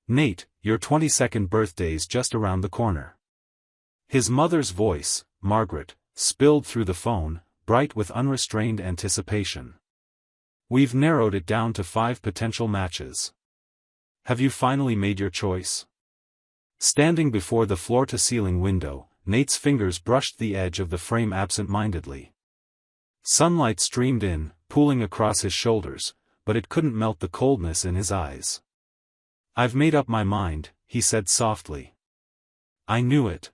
Nate, your 22nd birthday's just around the corner. His mother's voice, Margaret, spilled through the phone, bright with unrestrained anticipation. We've narrowed it down to 5 potential matches. Have you finally made your choice? Standing before the floor-to-ceiling window, Nate's fingers brushed the edge of the frame absent-mindedly. Sunlight streamed in, pooling across his shoulders, but it couldn't melt the coldness in his eyes. I've made up my mind, he said softly. I knew it.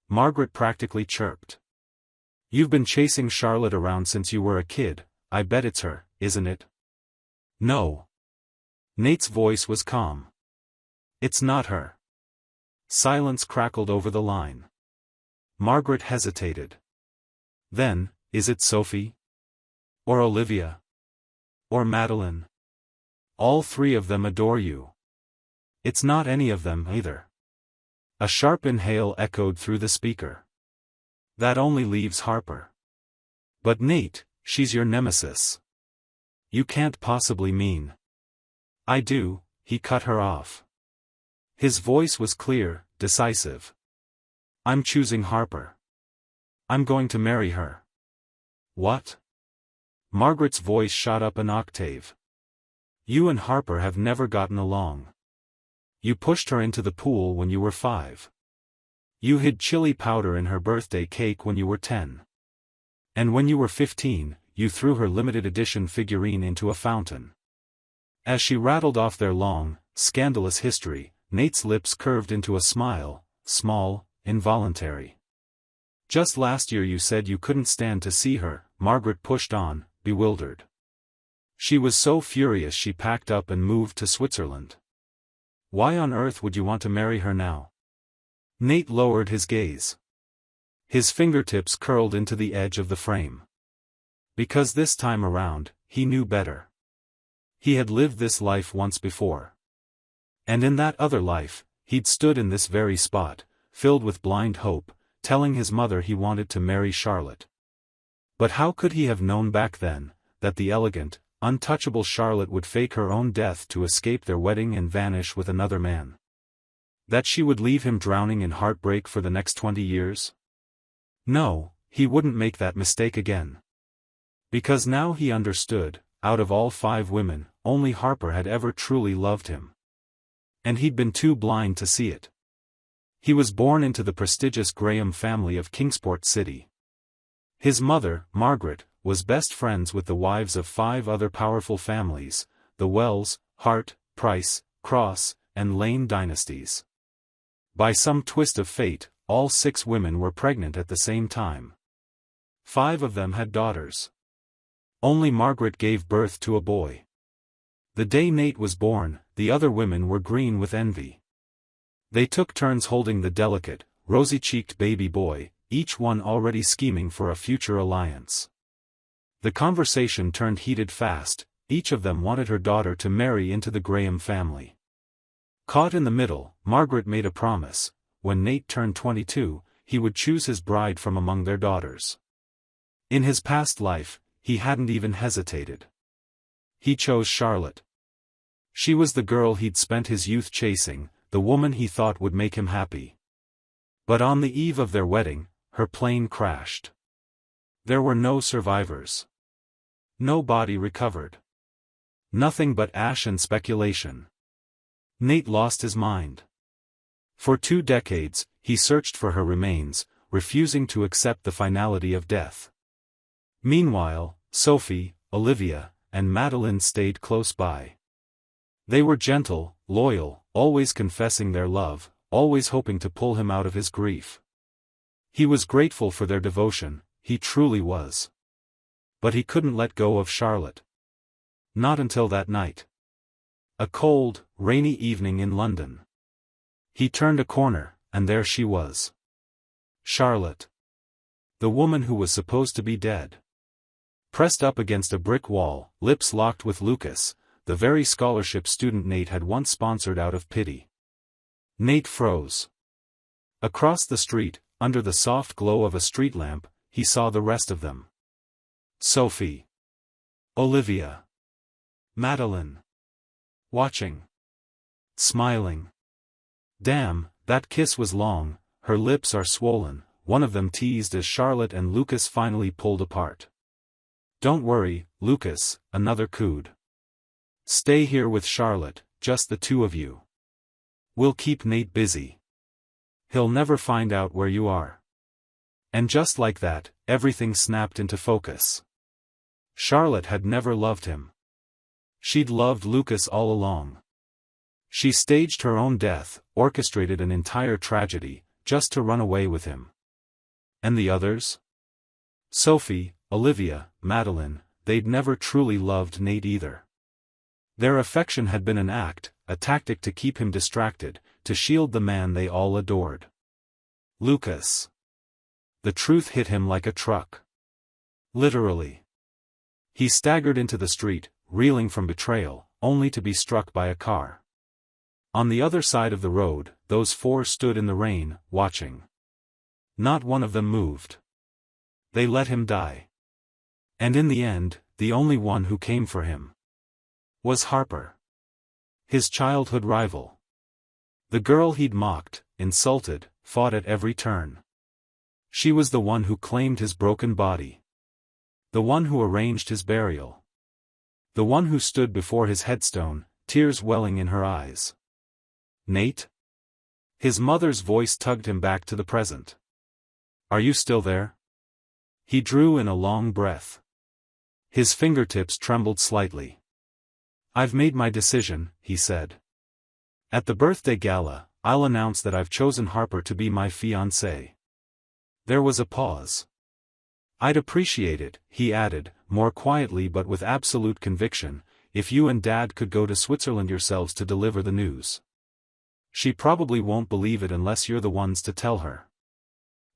Margaret practically chirped. You've been chasing Charlotte around since you were a kid. I bet it's her, isn't it? No. Nate's voice was calm. It's not her. Silence crackled over the line. Margaret hesitated. Then, is it Sophie? Or Olivia? Or Madeline? All 3 of them adore you. It's not any of them either. A sharp inhale echoed through the speaker. That only leaves Harper. But Nate, she's your nemesis. You can't possibly mean. I do, he cut her off. His voice was clear, decisive. I'm choosing Harper. I'm going to marry her. What? Margaret's voice shot up an octave. You and Harper have never gotten along. You pushed her into the pool when you were 5. You hid chili powder in her birthday cake when you were 10. And when you were 15, you threw her limited edition figurine into a fountain. As she rattled off their long, scandalous history, Nate's lips curved into a smile, small, involuntary. Just last year you said you couldn't stand to see her, Margaret pushed on, bewildered. She was so furious she packed up and moved to Switzerland. Why on earth would you want to marry her now? Nate lowered his gaze. His fingertips curled into the edge of the frame. Because this time around, he knew better. He had lived this life once before. And in that other life, he'd stood in this very spot, filled with blind hope, telling his mother he wanted to marry Charlotte. But how could he have known back then, that the elegant, untouchable Charlotte would fake her own death to escape their wedding and vanish with another man? That she would leave him drowning in heartbreak for the next 20 years? No, he wouldn't make that mistake again. Because now he understood, out of all 5 women, only Harper had ever truly loved him. And he'd been too blind to see it. He was born into the prestigious Graham family of Kingsport City. His mother, Margaret, was best friends with the wives of 5 other powerful families, the Wells, Hart, Price, Cross, and Lane dynasties. By some twist of fate, all 6 women were pregnant at the same time. 5 of them had daughters. Only Margaret gave birth to a boy. The day Nate was born, the other women were green with envy. They took turns holding the delicate, rosy-cheeked baby boy, each one already scheming for a future alliance. The conversation turned heated fast. Each of them wanted her daughter to marry into the Graham family. Caught in the middle, Margaret made a promise: when Nate turned 22, he would choose his bride from among their daughters. In his past life, he hadn't even hesitated. He chose Charlotte. She was the girl he'd spent his youth chasing, the woman he thought would make him happy. But on the eve of their wedding, her plane crashed. There were no survivors. No body recovered. Nothing but ash and speculation. Nate lost his mind. For 2 decades, he searched for her remains, refusing to accept the finality of death. Meanwhile, Sophie, Olivia, and Madeline stayed close by. They were gentle, loyal, always confessing their love, always hoping to pull him out of his grief. He was grateful for their devotion, he truly was. But he couldn't let go of Charlotte. Not until that night. A cold, rainy evening in London. He turned a corner, and there she was. Charlotte. The woman who was supposed to be dead. Pressed up against a brick wall, lips locked with Lucas, the very scholarship student Nate had once sponsored out of pity. Nate froze. Across the street, under the soft glow of a street lamp, he saw the rest of them. Sophie. Olivia. Madeline. Watching. smiling. Damn, that kiss was long, her lips are swollen, one of them teased as Charlotte and Lucas finally pulled apart. Don't worry, Lucas, another cooed. Stay here with Charlotte, just the two of you. We'll keep Nate busy. He'll never find out where you are. And just like that, everything snapped into focus. Charlotte had never loved him. She'd loved Lucas all along. She staged her own death, orchestrated an entire tragedy, just to run away with him. And the others? Sophie, Olivia, Madeline, they'd never truly loved Nate either. Their affection had been an act, a tactic to keep him distracted, to shield the man they all adored. Lucas. The truth hit him like a truck. Literally. He staggered into the street, reeling from betrayal, only to be struck by a car. On the other side of the road, those four stood in the rain, watching. Not one of them moved. They let him die. And in the end, the only one who came for him was Harper. His childhood rival. The girl he'd mocked, insulted, fought at every turn. She was the one who claimed his broken body. The one who arranged his burial. The one who stood before his headstone, tears welling in her eyes. Nate? His mother's voice tugged him back to the present. Are you still there? He drew in a long breath. His fingertips trembled slightly. I've made my decision, he said. At the birthday gala, I'll announce that I've chosen Harper to be my fiancé. There was a pause. I'd appreciate it, he added, more quietly but with absolute conviction, if you and Dad could go to Switzerland yourselves to deliver the news. She probably won't believe it unless you're the ones to tell her.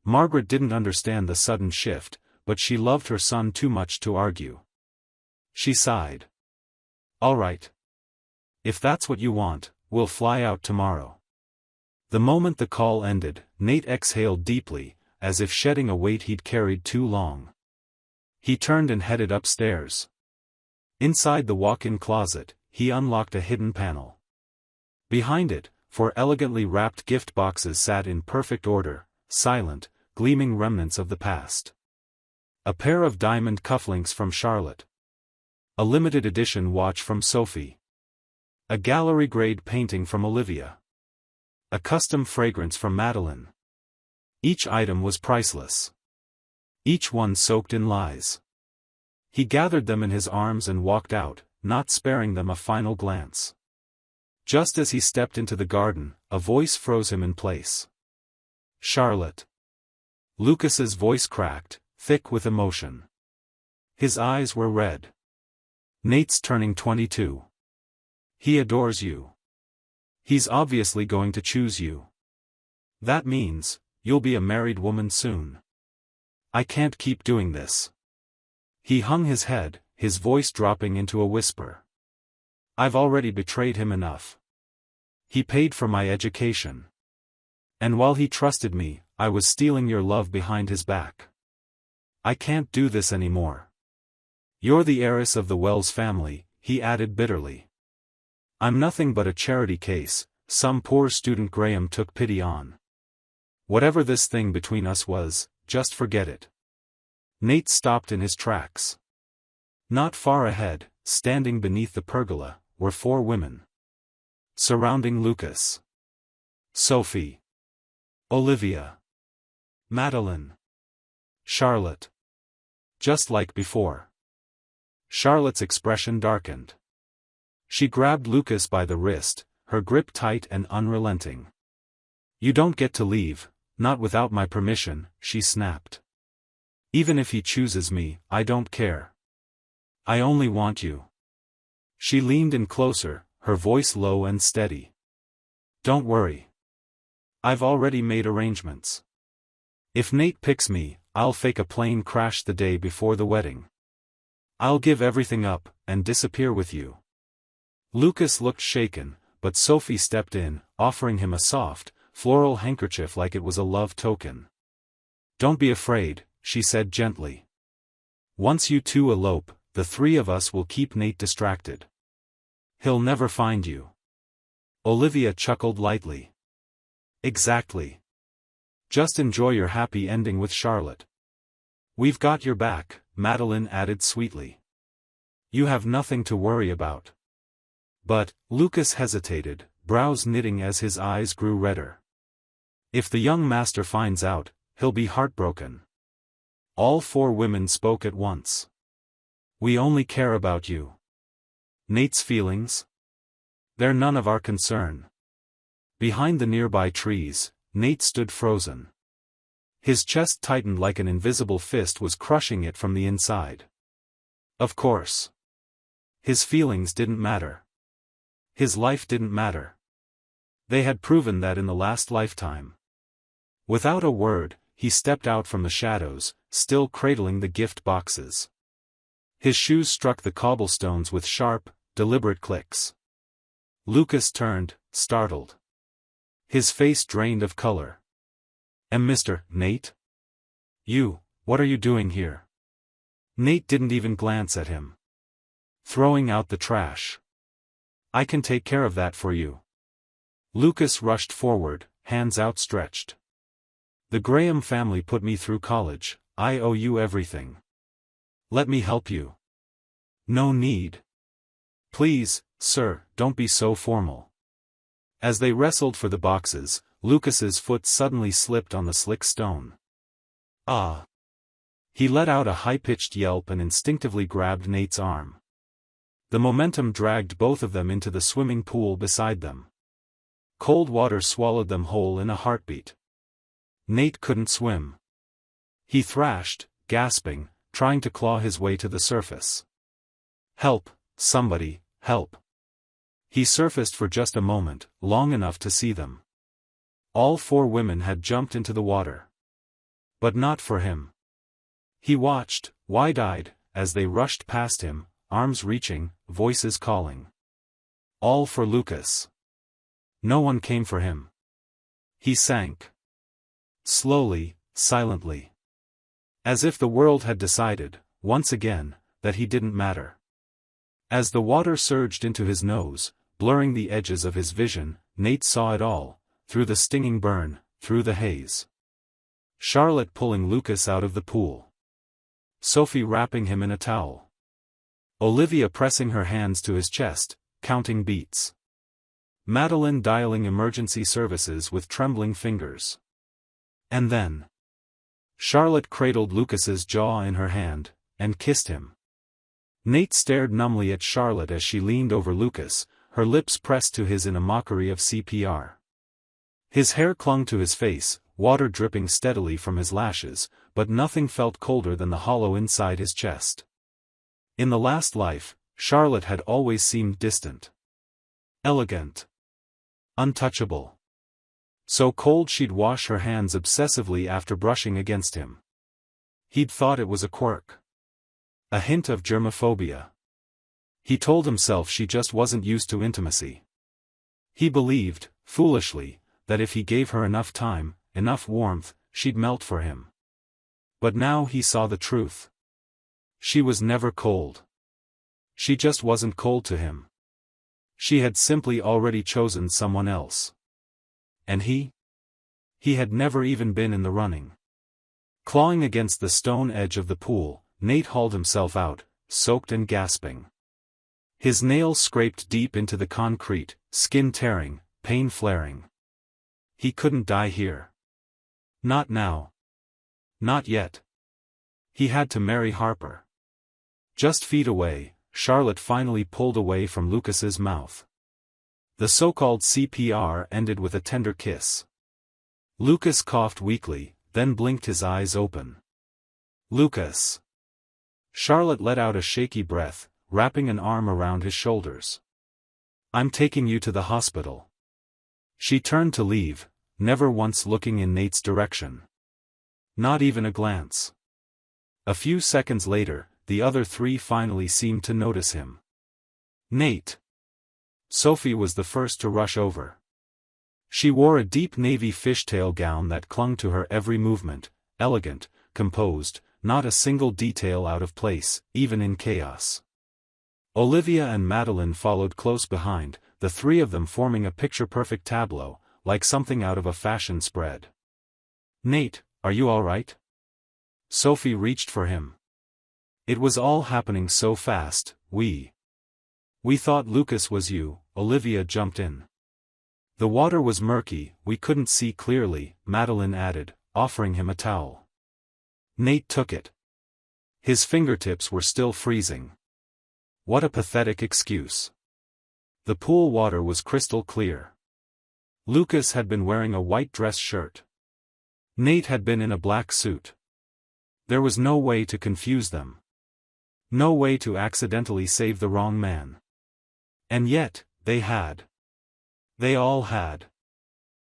Margaret didn't understand the sudden shift, but she loved her son too much to argue. She sighed. All right. If that's what you want, we'll fly out tomorrow. The moment the call ended, Nate exhaled deeply, as if shedding a weight he'd carried too long. He turned and headed upstairs. Inside the walk-in closet, he unlocked a hidden panel. Behind it, four elegantly wrapped gift boxes sat in perfect order, silent, gleaming remnants of the past. A pair of diamond cufflinks from Charlotte. A limited edition watch from Sophie. A gallery-grade painting from Olivia. A custom fragrance from Madeline. Each item was priceless. Each one soaked in lies. He gathered them in his arms and walked out, not sparing them a final glance. Just as he stepped into the garden, a voice froze him in place. Charlotte. Lucas's voice cracked, thick with emotion. His eyes were red. Nate's turning 22. He adores you. He's obviously going to choose you. That means, you'll be a married woman soon. I can't keep doing this. He hung his head, his voice dropping into a whisper. I've already betrayed him enough. He paid for my education. And while he trusted me, I was stealing your love behind his back. I can't do this anymore. You're the heiress of the Wells family, he added bitterly. I'm nothing but a charity case, some poor student Graham took pity on. Whatever this thing between us was, just forget it. Nate stopped in his tracks. Not far ahead, standing beneath the pergola, were four women. Surrounding Lucas. Sophie. Olivia. Madeline. Charlotte. Just like before. Charlotte's expression darkened. She grabbed Lucas by the wrist, her grip tight and unrelenting. You don't get to leave, not without my permission, she snapped. Even if he chooses me, I don't care. I only want you. She leaned in closer, her voice low and steady. Don't worry. I've already made arrangements. If Nate picks me, I'll fake a plane crash the day before the wedding. I'll give everything up, and disappear with you. Lucas looked shaken, but Sophie stepped in, offering him a soft, floral handkerchief like it was a love token. Don't be afraid, she said gently. Once you two elope, the three of us will keep Nate distracted. He'll never find you. Olivia chuckled lightly. Exactly. Just enjoy your happy ending with Charlotte. We've got your back, Madeline added sweetly. You have nothing to worry about. But, Lucas hesitated, brows knitting as his eyes grew redder. If the young master finds out, he'll be heartbroken. All four women spoke at once. We only care about you. Nate's feelings? They're none of our concern. Behind the nearby trees, Nate stood frozen. His chest tightened like an invisible fist was crushing it from the inside. Of course. His feelings didn't matter. His life didn't matter. They had proven that in the last lifetime. Without a word, he stepped out from the shadows, still cradling the gift boxes. His shoes struck the cobblestones with sharp, deliberate clicks. Lucas turned, startled. His face drained of color. And Mr. Nate? What are you doing here? Nate didn't even glance at him. Throwing out the trash. I can take care of that for you. Lucas rushed forward, hands outstretched. The Graham family put me through college, I owe you everything. Let me help you. No need. Please, sir, don't be so formal. As they wrestled for the boxes, Lucas's foot suddenly slipped on the slick stone. Ah! He let out a high-pitched yelp and instinctively grabbed Nate's arm. The momentum dragged both of them into the swimming pool beside them. Cold water swallowed them whole in a heartbeat. Nate couldn't swim. He thrashed, gasping, trying to claw his way to the surface. Help, somebody, help. He surfaced for just a moment, long enough to see them. All four women had jumped into the water. But not for him. He watched, wide-eyed, as they rushed past him, arms reaching, voices calling. All for Lucas. No one came for him. He sank. Slowly, silently. As if the world had decided, once again, that he didn't matter. As the water surged into his nose, blurring the edges of his vision, Nate saw it all, through the stinging burn, through the haze. Charlotte pulling Lucas out of the pool. Sophie wrapping him in a towel. Olivia pressing her hands to his chest, counting beats. Madeline dialing emergency services with trembling fingers. And then Charlotte cradled Lucas's jaw in her hand, and kissed him. Nate stared numbly at Charlotte as she leaned over Lucas, her lips pressed to his in a mockery of CPR. His hair clung to his face, water dripping steadily from his lashes, but nothing felt colder than the hollow inside his chest. In the last life, Charlotte had always seemed distant. Elegant. Untouchable. So cold she'd wash her hands obsessively after brushing against him. He'd thought it was a quirk. A hint of germophobia. He told himself she just wasn't used to intimacy. He believed, foolishly, that if he gave her enough time, enough warmth, she'd melt for him. But now he saw the truth. She was never cold. She just wasn't cold to him. She had simply already chosen someone else. And he? He had never even been in the running. Clawing against the stone edge of the pool, Nate hauled himself out, soaked and gasping. His nails scraped deep into the concrete, skin tearing, pain flaring. He couldn't die here. Not now. Not yet. He had to marry Harper. Just feet away, Charlotte finally pulled away from Lucas's mouth. The so-called CPR ended with a tender kiss. Lucas coughed weakly, then blinked his eyes open. Lucas. Charlotte let out a shaky breath, wrapping an arm around his shoulders. I'm taking you to the hospital. She turned to leave, never once looking in Nate's direction. Not even a glance. A few seconds later, the other three finally seemed to notice him. Nate. Sophie was the first to rush over. She wore a deep navy fishtail gown that clung to her every movement, elegant, composed, not a single detail out of place, even in chaos. Olivia and Madeline followed close behind, the three of them forming a picture-perfect tableau, like something out of a fashion spread. "Nate, are you all right?" Sophie reached for him. "It was all happening so fast, we thought Lucas was you," Olivia jumped in. "The water was murky, we couldn't see clearly," Madeline added, offering him a towel. Nate took it. His fingertips were still freezing. What a pathetic excuse. The pool water was crystal clear. Lucas had been wearing a white dress shirt. Nate had been in a black suit. There was no way to confuse them. No way to accidentally save the wrong man. And yet, they had. They all had.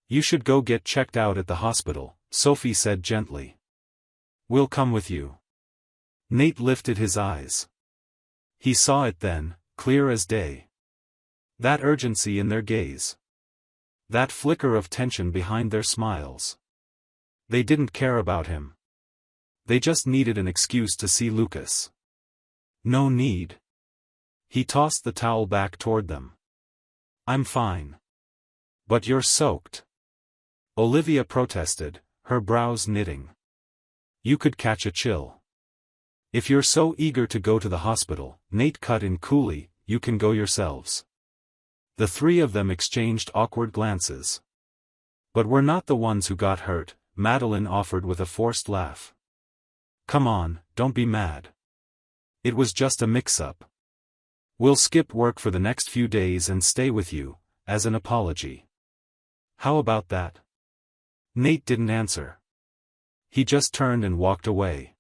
"You should go get checked out at the hospital," Sophie said gently. "We'll come with you." Nate lifted his eyes. He saw it then, clear as day. That urgency in their gaze. That flicker of tension behind their smiles. They didn't care about him. They just needed an excuse to see Lucas. No need. He tossed the towel back toward them. "I'm fine." "But you're soaked," Olivia protested, her brows knitting. "You could catch a chill." "If you're so eager to go to the hospital," Nate cut in coolly, "you can go yourselves." The three of them exchanged awkward glances. "But we're not the ones who got hurt," Madeline offered with a forced laugh. "Come on, don't be mad. It was just a mix-up. We'll skip work for the next few days and stay with you, as an apology. How about that?" Nate didn't answer. He just turned and walked away.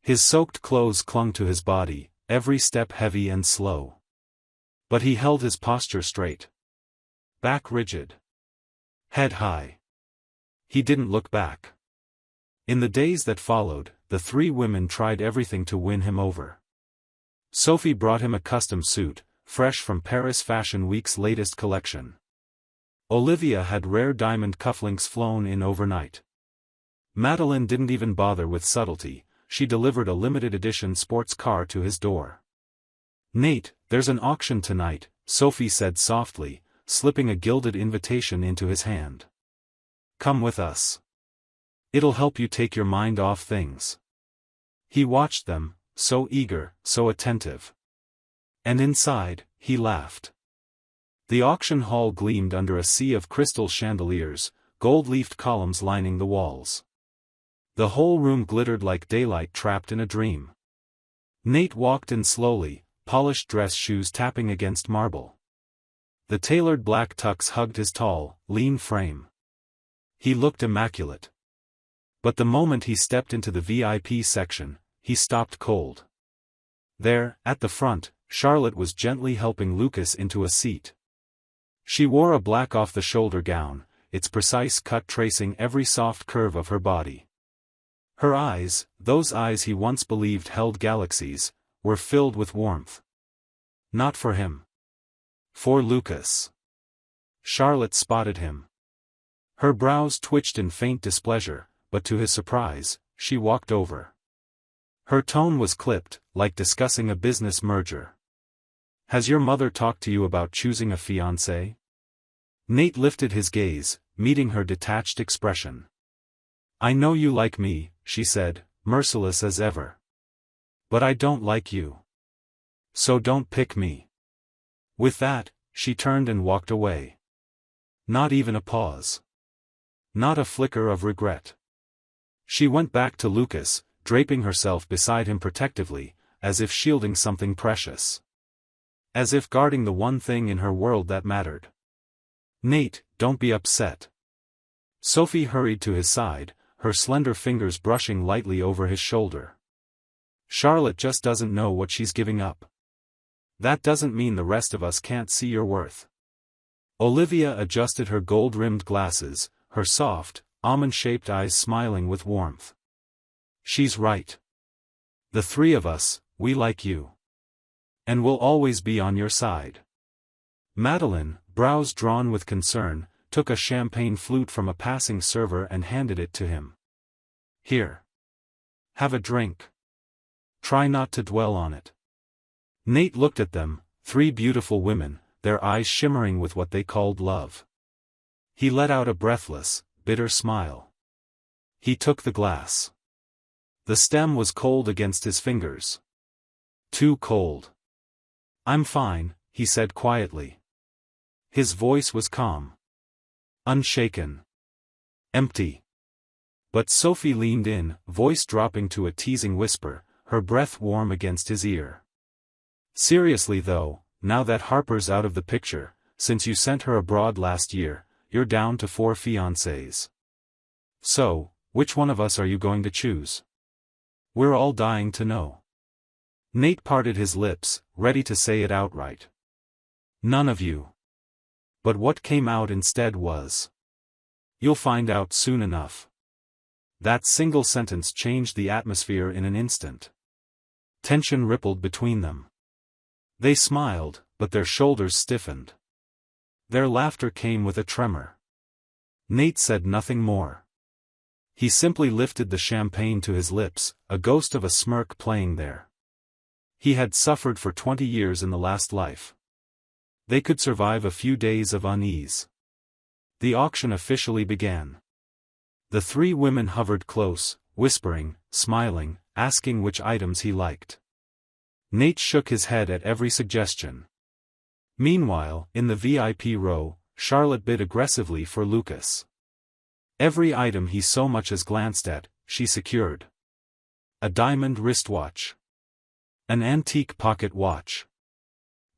His soaked clothes clung to his body, every step heavy and slow. But he held his posture straight. Back rigid. Head high. He didn't look back. In the days that followed, the three women tried everything to win him over. Sophie brought him a custom suit, fresh from Paris Fashion Week's latest collection. Olivia had rare diamond cufflinks flown in overnight. Madeline didn't even bother with subtlety, she delivered a limited edition sports car to his door. "Nate, there's an auction tonight," Sophie said softly, slipping a gilded invitation into his hand. "Come with us. It'll help you take your mind off things." He watched them, so eager, so attentive. And inside, he laughed. The auction hall gleamed under a sea of crystal chandeliers, gold-leafed columns lining the walls. The whole room glittered like daylight trapped in a dream. Nate walked in slowly, polished dress shoes tapping against marble. The tailored black tux hugged his tall, lean frame. He looked immaculate. But the moment he stepped into the VIP section, he stopped cold. There, at the front, Charlotte was gently helping Lucas into a seat. She wore a black off-the-shoulder gown, its precise cut tracing every soft curve of her body. Her eyes, those eyes he once believed held galaxies, were filled with warmth. Not for him. For Lucas. Charlotte spotted him. Her brows twitched in faint displeasure, but to his surprise, she walked over. Her tone was clipped, like discussing a business merger. "Has your mother talked to you about choosing a fiancé?" Nate lifted his gaze, meeting her detached expression. "I know you like me," she said, merciless as ever. "But I don't like you. So don't pick me." With that, she turned and walked away. Not even a pause. Not a flicker of regret. She went back to Lucas, draping herself beside him protectively, as if shielding something precious. As if guarding the one thing in her world that mattered. "Nate, don't be upset." Sophie hurried to his side, her slender fingers brushing lightly over his shoulder. "Charlotte just doesn't know what she's giving up. That doesn't mean the rest of us can't see your worth." Olivia adjusted her gold-rimmed glasses, her soft, almond-shaped eyes smiling with warmth. "She's right. The three of us, we like you. And we'll always be on your side." Madeline, brows drawn with concern, took a champagne flute from a passing server and handed it to him. "Here. Have a drink. Try not to dwell on it." Nate looked at them, three beautiful women, their eyes shimmering with what they called love. He let out a breathless, bitter smile. He took the glass. The stem was cold against his fingers. Too cold. "I'm fine," he said quietly. His voice was calm. Unshaken. Empty. But Sophie leaned in, voice dropping to a teasing whisper, her breath warm against his ear. "Seriously though, now that Harper's out of the picture, since you sent her abroad last year, you're down to 4 fiancés. So, which one of us are you going to choose? We're all dying to know." Nate parted his lips, ready to say it outright. "None of you." But what came out instead was, "You'll find out soon enough." That single sentence changed the atmosphere in an instant. Tension rippled between them. They smiled, but their shoulders stiffened. Their laughter came with a tremor. Nate said nothing more. He simply lifted the champagne to his lips, a ghost of a smirk playing there. He had suffered for 20 years in the last life. They could survive a few days of unease. The auction officially began. The three women hovered close, whispering, smiling, asking which items he liked. Nate shook his head at every suggestion. Meanwhile, in the VIP row, Charlotte bid aggressively for Lucas. Every item he so much as glanced at, she secured. A diamond wristwatch. An antique pocket watch.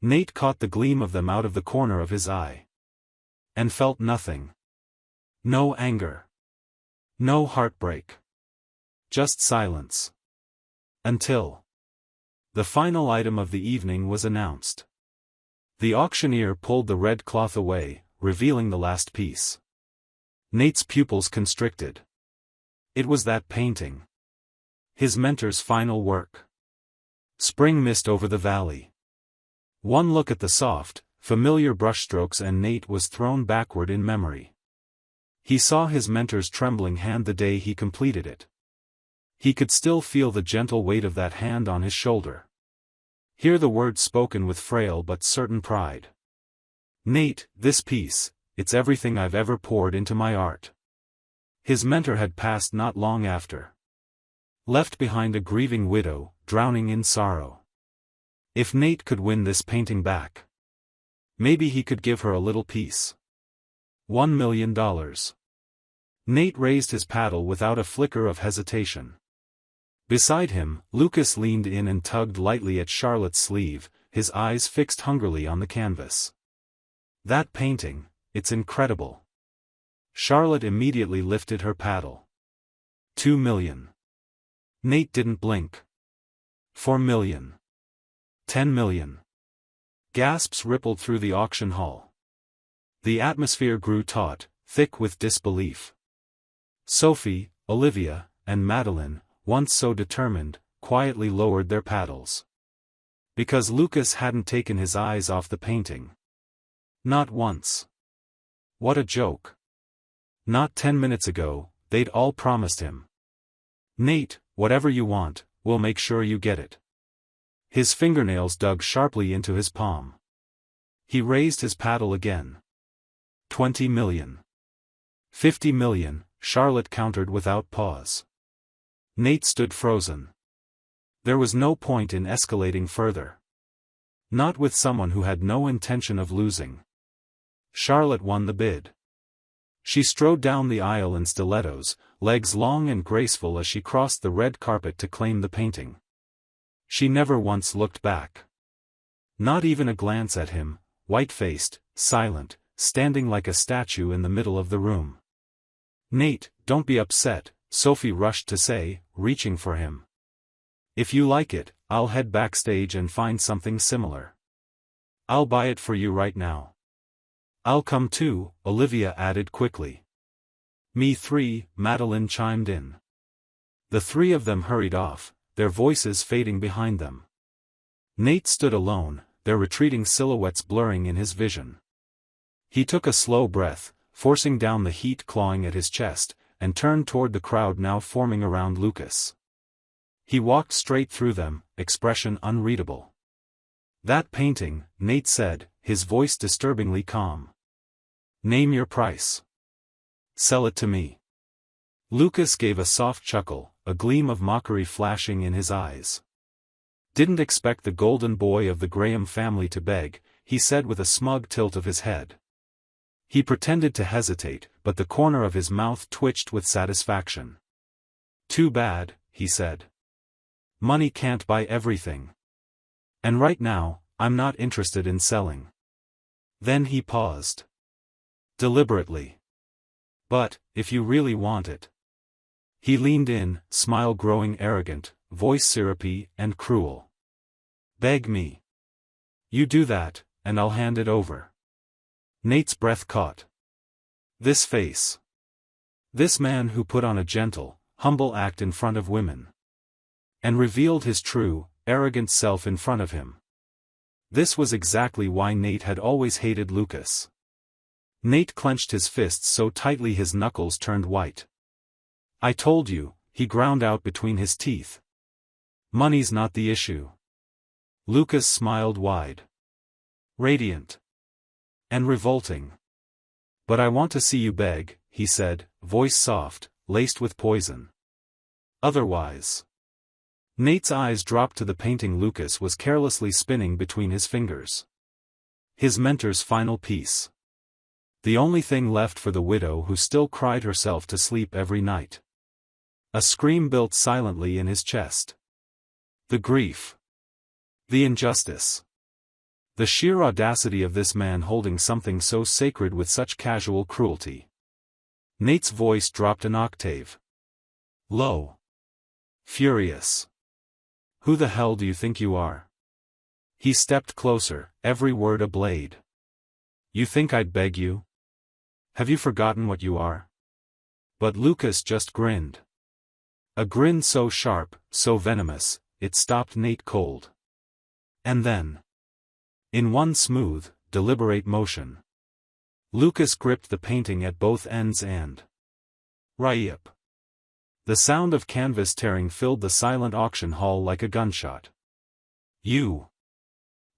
Nate caught the gleam of them out of the corner of his eye. And felt nothing. No anger. No heartbreak. Just silence. Until the final item of the evening was announced. The auctioneer pulled the red cloth away, revealing the last piece. Nate's pupils constricted. It was that painting. His mentor's final work. Spring mist over the valley. One look at the soft, familiar brushstrokes and Nate was thrown backward in memory. He saw his mentor's trembling hand the day he completed it. He could still feel the gentle weight of that hand on his shoulder. Hear the words spoken with frail but certain pride. "Nate, this piece, it's everything I've ever poured into my art." His mentor had passed not long after. Left behind a grieving widow, drowning in sorrow. If Nate could win this painting back, maybe he could give her a little peace. $1 million. Nate raised his paddle without a flicker of hesitation. Beside him, Lucas leaned in and tugged lightly at Charlotte's sleeve, his eyes fixed hungrily on the canvas. "That painting, it's incredible." Charlotte immediately lifted her paddle. 2 million. Nate didn't blink. 4 million. 10 million. Gasps rippled through the auction hall. The atmosphere grew taut, thick with disbelief. Sophie, Olivia, and Madeline, once so determined, quietly lowered their paddles. Because Lucas hadn't taken his eyes off the painting. Not once. What a joke. Not 10 minutes ago, they'd all promised him. "Nate, whatever you want, we'll make sure you get it." His fingernails dug sharply into his palm. He raised his paddle again. 20 million. 50 million, Charlotte countered without pause. Nate stood frozen. There was no point in escalating further. Not with someone who had no intention of losing. Charlotte won the bid. She strode down the aisle in stilettos, legs long and graceful as she crossed the red carpet to claim the painting. She never once looked back. Not even a glance at him, white-faced, silent, standing like a statue in the middle of the room. "Nate, don't be upset," Sophie rushed to say, reaching for him. "If you like it, I'll head backstage and find something similar. I'll buy it for you right now." "I'll come too," Olivia added quickly. "Me three," Madeline chimed in. The three of them hurried off, their voices fading behind them. Nate stood alone, their retreating silhouettes blurring in his vision. He took a slow breath, forcing down the heat clawing at his chest, and turned toward the crowd now forming around Lucas. He walked straight through them, expression unreadable. "That painting," Nate said, his voice disturbingly calm. Name your price. Sell it to me. Lucas gave a soft chuckle, a gleam of mockery flashing in his eyes. Didn't expect the golden boy of the Graham family to beg, he said with a smug tilt of his head. He pretended to hesitate, but the corner of his mouth twitched with satisfaction. Too bad, he said. Money can't buy everything. And right now, I'm not interested in selling. Then he paused. Deliberately. But, if you really want it. He leaned in, smile growing arrogant, voice syrupy and cruel. Beg me. You do that, and I'll hand it over. Nate's breath caught. This face. This man who put on a gentle, humble act in front of women. And revealed his true, arrogant self in front of him. This was exactly why Nate had always hated Lucas. Nate clenched his fists so tightly his knuckles turned white. I told you, he ground out between his teeth. Money's not the issue. Lucas smiled wide. Radiant. And revolting. But I want to see you beg, he said, voice soft, laced with poison. Otherwise. Nate's eyes dropped to the painting Lucas was carelessly spinning between his fingers. His mentor's final piece. The only thing left for the widow who still cried herself to sleep every night. A scream built silently in his chest. The grief. The injustice. The sheer audacity of this man holding something so sacred with such casual cruelty. Nate's voice dropped an octave. Low. Furious. Who the hell do you think you are? He stepped closer, every word a blade. You think I'd beg you? Have you forgotten what you are? But Lucas just grinned. A grin so sharp, so venomous, it stopped Nate cold. And then, in one smooth, deliberate motion, Lucas gripped the painting at both ends and Ryip. The sound of canvas tearing filled the silent auction hall like a gunshot. You.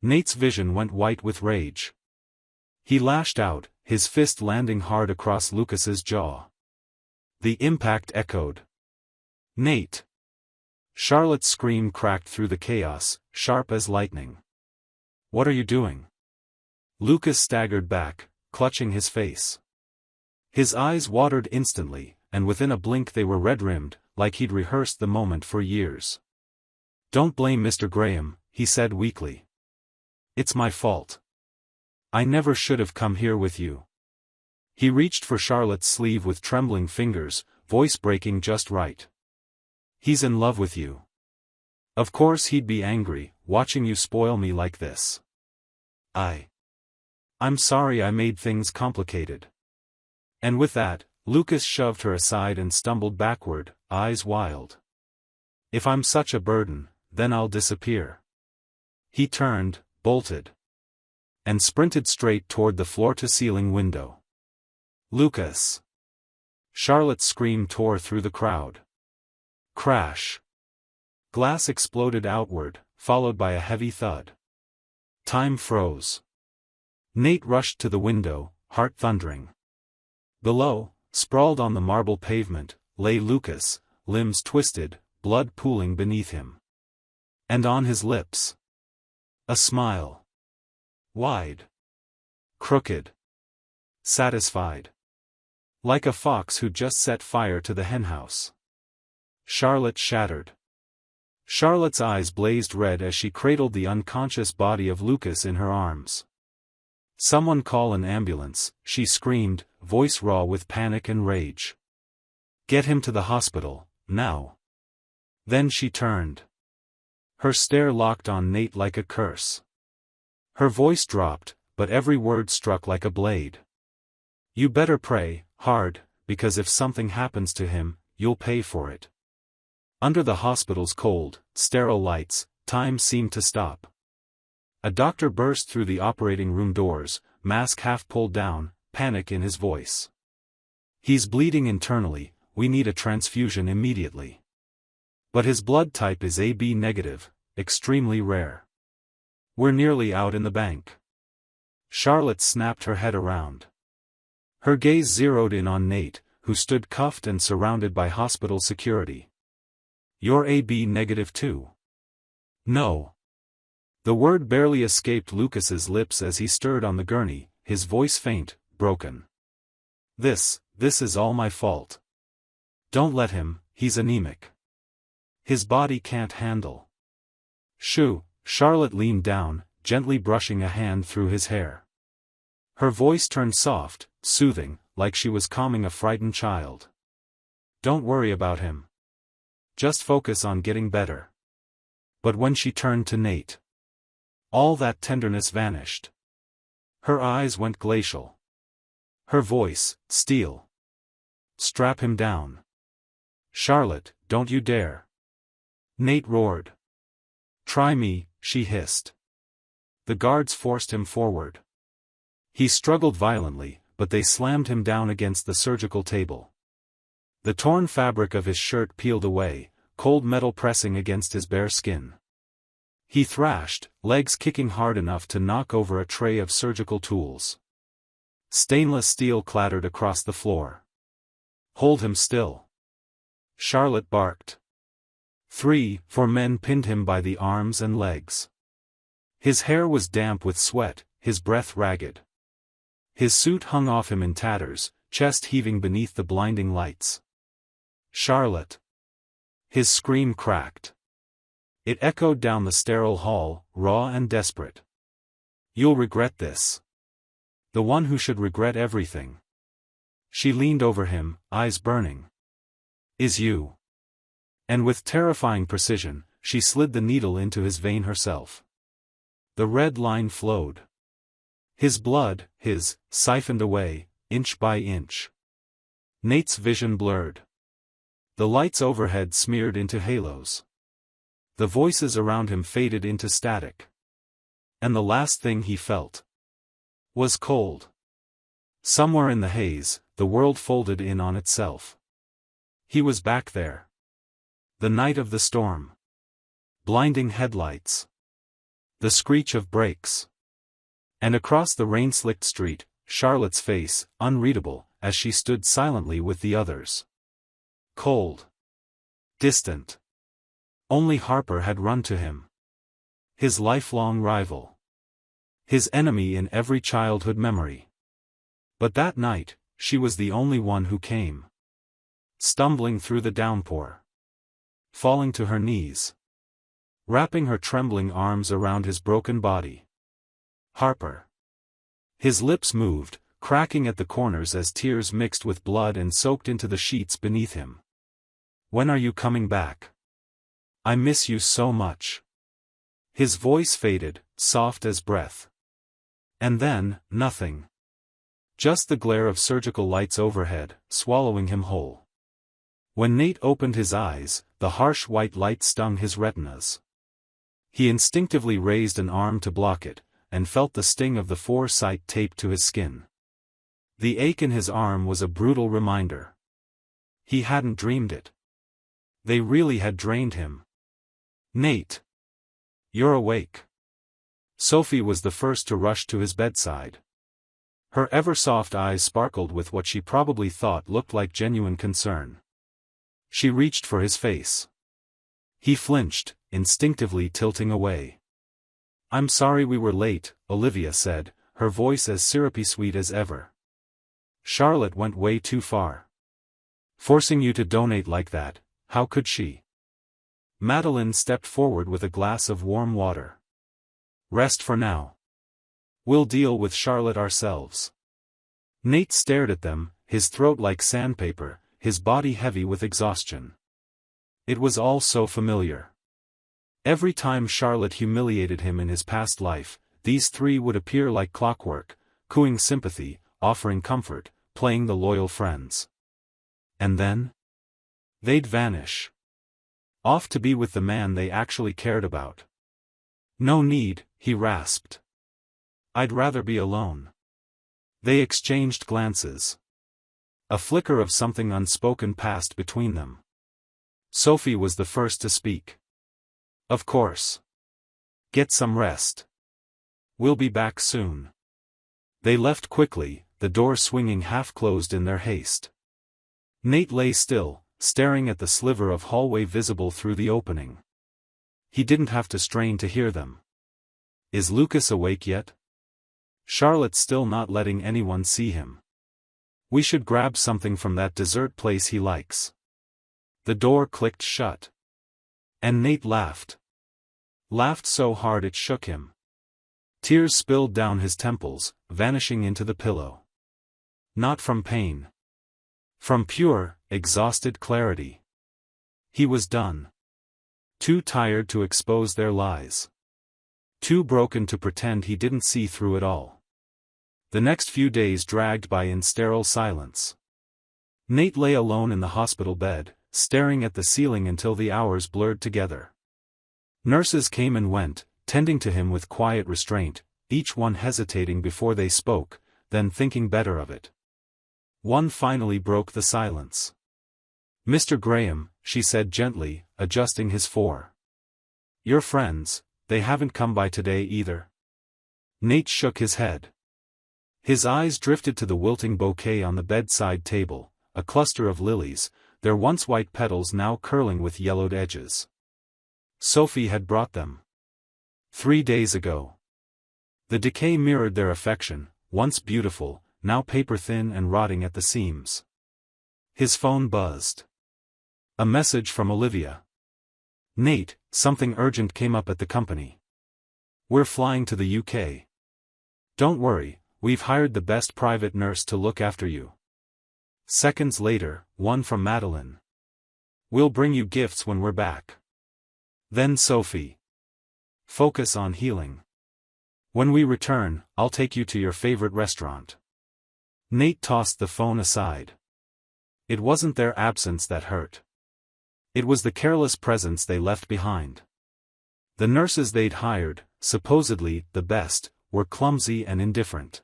Nate's vision went white with rage. He lashed out, his fist landing hard across Lucas's jaw. The impact echoed. Nate. Charlotte's scream cracked through the chaos, sharp as lightning. What are you doing? Lucas staggered back, clutching his face. His eyes watered instantly, and within a blink they were red-rimmed, like he'd rehearsed the moment for years. Don't blame Mr. Graham, he said weakly. It's my fault. I never should have come here with you. He reached for Charlotte's sleeve with trembling fingers, voice breaking just right. He's in love with you. Of course he'd be angry, watching you spoil me like this. I'm sorry I made things complicated. And with that, Lucas shoved her aside and stumbled backward, eyes wild. If I'm such a burden, then I'll disappear. He turned, bolted, and sprinted straight toward the floor-to-ceiling window. Lucas! Charlotte's scream tore through the crowd. Crash! Glass exploded outward, followed by a heavy thud. Time froze. Nate rushed to the window, heart thundering. Below, sprawled on the marble pavement, lay Lucas, limbs twisted, blood pooling beneath him. And on his lips, a smile. Wide. Crooked. Satisfied. Like a fox who just set fire to the henhouse. Charlotte shattered. Charlotte's eyes blazed red as she cradled the unconscious body of Lucas in her arms. Someone call an ambulance, she screamed, voice raw with panic and rage. Get him to the hospital, now. Then she turned. Her stare locked on Nate like a curse. Her voice dropped, but every word struck like a blade. You better pray, hard, because if something happens to him, you'll pay for it. Under the hospital's cold, sterile lights, time seemed to stop. A doctor burst through the operating room doors, mask half pulled down, panic in his voice. He's bleeding internally, we need a transfusion immediately. But his blood type is AB negative, extremely rare. We're nearly out in the bank. Charlotte snapped her head around. Her gaze zeroed in on Nate, who stood cuffed and surrounded by hospital security. "You're AB negative too?" "No." The word barely escaped Lucas's lips as he stirred on the gurney, his voice faint, broken. This is all my fault. Don't let him, he's anemic. His body can't handle." "Shoo." Charlotte leaned down, gently brushing a hand through his hair. Her voice turned soft, soothing, like she was calming a frightened child. "Don't worry about him. Just focus on getting better." But when she turned to Nate, all that tenderness vanished. Her eyes went glacial. Her voice, steel. "Strap him down." "Charlotte, don't you dare." Nate roared. "Try me," she hissed. The guards forced him forward. He struggled violently, but they slammed him down against the surgical table. The torn fabric of his shirt peeled away, cold metal pressing against his bare skin. He thrashed, legs kicking hard enough to knock over a tray of surgical tools. Stainless steel clattered across the floor. "Hold him still." Charlotte barked. 3-4 men pinned him by the arms and legs. His hair was damp with sweat, his breath ragged. His suit hung off him in tatters, chest heaving beneath the blinding lights. "Charlotte!" His scream cracked. It echoed down the sterile hall, raw and desperate. "You'll regret this. The one who should regret everything." She leaned over him, eyes burning. "Is you." And with terrifying precision, she slid the needle into his vein herself. The red line flowed. His blood, siphoned away, inch by inch. Nate's vision blurred. The lights overhead smeared into halos. The voices around him faded into static. And the last thing he felt was cold. Somewhere in the haze, the world folded in on itself. He was back there. The night of the storm. Blinding headlights. The screech of brakes. And across the rain-slicked street, Charlotte's face, unreadable, as she stood silently with the others. Cold. Distant. Only Harper had run to him. His lifelong rival. His enemy in every childhood memory. But that night, she was the only one who came. Stumbling through the downpour. Falling to her knees. Wrapping her trembling arms around his broken body. Harper. His lips moved, cracking at the corners as tears mixed with blood and soaked into the sheets beneath him. "When are you coming back? I miss you so much." His voice faded, soft as breath. And then, nothing. Just the glare of surgical lights overhead, swallowing him whole. When Nate opened his eyes, the harsh white light stung his retinas. He instinctively raised an arm to block it, and felt the sting of the foresight taped to his skin. The ache in his arm was a brutal reminder. He hadn't dreamed it. They really had drained him. "Nate! You're awake." Sophie was the first to rush to his bedside. Her ever-soft eyes sparkled with what she probably thought looked like genuine concern. She reached for his face. He flinched, instinctively tilting away. "I'm sorry we were late," Olivia said, her voice as syrupy sweet as ever. "Charlotte went way too far. Forcing you to donate like that, how could she?" Madeline stepped forward with a glass of warm water. "Rest for now. We'll deal with Charlotte ourselves." Nate stared at them, his throat like sandpaper, his body heavy with exhaustion. It was all so familiar. Every time Charlotte humiliated him in his past life, these three would appear like clockwork, cooing sympathy, offering comfort, playing the loyal friends. And then? They'd vanish. Off to be with the man they actually cared about. "No need," he rasped. "I'd rather be alone." They exchanged glances. A flicker of something unspoken passed between them. Sophie was the first to speak. "Of course. Get some rest. We'll be back soon." They left quickly, the door swinging half-closed in their haste. Nate lay still, staring at the sliver of hallway visible through the opening. He didn't have to strain to hear them. Is Lucas awake yet? Charlotte's still not letting anyone see him. We should grab something from that dessert place he likes. The door clicked shut. And Nate laughed. Laughed so hard it shook him. Tears spilled down his temples, vanishing into the pillow. Not from pain. From pure, exhausted clarity. He was done. Too tired to expose their lies. Too broken to pretend he didn't see through it all. The next few days dragged by in sterile silence. Nate lay alone in the hospital bed, staring at the ceiling until the hours blurred together. Nurses came and went, tending to him with quiet restraint, each one hesitating before they spoke, then thinking better of it. One finally broke the silence. "Mr. Graham," she said gently, adjusting his fore. "Your friends, they haven't come by today either?" Nate shook his head. His eyes drifted to the wilting bouquet on the bedside table, a cluster of lilies, their once white petals now curling with yellowed edges. Sophie had brought them. 3 days ago. The decay mirrored their affection, once beautiful, now paper-thin and rotting at the seams. His phone buzzed. A message from Olivia. "Nate, something urgent came up at the company. We're flying to the UK. Don't worry, we've hired the best private nurse to look after you." Seconds later, one from Madeline. "We'll bring you gifts when we're back." Then Sophie. "Focus on healing. When we return, I'll take you to your favorite restaurant." Nate tossed the phone aside. It wasn't their absence that hurt. It was the careless presence they left behind. The nurses they'd hired, supposedly the best, were clumsy and indifferent.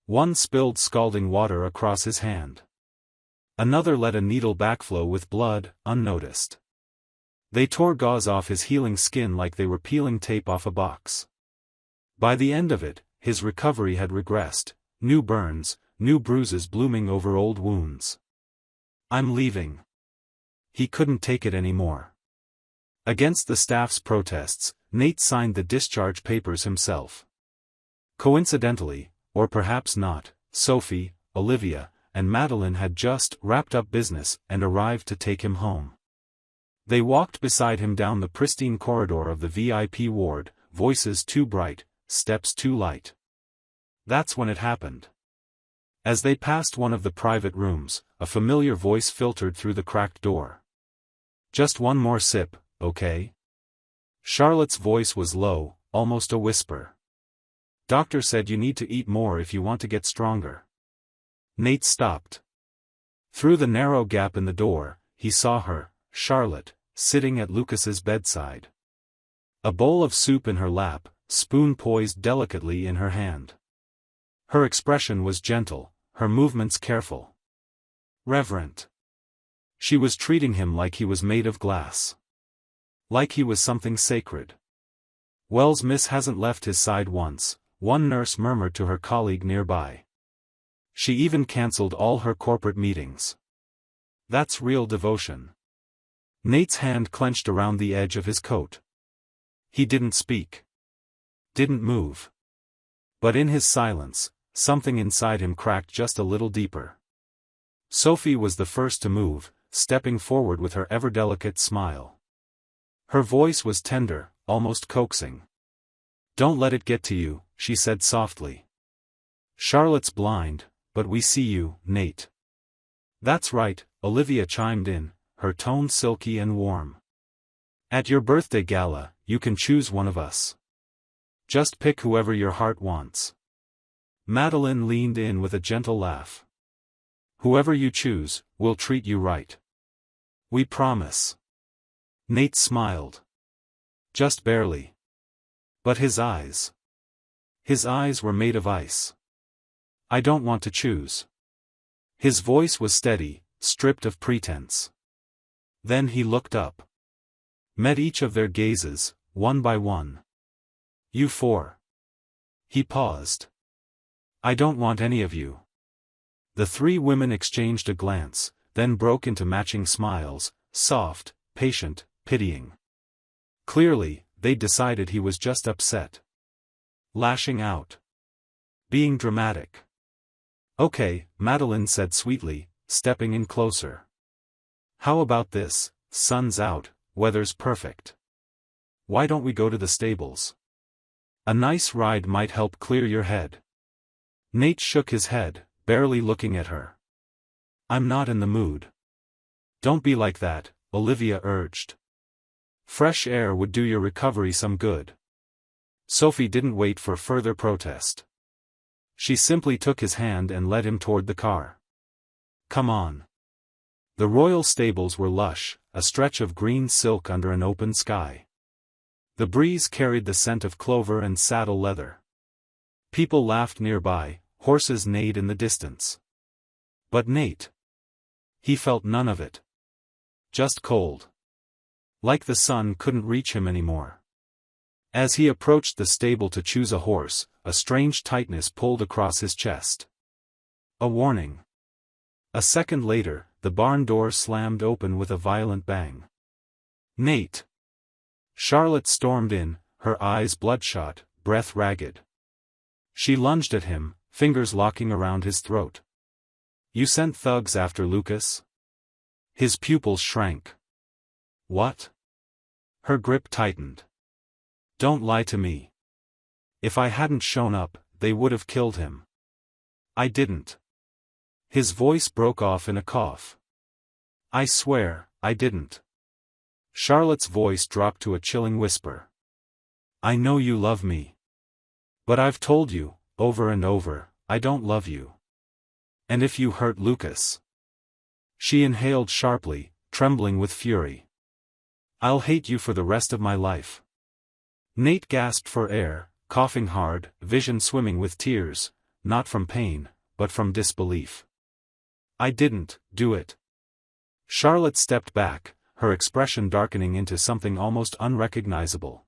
One spilled scalding water across his hand. Another let a needle backflow with blood, unnoticed. They tore gauze off his healing skin like they were peeling tape off a box. By the end of it, his recovery had regressed, new burns, new bruises blooming over old wounds. "I'm leaving." He couldn't take it anymore. Against the staff's protests, Nate signed the discharge papers himself. Coincidentally, or perhaps not, Sophie, Olivia, and Madeline had just wrapped up business and arrived to take him home. They walked beside him down the pristine corridor of the VIP ward, voices too bright, steps too light. That's when it happened. As they passed one of the private rooms, a familiar voice filtered through the cracked door. "Just one more sip, okay?" Charlotte's voice was low, almost a whisper. "Doctor said you need to eat more if you want to get stronger." Nate stopped. Through the narrow gap in the door, he saw her, Charlotte, sitting at Lucas's bedside. A bowl of soup in her lap, spoon poised delicately in her hand. Her expression was gentle, her movements careful. Reverent. She was treating him like he was made of glass. Like he was something sacred. "Wells, Miss hasn't left his side once," one nurse murmured to her colleague nearby. "She even cancelled all her corporate meetings. That's real devotion." Nate's hand clenched around the edge of his coat. He didn't speak. Didn't move. But in his silence, something inside him cracked just a little deeper. Sophie was the first to move, stepping forward with her ever-delicate smile. Her voice was tender, almost coaxing. "Don't let it get to you," she said softly. "Charlotte's blind, but we see you, Nate." "That's right," Olivia chimed in, her tone silky and warm. "At your birthday gala, you can choose one of us. Just pick whoever your heart wants." Madeline leaned in with a gentle laugh. "Whoever you choose, we'll treat you right. We promise." Nate smiled. Just barely. But his eyes. His eyes were made of ice. "I don't want to choose." His voice was steady, stripped of pretense. Then he looked up. Met each of their gazes, one by one. "You four." He paused. I don't want any of you. The three women exchanged a glance, then broke into matching smiles, soft, patient, pitying. Clearly, they'd decided he was just upset. Lashing out. Being dramatic. Okay, Madeline said sweetly, stepping in closer. How about this? Sun's out, weather's perfect. Why don't we go to the stables? A nice ride might help clear your head. Nate shook his head, barely looking at her. I'm not in the mood. Don't be like that, Olivia urged. Fresh air would do your recovery some good. Sophie didn't wait for further protest. She simply took his hand and led him toward the car. Come on. The royal stables were lush, a stretch of green silk under an open sky. The breeze carried the scent of clover and saddle leather. People laughed nearby, horses neighed in the distance. But Nate. He felt none of it. Just cold. Like the sun couldn't reach him anymore. As he approached the stable to choose a horse, a strange tightness pulled across his chest. A warning. A second later, the barn door slammed open with a violent bang. Nate! Charlotte stormed in, her eyes bloodshot, breath ragged. She lunged at him, fingers locking around his throat. You sent thugs after Lucas? His pupils shrank. What? Her grip tightened. Don't lie to me. If I hadn't shown up, they would have killed him. I didn't. His voice broke off in a cough. I swear, I didn't. Charlotte's voice dropped to a chilling whisper. I know you love me. But I've told you, over and over, I don't love you. And if you hurt Lucas. She inhaled sharply, trembling with fury. I'll hate you for the rest of my life. Nate gasped for air, coughing hard, vision swimming with tears, not from pain, but from disbelief. I didn't do it. Charlotte stepped back, her expression darkening into something almost unrecognizable.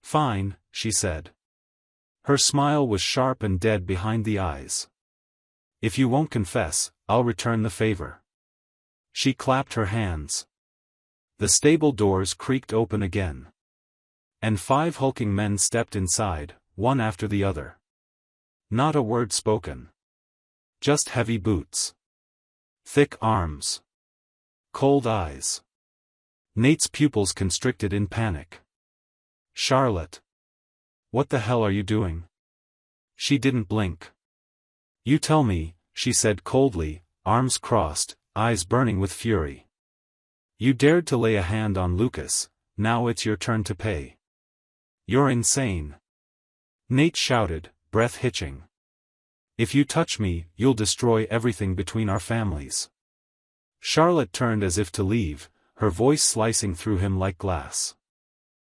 Fine, she said. Her smile was sharp and dead behind the eyes. If you won't confess, I'll return the favor. She clapped her hands. The stable doors creaked open again. And 5 hulking men stepped inside, one after the other. Not a word spoken. Just heavy boots. Thick arms. Cold eyes. Nate's pupils constricted in panic. Charlotte. What the hell are you doing? She didn't blink. You tell me, she said coldly, arms crossed, eyes burning with fury. You dared to lay a hand on Lucas, now it's your turn to pay. You're insane. Nate shouted, breath hitching. If you touch me, you'll destroy everything between our families. Charlotte turned as if to leave, her voice slicing through him like glass.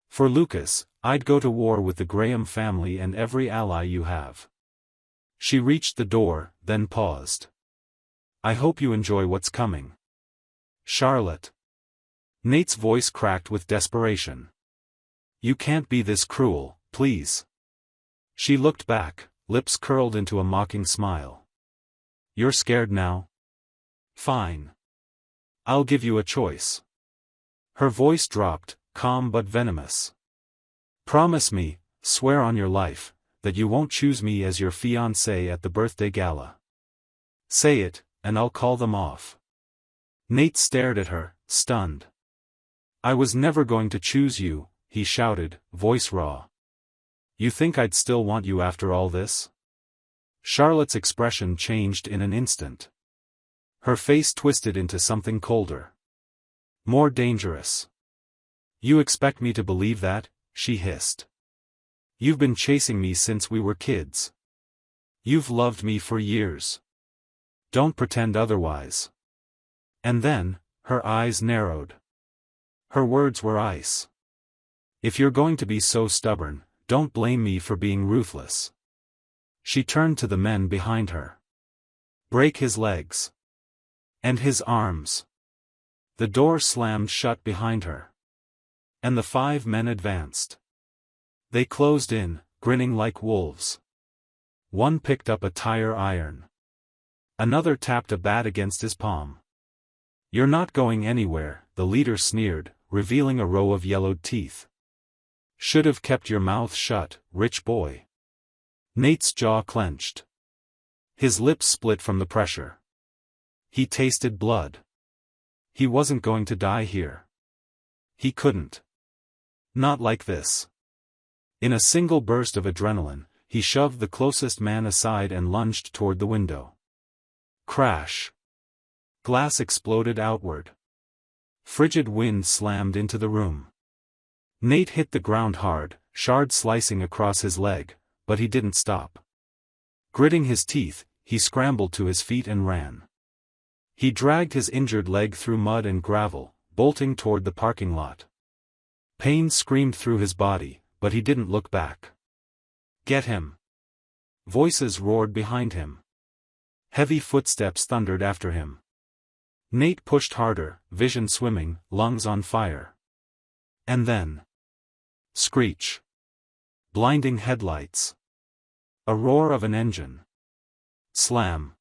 For Lucas, I'd go to war with the Graham family and every ally you have. She reached the door, then paused. I hope you enjoy what's coming. Charlotte. Nate's voice cracked with desperation. You can't be this cruel, please. She looked back, lips curled into a mocking smile. You're scared now? Fine. I'll give you a choice. Her voice dropped, calm but venomous. Promise me, swear on your life, that you won't choose me as your fiancé at the birthday gala. Say it, and I'll call them off. Nate stared at her, stunned. I was never going to choose you, he shouted, voice raw. You think I'd still want you after all this? Charlotte's expression changed in an instant. Her face twisted into something colder. More dangerous. You expect me to believe that? She hissed. You've been chasing me since we were kids. You've loved me for years. Don't pretend otherwise. And then, her eyes narrowed. Her words were ice. If you're going to be so stubborn, don't blame me for being ruthless. She turned to the men behind her. Break his legs. And his arms. The door slammed shut behind her. And the 5 men advanced. They closed in, grinning like wolves. One picked up a tire iron. Another tapped a bat against his palm. "You're not going anywhere," the leader sneered, revealing a row of yellowed teeth. "Should have kept your mouth shut, rich boy." Nate's jaw clenched. His lips split from the pressure. He tasted blood. He wasn't going to die here. He couldn't. Not like this. In a single burst of adrenaline, he shoved the closest man aside and lunged toward the window. Crash. Glass exploded outward. Frigid wind slammed into the room. Nate hit the ground hard, shards slicing across his leg, but he didn't stop. Gritting his teeth, he scrambled to his feet and ran. He dragged his injured leg through mud and gravel, bolting toward the parking lot. Pain screamed through his body, but he didn't look back. "Get him!" Voices roared behind him. Heavy footsteps thundered after him. Nate pushed harder, vision swimming, lungs on fire. And then... screech. Blinding headlights. A roar of an engine. Slam.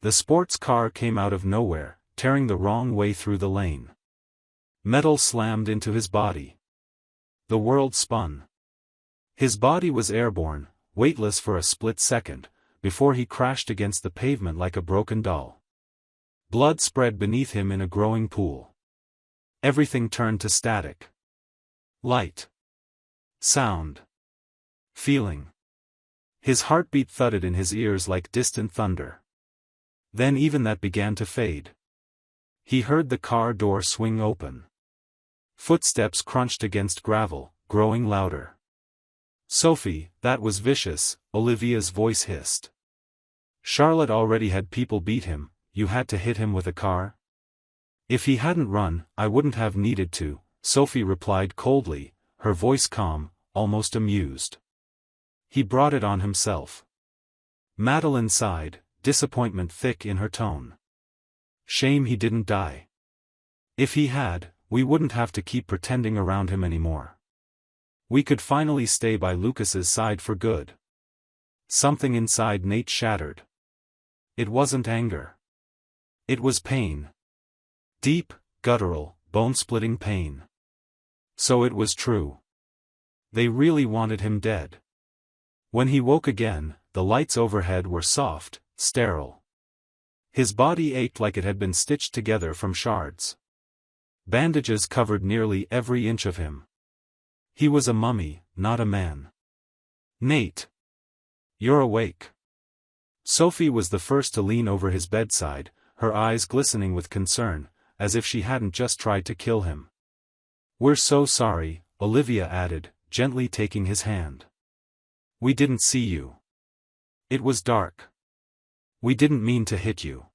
The sports car came out of nowhere, tearing the wrong way through the lane. Metal slammed into his body. The world spun. His body was airborne, weightless for a split second, before he crashed against the pavement like a broken doll. Blood spread beneath him in a growing pool. Everything turned to static. Light. Sound. Feeling. His heartbeat thudded in his ears like distant thunder. Then even that began to fade. He heard the car door swing open. Footsteps crunched against gravel, growing louder. "Sophie, that was vicious," Olivia's voice hissed. "Charlotte already had people beat him, you had to hit him with a car?" "If he hadn't run, I wouldn't have needed to," Sophie replied coldly, her voice calm, almost amused. "He brought it on himself." Madeline sighed, disappointment thick in her tone. "Shame he didn't die. If he had, we wouldn't have to keep pretending around him anymore. We could finally stay by Lucas's side for good." Something inside Nate shattered. It wasn't anger. It was pain. Deep, guttural, bone-splitting pain. So it was true. They really wanted him dead. When he woke again, the lights overhead were soft, sterile. His body ached like it had been stitched together from shards. Bandages covered nearly every inch of him. He was a mummy, not a man. "Nate! You're awake." Sophie was the first to lean over his bedside, her eyes glistening with concern, as if she hadn't just tried to kill him. "We're so sorry," Olivia added, gently taking his hand. "We didn't see you. It was dark. We didn't mean to hit you."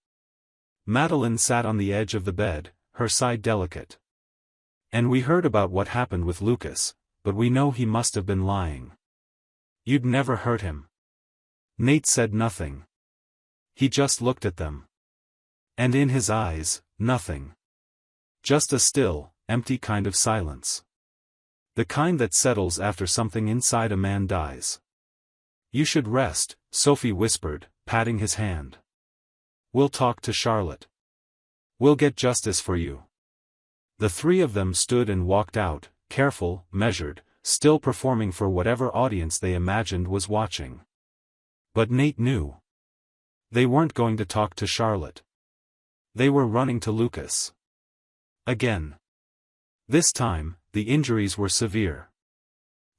Madeline sat on the edge of the bed, her side delicate. "And we heard about what happened with Lucas, but we know he must have been lying. You'd never hurt him." Nate said nothing. He just looked at them. And in his eyes, nothing. Just a still, empty kind of silence. The kind that settles after something inside a man dies. "You should rest," Sophie whispered, patting his hand. "We'll talk to Charlotte. We'll get justice for you." The three of them stood and walked out, careful, measured, still performing for whatever audience they imagined was watching. But Nate knew. They weren't going to talk to Charlotte. They were running to Lucas. Again. This time, the injuries were severe.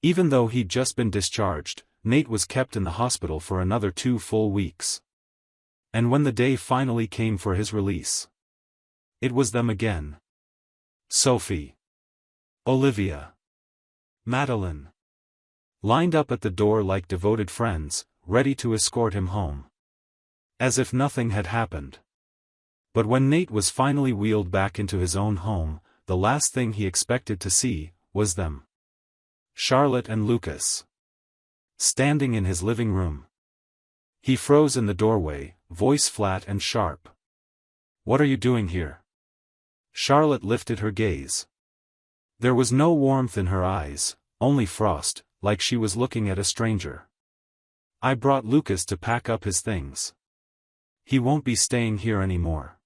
Even though he'd just been discharged, Nate was kept in the hospital for another 2 full weeks. And when the day finally came for his release, it was them again. Sophie. Olivia. Madeline. Lined up at the door like devoted friends, ready to escort him home. As if nothing had happened. But when Nate was finally wheeled back into his own home, the last thing he expected to see was them. Charlotte and Lucas. Standing in his living room. He froze in the doorway, voice flat and sharp. "What are you doing here?" Charlotte lifted her gaze. There was no warmth in her eyes, only frost, like she was looking at a stranger. I brought Lucas to pack up his things. He won't be staying here anymore.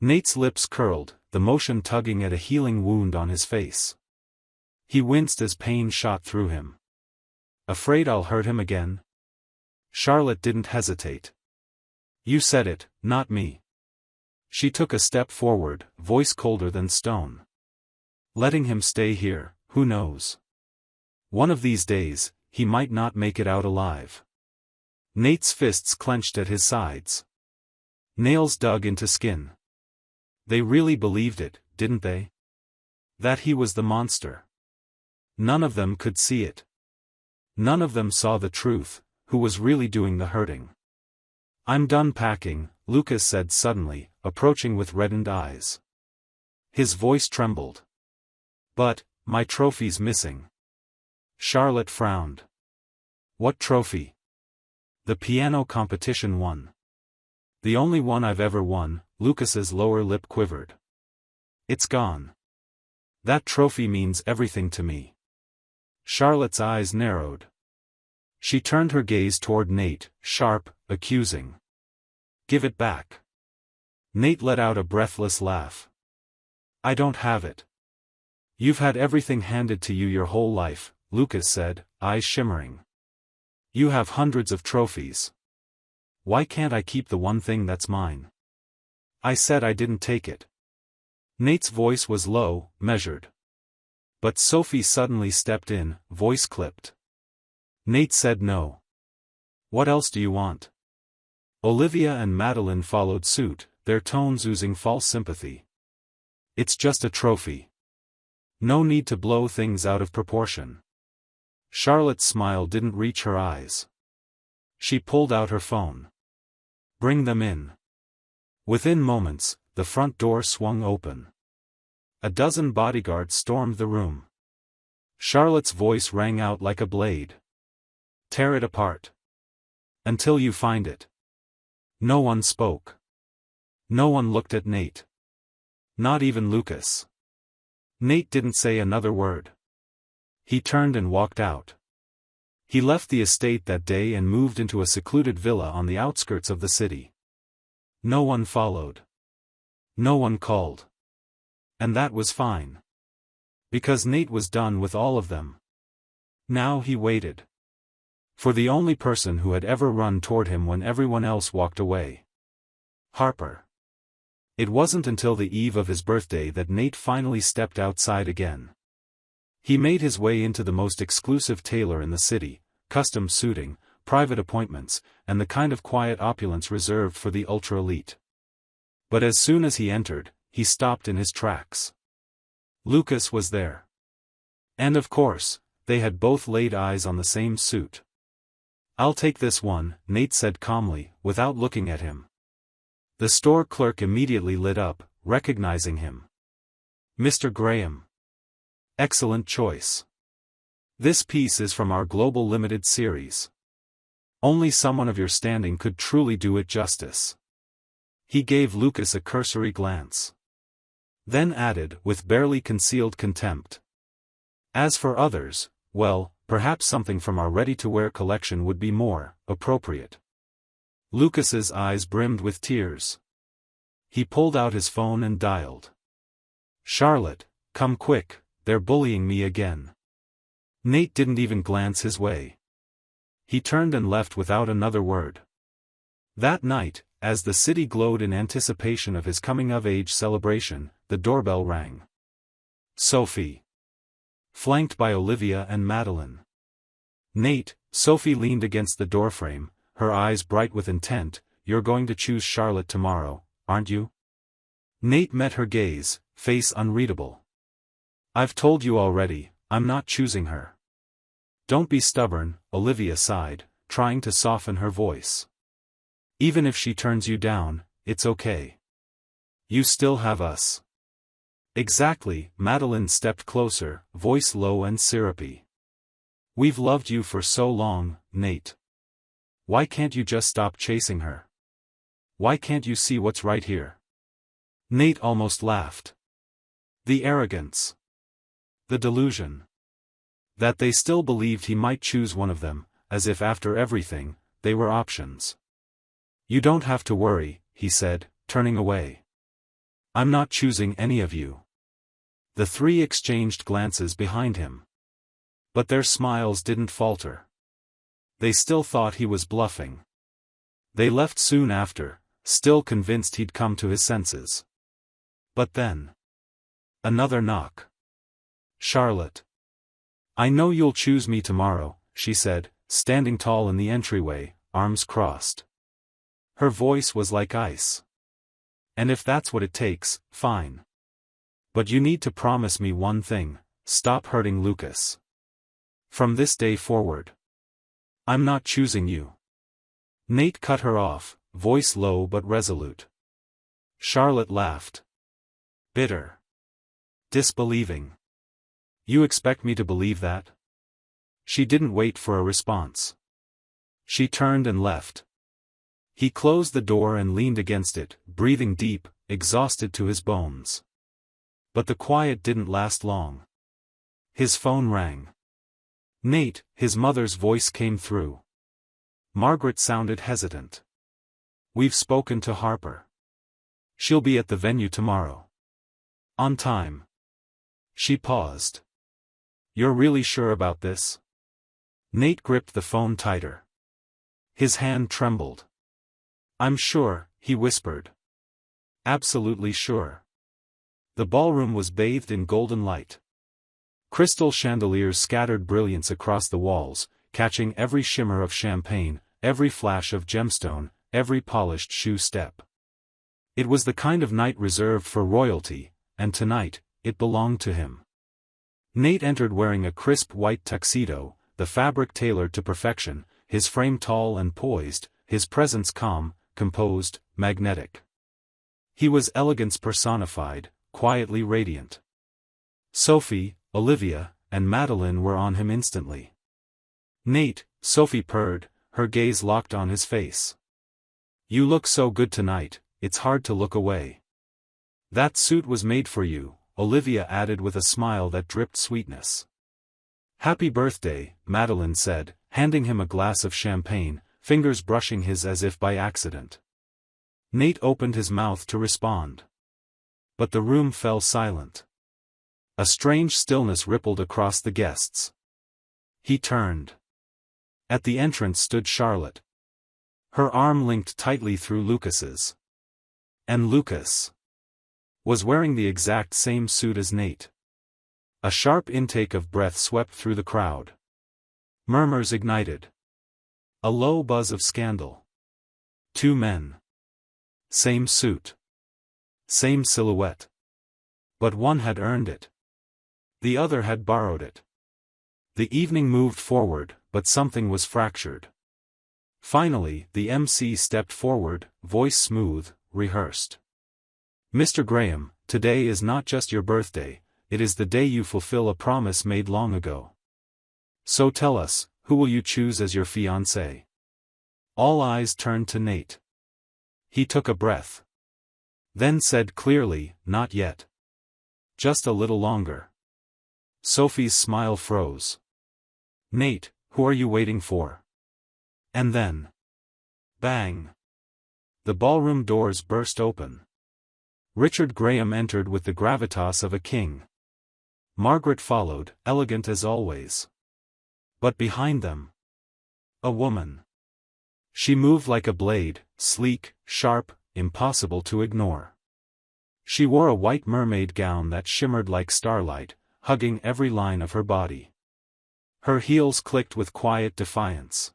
Nate's lips curled, the motion tugging at a healing wound on his face. He winced as pain shot through him. Afraid I'll hurt him again? Charlotte didn't hesitate. You said it, not me. She took a step forward, voice colder than stone. Letting him stay here, who knows? One of these days, he might not make it out alive. Nate's fists clenched at his sides. Nails dug into skin. They really believed it, didn't they? That he was the monster. None of them could see it. None of them saw the truth, who was really doing the hurting. I'm done packing, Lucas said suddenly, approaching with reddened eyes. His voice trembled. But, my trophy's missing. Charlotte frowned. What trophy? The piano competition one. The only one I've ever won, Lucas's lower lip quivered. It's gone. That trophy means everything to me. Charlotte's eyes narrowed. She turned her gaze toward Nate, sharp, accusing. Give it back. Nate let out a breathless laugh. I don't have it. You've had everything handed to you your whole life, Lucas said, eyes shimmering. You have hundreds of trophies. Why can't I keep the one thing that's mine? I said I didn't take it. Nate's voice was low, measured. But Sophie suddenly stepped in, voice clipped. Nate said no. What else do you want? Olivia and Madeline followed suit, their tones oozing false sympathy. It's just a trophy. No need to blow things out of proportion. Charlotte's smile didn't reach her eyes. She pulled out her phone. Bring them in. Within moments, the front door swung open. A dozen bodyguards stormed the room. Charlotte's voice rang out like a blade. Tear it apart. Until you find it. No one spoke. No one looked at Nate. Not even Lucas. Nate didn't say another word. He turned and walked out. He left the estate that day and moved into a secluded villa on the outskirts of the city. No one followed. No one called. And that was fine. Because Nate was done with all of them. Now he waited. For the only person who had ever run toward him when everyone else walked away. Harper. It wasn't until the eve of his birthday that Nate finally stepped outside again. He made his way into the most exclusive tailor in the city, custom suiting, private appointments, and the kind of quiet opulence reserved for the ultra-elite. But as soon as he entered, he stopped in his tracks. Lucas was there. And of course, they had both laid eyes on the same suit. I'll take this one, Nate said calmly, without looking at him. The store clerk immediately lit up, recognizing him. Mr. Graham. Excellent choice. This piece is from our Global Limited series. Only someone of your standing could truly do it justice. He gave Lucas a cursory glance. Then added, with barely concealed contempt. As for others, well, perhaps something from our ready-to-wear collection would be more appropriate. Lucas's eyes brimmed with tears. He pulled out his phone and dialed. Charlotte, come quick, they're bullying me again. Nate didn't even glance his way. He turned and left without another word. That night, as the city glowed in anticipation of his coming-of-age celebration, the doorbell rang. Sophie. Flanked by Olivia and Madeline. Nate, Sophie leaned against the doorframe, her eyes bright with intent. You're going to choose Charlotte tomorrow, aren't you? Nate met her gaze, face unreadable. I've told you already, I'm not choosing her. Don't be stubborn, Olivia sighed, trying to soften her voice. Even if she turns you down, it's okay. You still have us. Exactly, Madeline stepped closer, voice low and syrupy. We've loved you for so long, Nate. Why can't you just stop chasing her? Why can't you see what's right here? Nate almost laughed. The arrogance. The delusion. That they still believed he might choose one of them, as if after everything, they were options. "You don't have to worry," he said, turning away. "I'm not choosing any of you." The three exchanged glances behind him. But their smiles didn't falter. They still thought he was bluffing. They left soon after, still convinced he'd come to his senses. But then, another knock. "Charlotte. I know you'll choose me tomorrow," she said, standing tall in the entryway, arms crossed. Her voice was like ice. "And if that's what it takes, fine. But you need to promise me one thing: stop hurting Lucas. From this day forward. I'm not choosing you." Nate cut her off, voice low but resolute. Charlotte laughed. Bitter. Disbelieving. "You expect me to believe that?" She didn't wait for a response. She turned and left. He closed the door and leaned against it, breathing deep, exhausted to his bones. But the quiet didn't last long. His phone rang. "Nate," his mother's voice came through. Margaret sounded hesitant. "We've spoken to Harper. She'll be at the venue tomorrow. On time." She paused. "You're really sure about this?" Nate gripped the phone tighter. His hand trembled. "I'm sure," he whispered. "Absolutely sure." The ballroom was bathed in golden light. Crystal chandeliers scattered brilliance across the walls, catching every shimmer of champagne, every flash of gemstone, every polished shoe step. It was the kind of night reserved for royalty, and tonight, it belonged to him. Nate entered wearing a crisp white tuxedo, the fabric tailored to perfection, his frame tall and poised, his presence calm, composed, magnetic. He was elegance personified, quietly radiant. Sophie, Olivia, and Madeline were on him instantly. "Nate," Sophie purred, her gaze locked on his face. "You look so good tonight, it's hard to look away." "That suit was made for you," Olivia added with a smile that dripped sweetness. "Happy birthday," Madeline said, handing him a glass of champagne, fingers brushing his as if by accident. Nate opened his mouth to respond. But the room fell silent. A strange stillness rippled across the guests. He turned. At the entrance stood Charlotte. Her arm linked tightly through Lucas's. And Lucas was wearing the exact same suit as Nate. A sharp intake of breath swept through the crowd. Murmurs ignited. A low buzz of scandal. Two men. Same suit. Same silhouette. But one had earned it. The other had borrowed it. The evening moved forward, but something was fractured. Finally, the MC stepped forward, voice smooth, rehearsed. "Mr. Graham, today is not just your birthday, it is the day you fulfill a promise made long ago. So tell us, who will you choose as your fiancé?" All eyes turned to Nate. He took a breath. Then said clearly, "Not yet. Just a little longer." Sophie's smile froze. "Nate, who are you waiting for?" And then, bang! The ballroom doors burst open. Richard Graham entered with the gravitas of a king. Margaret followed, elegant as always. But behind them, a woman. She moved like a blade, sleek, sharp, impossible to ignore. She wore a white mermaid gown that shimmered like starlight, hugging every line of her body. Her heels clicked with quiet defiance.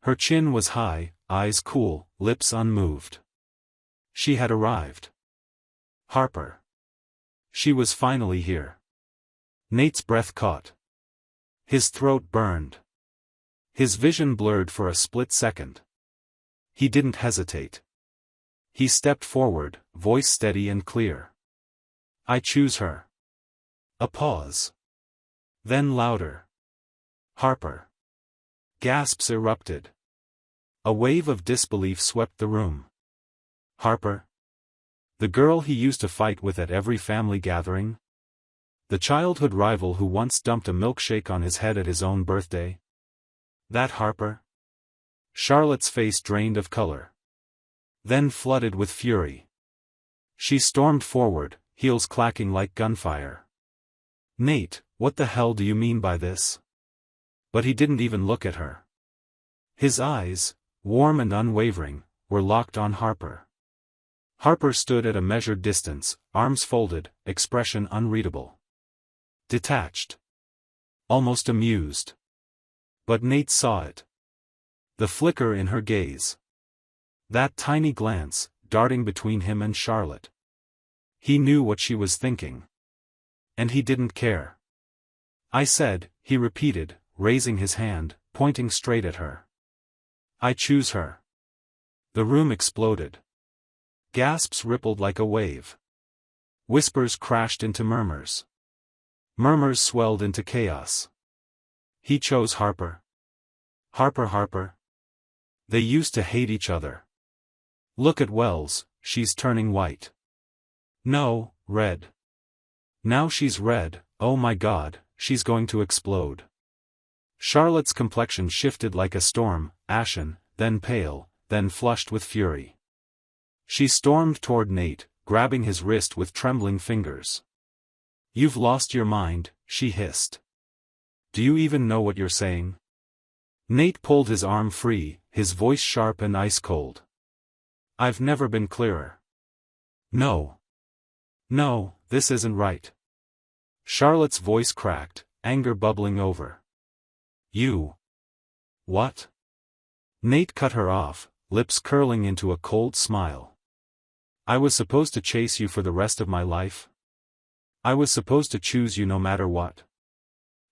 Her chin was high, eyes cool, lips unmoved. She had arrived. Harper. She was finally here. Nate's breath caught. His throat burned. His vision blurred for a split second. He didn't hesitate. He stepped forward, voice steady and clear. "I choose her." A pause. Then louder. "Harper." Gasps erupted. A wave of disbelief swept the room. Harper? The girl he used to fight with at every family gathering? The childhood rival who once dumped a milkshake on his head at his own birthday? That Harper? Charlotte's face drained of color. Then flooded with fury. She stormed forward, heels clacking like gunfire. Nate, what the hell do you mean by this? But he didn't even look at her. His eyes, warm and unwavering, were locked on Harper. Harper stood at a measured distance, arms folded, expression unreadable. Detached. Almost amused. But Nate saw it. The flicker in her gaze. That tiny glance, darting between him and Charlotte. He knew what she was thinking. And he didn't care. I said, he repeated, raising his hand, pointing straight at her. I choose her. The room exploded. Gasps rippled like a wave. Whispers crashed into murmurs. Murmurs swelled into chaos. He chose Harper. Harper. They used to hate each other. Look at Wells, she's turning white. No, red. Now she's red, oh my God, she's going to explode. Charlotte's complexion shifted like a storm, ashen, then pale, then flushed with fury. She stormed toward Nate, grabbing his wrist with trembling fingers. You've lost your mind, she hissed. Do you even know what you're saying? Nate pulled his arm free, his voice sharp and ice-cold. I've never been clearer. No. No, this isn't right. Charlotte's voice cracked, anger bubbling over. You. What? Nate cut her off, lips curling into a cold smile. I was supposed to chase you for the rest of my life? I was supposed to choose you no matter what.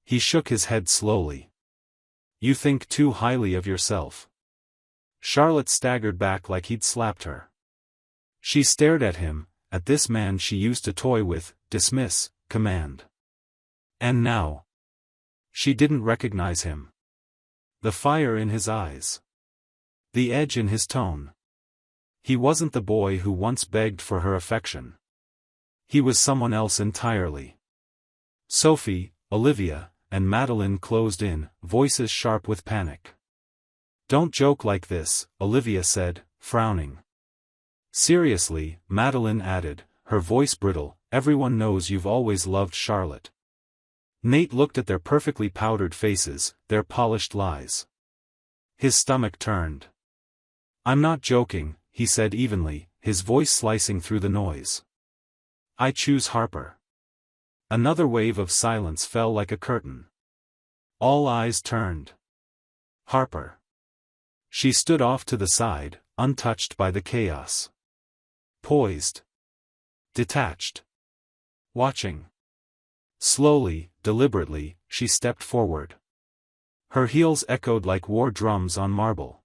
He shook his head slowly. You think too highly of yourself. Charlotte staggered back like he'd slapped her. She stared at him, at this man she used to toy with, dismiss, command. And now. She didn't recognize him. The fire in his eyes. The edge in his tone. He wasn't the boy who once begged for her affection. He was someone else entirely. Sophie, Olivia, and Madeline closed in, voices sharp with panic. Don't joke like this, Olivia said, frowning. Seriously, Madeline added, her voice brittle, everyone knows you've always loved Charlotte. Nate looked at their perfectly powdered faces, their polished lies. His stomach turned. I'm not joking, he said evenly, his voice slicing through the noise. I choose Harper. Another wave of silence fell like a curtain. All eyes turned. Harper. She stood off to the side, untouched by the chaos. Poised. Detached. Watching. Slowly, deliberately, she stepped forward. Her heels echoed like war drums on marble.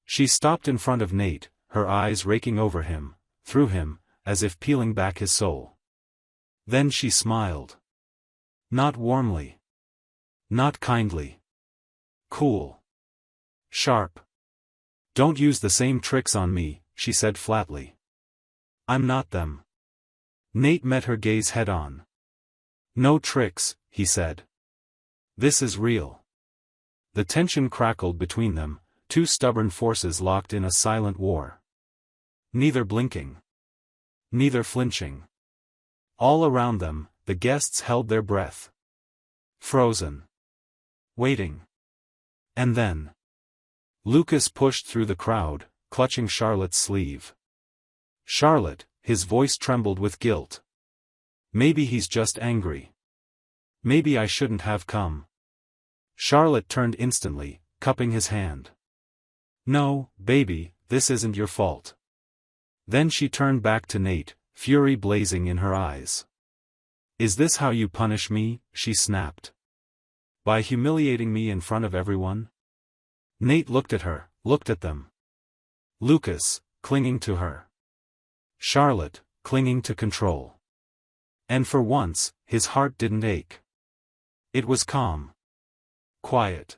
She stopped in front of Nate, her eyes raking over him, through him, as if peeling back his soul. Then she smiled. Not warmly. Not kindly. Cool. Sharp. Don't use the same tricks on me, she said flatly. I'm not them. Nate met her gaze head-on. No tricks, he said. This is real. The tension crackled between them, two stubborn forces locked in a silent war. Neither blinking. Neither flinching. All around them, the guests held their breath. Frozen. Waiting. And then. Lucas pushed through the crowd, clutching Charlotte's sleeve. Charlotte, his voice trembled with guilt. Maybe he's just angry. Maybe I shouldn't have come. Charlotte turned instantly, cupping his hand. No, baby, this isn't your fault. Then she turned back to Nate, fury blazing in her eyes. Is this how you punish me? She snapped. By humiliating me in front of everyone? Nate looked at her, looked at them. Lucas, clinging to her. Charlotte, clinging to control. And for once, his heart didn't ache. It was calm. Quiet.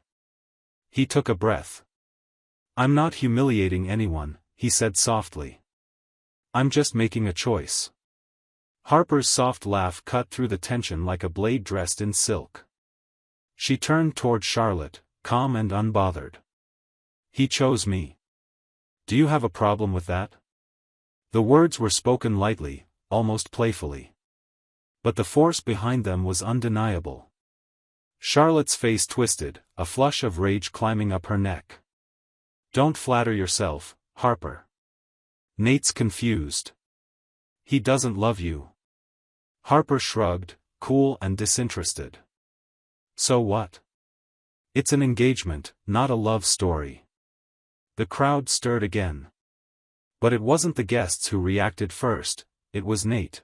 He took a breath. I'm not humiliating anyone, he said softly. I'm just making a choice. Harper's soft laugh cut through the tension like a blade dressed in silk. She turned toward Charlotte, calm and unbothered. He chose me. Do you have a problem with that? The words were spoken lightly, almost playfully. But the force behind them was undeniable. Charlotte's face twisted, a flush of rage climbing up her neck. Don't flatter yourself, Harper. Nate's confused. He doesn't love you. Harper shrugged, cool and disinterested. So what? It's an engagement, not a love story. The crowd stirred again. But it wasn't the guests who reacted first, it was Nate.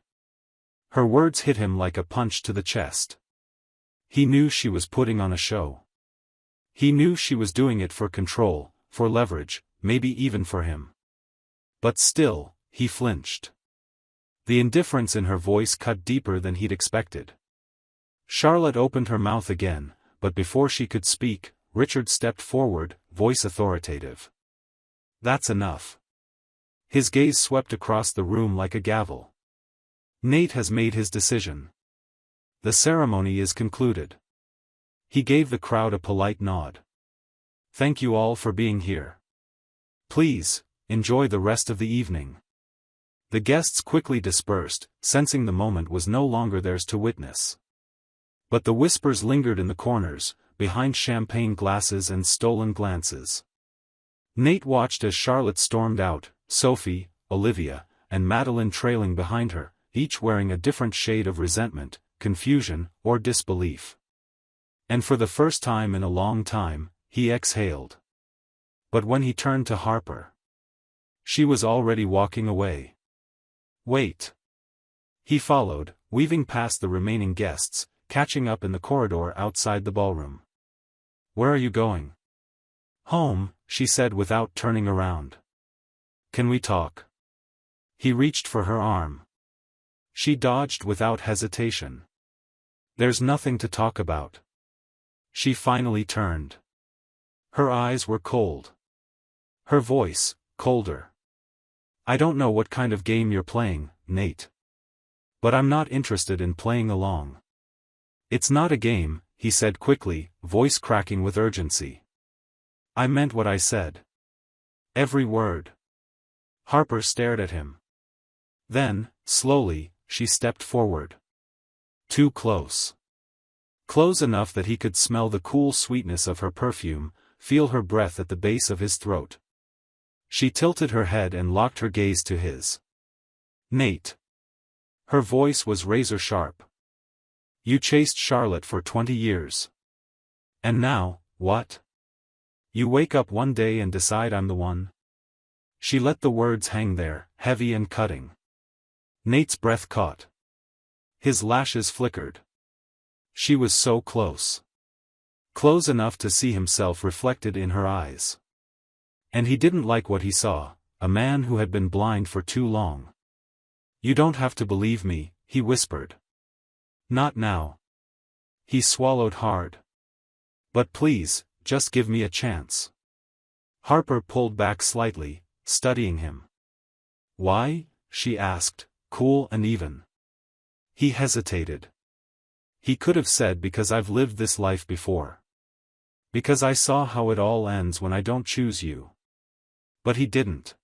Her words hit him like a punch to the chest. He knew she was putting on a show. He knew she was doing it for control, for leverage, maybe even for him. But still, he flinched. The indifference in her voice cut deeper than he'd expected. Charlotte opened her mouth again, but before she could speak, Richard stepped forward, voice authoritative. That's enough. His gaze swept across the room like a gavel. Nate has made his decision. The ceremony is concluded. He gave the crowd a polite nod. Thank you all for being here. Please, enjoy the rest of the evening. The guests quickly dispersed, sensing the moment was no longer theirs to witness. But the whispers lingered in the corners, behind champagne glasses and stolen glances. Nate watched as Charlotte stormed out, Sophie, Olivia, and Madeline trailing behind her, each wearing a different shade of resentment, confusion, or disbelief. And for the first time in a long time, he exhaled. But when he turned to Harper, she was already walking away. Wait. He followed, weaving past the remaining guests, catching up in the corridor outside the ballroom. Where are you going? Home, she said without turning around. Can we talk? He reached for her arm. She dodged without hesitation. There's nothing to talk about. She finally turned. Her eyes were cold. Her voice, colder. I don't know what kind of game you're playing, Nate. But I'm not interested in playing along. It's not a game, he said quickly, voice cracking with urgency. I meant what I said. Every word. Harper stared at him. Then, slowly, she stepped forward. Too close. Close enough that he could smell the cool sweetness of her perfume, feel her breath at the base of his throat. She tilted her head and locked her gaze to his. Nate. Her voice was razor sharp. You chased Charlotte for 20 years. And now, what? You wake up one day and decide I'm the one? She let the words hang there, heavy and cutting. Nate's breath caught. His lashes flickered. She was so close. Close enough to see himself reflected in her eyes. And he didn't like what he saw, a man who had been blind for too long. You don't have to believe me, he whispered. Not now. He swallowed hard. But please, just give me a chance. Harper pulled back slightly, studying him. Why? She asked, cool and even. He hesitated. He could have said because I've lived this life before. Because I saw how it all ends when I don't choose you. But he didn't.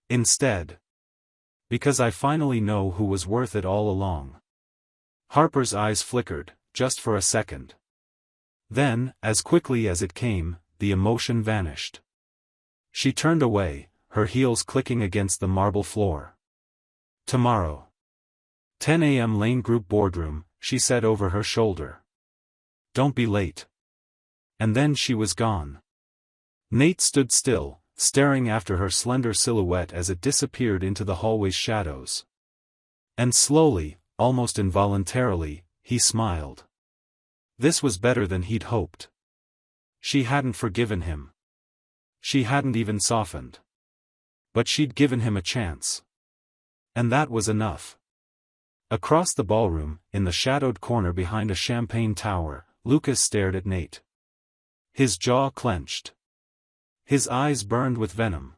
Instead. Because I finally know who was worth it all along. Harper's eyes flickered, just for a second. Then, as quickly as it came, the emotion vanished. She turned away, her heels clicking against the marble floor. Tomorrow. 10 a.m. Lane Group boardroom, she said over her shoulder. Don't be late. And then she was gone. Nate stood still, staring after her slender silhouette as it disappeared into the hallway's shadows. And slowly, almost involuntarily, he smiled. This was better than he'd hoped. She hadn't forgiven him. She hadn't even softened. But she'd given him a chance. And that was enough. Across the ballroom, in the shadowed corner behind a champagne tower, Lucas stared at Nate. His jaw clenched. His eyes burned with venom.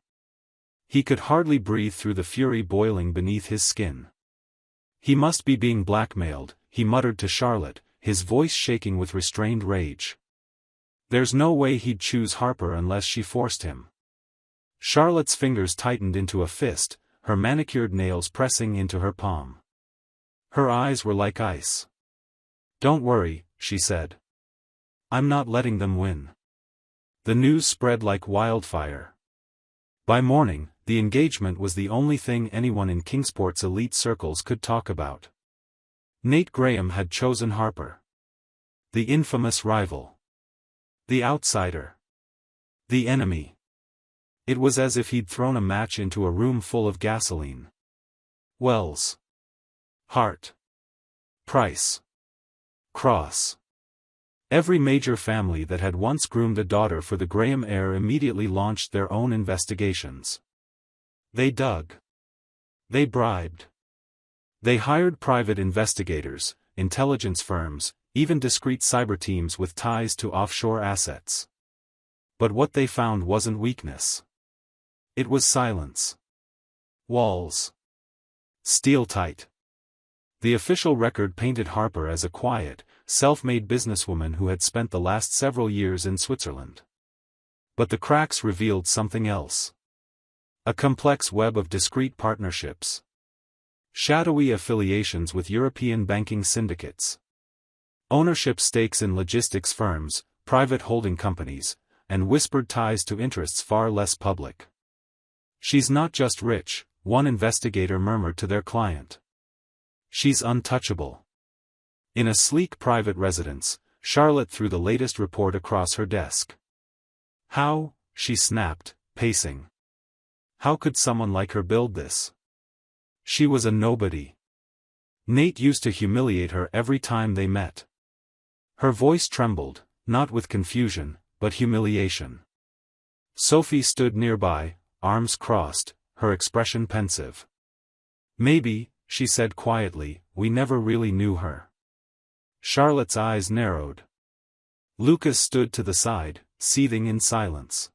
He could hardly breathe through the fury boiling beneath his skin. He must be being blackmailed, he muttered to Charlotte, his voice shaking with restrained rage. There's no way he'd choose Harper unless she forced him. Charlotte's fingers tightened into a fist, her manicured nails pressing into her palm. Her eyes were like ice. "Don't worry," she said. "I'm not letting them win." The news spread like wildfire. By morning, the engagement was the only thing anyone in Kingsport's elite circles could talk about. Nate Graham had chosen Harper. The infamous rival. The outsider. The enemy. It was as if he'd thrown a match into a room full of gasoline. Wells. Hart. Price. Cross. Every major family that had once groomed a daughter for the Graham heir immediately launched their own investigations. They dug. They bribed. They hired private investigators, intelligence firms, even discreet cyber teams with ties to offshore assets. But what they found wasn't weakness. It was silence. Walls. Steel tight. The official record painted Harper as a quiet, self-made businesswoman who had spent the last several years in Switzerland. But the cracks revealed something else. A complex web of discrete partnerships. Shadowy affiliations with European banking syndicates. Ownership stakes in logistics firms, private holding companies, and whispered ties to interests far less public. "She's not just rich," one investigator murmured to their client. "She's untouchable." In a sleek private residence, Charlotte threw the latest report across her desk. "How?" she snapped, pacing. "How could someone like her build this? She was a nobody. Nate used to humiliate her every time they met." Her voice trembled, not with confusion, but humiliation. Sophie stood nearby, arms crossed, her expression pensive. "Maybe," she said quietly, "we never really knew her." Charlotte's eyes narrowed. Lucas stood to the side, seething in silence.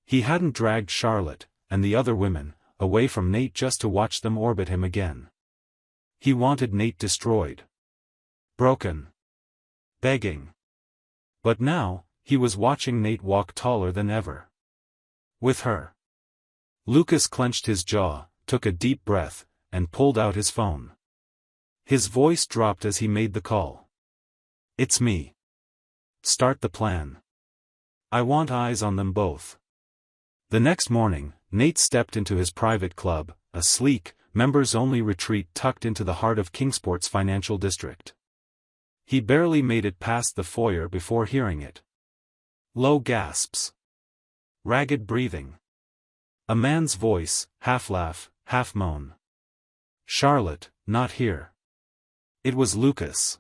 He hadn't dragged Charlotte, and the other women, away from Nate just to watch them orbit him again. He wanted Nate destroyed. Broken. Begging. But now, he was watching Nate walk taller than ever. With her. Lucas clenched his jaw, took a deep breath, and pulled out his phone. His voice dropped as he made the call. "It's me. Start the plan. I want eyes on them both." The next morning, Nate stepped into his private club, a sleek, members-only retreat tucked into the heart of Kingsport's financial district. He barely made it past the foyer before hearing it. Low gasps. Ragged breathing. A man's voice, half laugh, half moan. "Charlotte, not here." It was Lucas.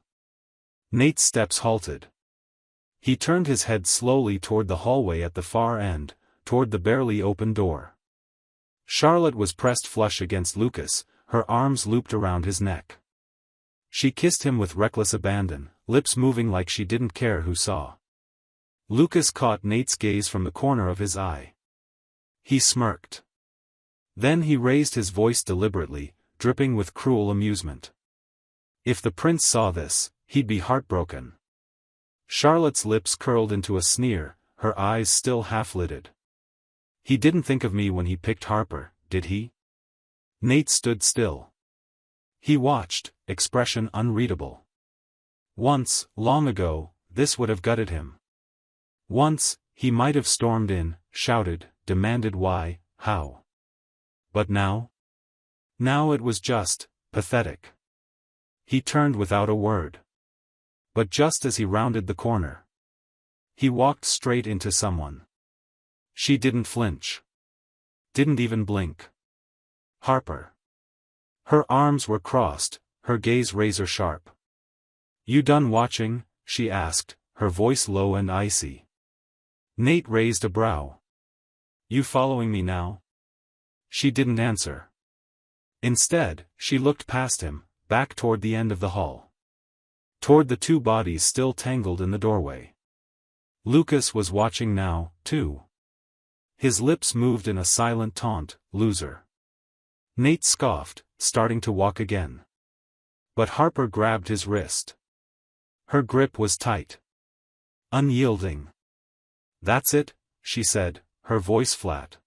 Nate's steps halted. He turned his head slowly toward the hallway at the far end, toward the barely open door. Charlotte was pressed flush against Lucas, her arms looped around his neck. She kissed him with reckless abandon, lips moving like she didn't care who saw. Lucas caught Nate's gaze from the corner of his eye. He smirked. Then he raised his voice deliberately, dripping with cruel amusement. "If the prince saw this, he'd be heartbroken." Charlotte's lips curled into a sneer, her eyes still half-lidded. "He didn't think of me when he picked Harper, did he?" Nate stood still. He watched, expression unreadable. Once, long ago, this would have gutted him. Once, he might have stormed in, shouted, demanded why, how. But now? Now it was just, pathetic. He turned without a word. But just as he rounded the corner, he walked straight into someone. She didn't flinch. Didn't even blink. Harper. Her arms were crossed, her gaze razor-sharp. "You done watching?" she asked, her voice low and icy. Nate raised a brow. "You following me now?" She didn't answer. Instead, she looked past him, back toward the end of the hall. Toward the two bodies still tangled in the doorway. Lucas was watching now, too. His lips moved in a silent taunt, "Loser." Nate scoffed, starting to walk again. But Harper grabbed his wrist. Her grip was tight. Unyielding. "That's it," she said, her voice flat.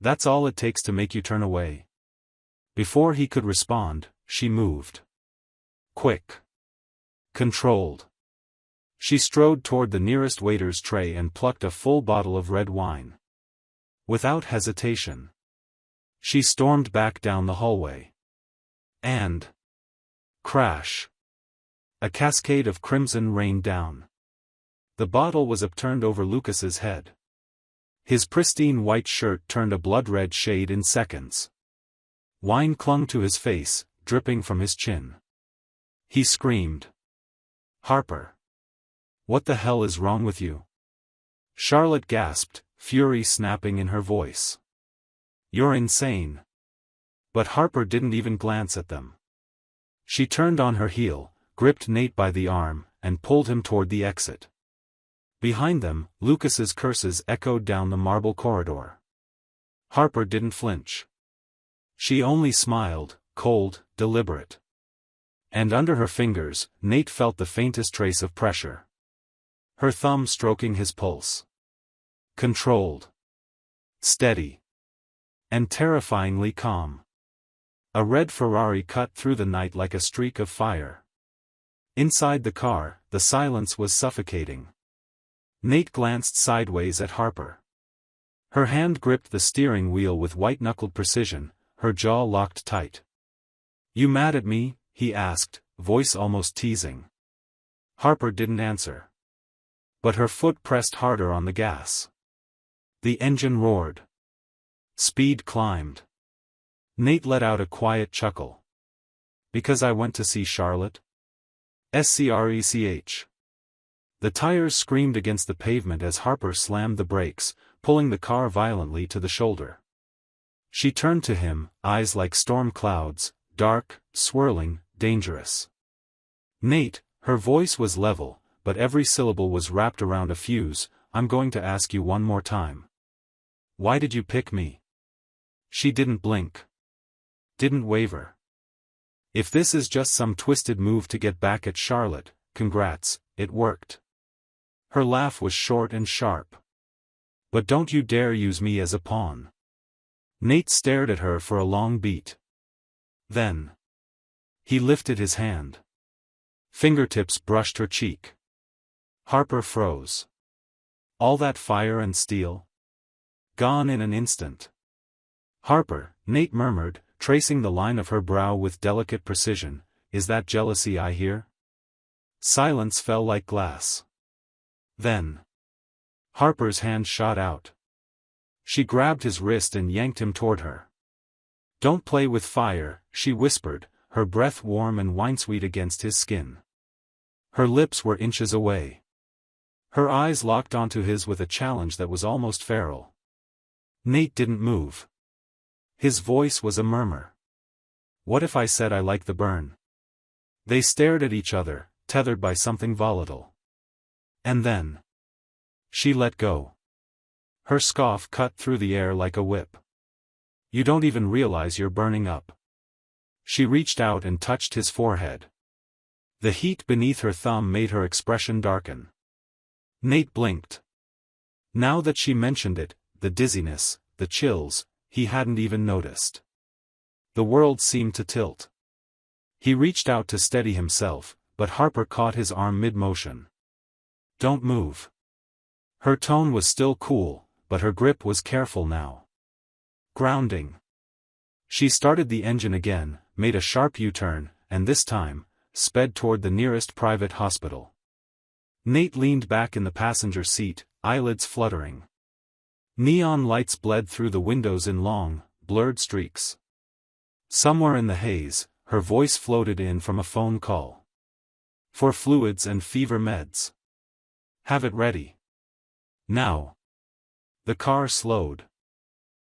"That's all it takes to make you turn away." Before he could respond, she moved. Quick. Controlled. She strode toward the nearest waiter's tray and plucked a full bottle of red wine. Without hesitation, she stormed back down the hallway. And crash. A cascade of crimson rained down. The bottle was upturned over Lucas's head. His pristine white shirt turned a blood-red shade in seconds. Wine clung to his face, dripping from his chin. He screamed. "Harper! What the hell is wrong with you?" Charlotte gasped, fury snapping in her voice. "You're insane." But Harper didn't even glance at them. She turned on her heel, gripped Nate by the arm, and pulled him toward the exit. Behind them, Lucas's curses echoed down the marble corridor. Harper didn't flinch. She only smiled, cold, deliberate. And under her fingers, Nate felt the faintest trace of pressure. Her thumb stroking his pulse. Controlled. Steady. And terrifyingly calm. A red Ferrari cut through the night like a streak of fire. Inside the car, the silence was suffocating. Nate glanced sideways at Harper. Her hand gripped the steering wheel with white-knuckled precision, her jaw locked tight. "You mad at me?" he asked, voice almost teasing. Harper didn't answer. But her foot pressed harder on the gas. The engine roared. Speed climbed. Nate let out a quiet chuckle. "Because I went to see Charlotte?" Screch. The tires screamed against the pavement as Harper slammed the brakes, pulling the car violently to the shoulder. She turned to him, eyes like storm clouds, dark, swirling, dangerous. "Nate," her voice was level, but every syllable was wrapped around a fuse, "I'm going to ask you one more time. Why did you pick me?" She didn't blink. Didn't waver. "If this is just some twisted move to get back at Charlotte, congrats, it worked." Her laugh was short and sharp. "But don't you dare use me as a pawn." Nate stared at her for a long beat. Then he lifted his hand. Fingertips brushed her cheek. Harper froze. All that fire and steel? Gone in an instant. "Harper," Nate murmured, tracing the line of her brow with delicate precision, "is that jealousy I hear?" Silence fell like glass. Then Harper's hand shot out. She grabbed his wrist and yanked him toward her. "Don't play with fire," she whispered, her breath warm and wine-sweet against his skin. Her lips were inches away. Her eyes locked onto his with a challenge that was almost feral. Nate didn't move. His voice was a murmur. "What if I said I like the burn?" They stared at each other, tethered by something volatile. And then she let go. Her scoff cut through the air like a whip. "You don't even realize you're burning up." She reached out and touched his forehead. The heat beneath her thumb made her expression darken. Nate blinked. Now that she mentioned it, the dizziness, the chills, he hadn't even noticed. The world seemed to tilt. He reached out to steady himself, but Harper caught his arm mid-motion. "Don't move." Her tone was still cool, but her grip was careful now. Grounding. She started the engine again, made a sharp U-turn, and this time, sped toward the nearest private hospital. Nate leaned back in the passenger seat, eyelids fluttering. Neon lights bled through the windows in long, blurred streaks. Somewhere in the haze, her voice floated in from a phone call. "For fluids and fever meds. Have it ready. Now." The car slowed.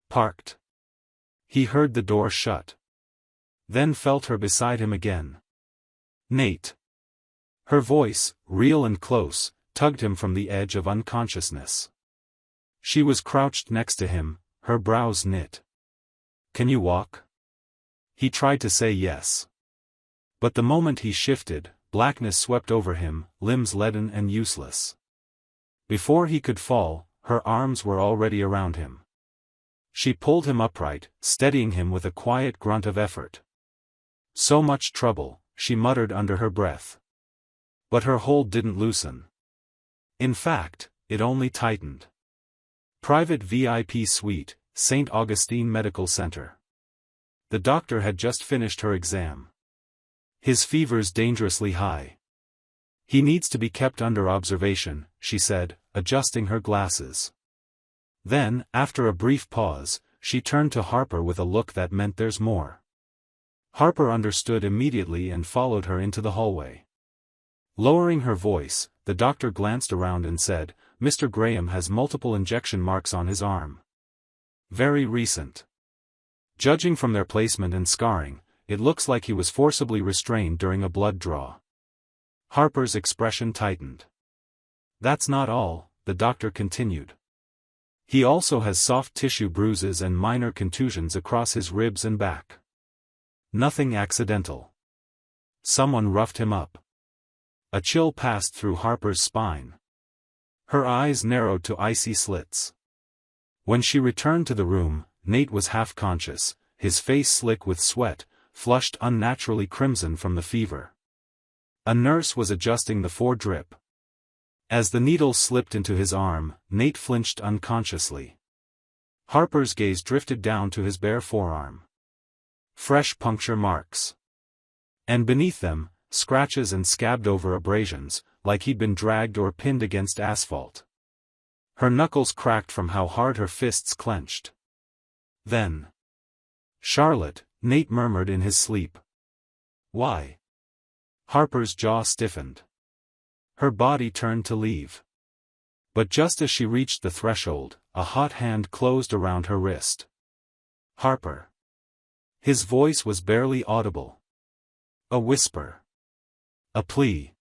Parked. He heard the door shut. Then felt her beside him again. "Nate." Her voice, real and close, tugged him from the edge of unconsciousness. She was crouched next to him, her brows knit. "Can you walk?" He tried to say yes. But the moment he shifted, blackness swept over him, limbs leaden and useless. Before he could fall, her arms were already around him. She pulled him upright, steadying him with a quiet grunt of effort. "So much trouble," she muttered under her breath. But her hold didn't loosen. In fact, it only tightened. Private VIP suite, St. Augustine Medical Center. The doctor had just finished her exam. "His fever's dangerously high. He needs to be kept under observation," she said, adjusting her glasses. Then, after a brief pause, she turned to Harper with a look that meant there's more. Harper understood immediately and followed her into the hallway. Lowering her voice, the doctor glanced around and said, "Mr. Graham has multiple injection marks on his arm. Very recent. Judging from their placement and scarring, it looks like he was forcibly restrained during a blood draw." Harper's expression tightened. "That's not all," the doctor continued. "He also has soft tissue bruises and minor contusions across his ribs and back. Nothing accidental. Someone roughed him up." A chill passed through Harper's spine. Her eyes narrowed to icy slits. When she returned to the room, Nate was half-conscious, his face slick with sweat, flushed unnaturally crimson from the fever. A nurse was adjusting the foredrip. As the needle slipped into his arm, Nate flinched unconsciously. Harper's gaze drifted down to his bare forearm. Fresh puncture marks. And beneath them, scratches and scabbed-over abrasions, like he'd been dragged or pinned against asphalt. Her knuckles cracked from how hard her fists clenched. Then, "Charlotte," Nate murmured in his sleep. "Why?" Harper's jaw stiffened. Her body turned to leave. But just as she reached the threshold, a hot hand closed around her wrist. "Harper." His voice was barely audible. A whisper. A plea.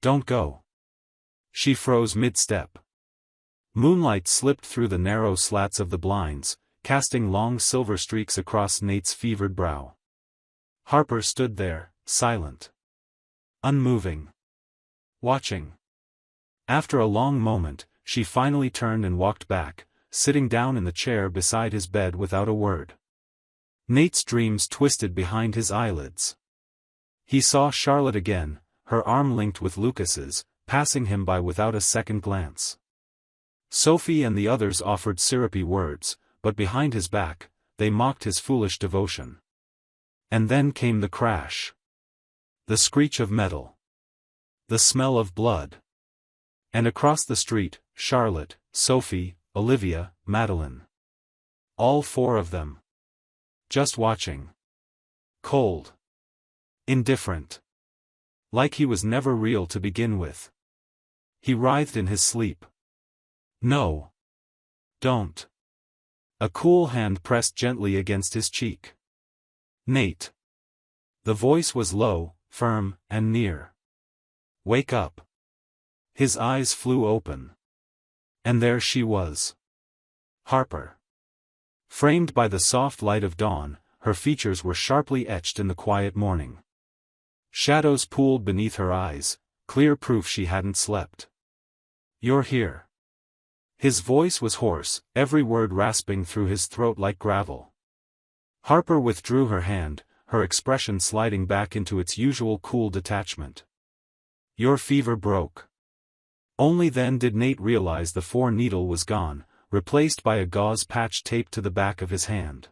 "Don't go." She froze mid-step. Moonlight slipped through the narrow slats of the blinds, casting long silver streaks across Nate's fevered brow. Harper stood there, silent. Unmoving. Watching. After a long moment, she finally turned and walked back, sitting down in the chair beside his bed without a word. Nate's dreams twisted behind his eyelids. He saw Charlotte again, her arm linked with Lucas's, passing him by without a second glance. Sophie and the others offered syrupy words, but behind his back, they mocked his foolish devotion. And then came the crash. The screech of metal. The smell of blood. And across the street, Charlotte, Sophie, Olivia, Madeline. All four of them. Just watching. Cold. Indifferent. Like he was never real to begin with. He writhed in his sleep. "No. Don't." A cool hand pressed gently against his cheek. "Nate." The voice was low, firm, and near. "Wake up." His eyes flew open. And there she was. Harper. Framed by the soft light of dawn, her features were sharply etched in the quiet morning. Shadows pooled beneath her eyes, clear proof she hadn't slept. "You're here." His voice was hoarse, every word rasping through his throat like gravel. Harper withdrew her hand, her expression sliding back into its usual cool detachment. "Your fever broke." Only then did Nate realize the four-needle was gone, replaced by a gauze patch taped to the back of his hand.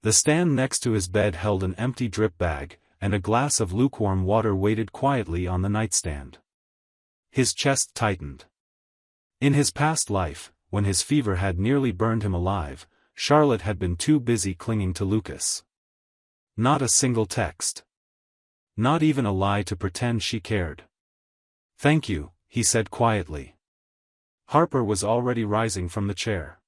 The stand next to his bed held an empty drip bag, and a glass of lukewarm water waited quietly on the nightstand. His chest tightened. In his past life, when his fever had nearly burned him alive, Charlotte had been too busy clinging to Lucas. Not a single text. Not even a lie to pretend she cared. "Thank you," he said quietly. Harper was already rising from the chair.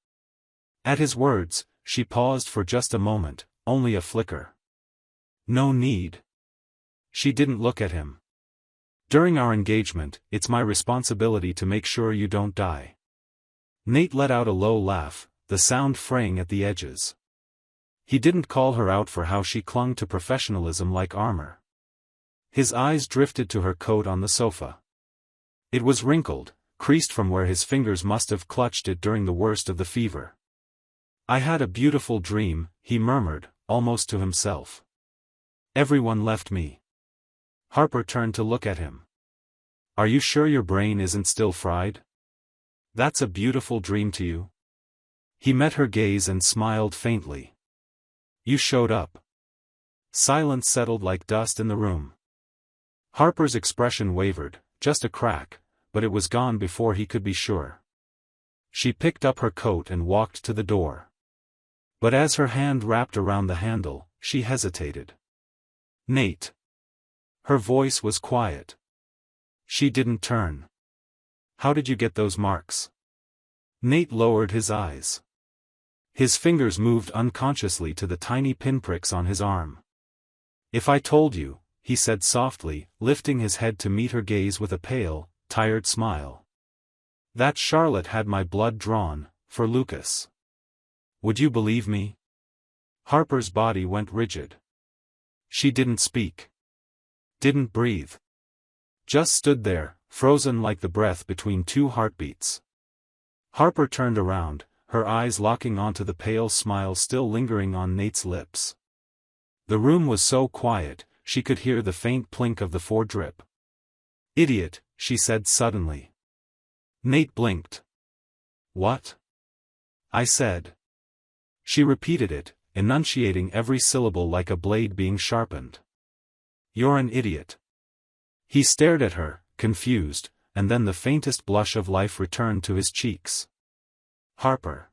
At his words, she paused for just a moment, only a flicker. "No need." She didn't look at him. "During our engagement, it's my responsibility to make sure you don't die." Nate let out a low laugh, the sound fraying at the edges. He didn't call her out for how she clung to professionalism like armor. His eyes drifted to her coat on the sofa. It was wrinkled, creased from where his fingers must have clutched it during the worst of the fever. "I had a beautiful dream," he murmured, almost to himself. "Everyone left me." Harper turned to look at him. "Are you sure your brain isn't still fried? That's a beautiful dream to you?" He met her gaze and smiled faintly. "You showed up." Silence settled like dust in the room. Harper's expression wavered, just a crack, but it was gone before he could be sure. She picked up her coat and walked to the door. But as her hand wrapped around the handle, she hesitated. "Nate." Her voice was quiet. She didn't turn. "How did you get those marks?" Nate lowered his eyes. His fingers moved unconsciously to the tiny pinpricks on his arm. "If I told you," he said softly, lifting his head to meet her gaze with a pale, tired smile, "that Charlotte had my blood drawn, for Lucas. Would you believe me?" Harper's body went rigid. She didn't speak. Didn't breathe. Just stood there, frozen like the breath between two heartbeats. Harper turned around, her eyes locking onto the pale smile still lingering on Nate's lips. The room was so quiet, she could hear the faint plink of the drip. "Idiot," she said suddenly. Nate blinked. "What?" "I said." She repeated it, enunciating every syllable like a blade being sharpened. "You're an idiot." He stared at her, confused, and then the faintest blush of life returned to his cheeks. "Harper.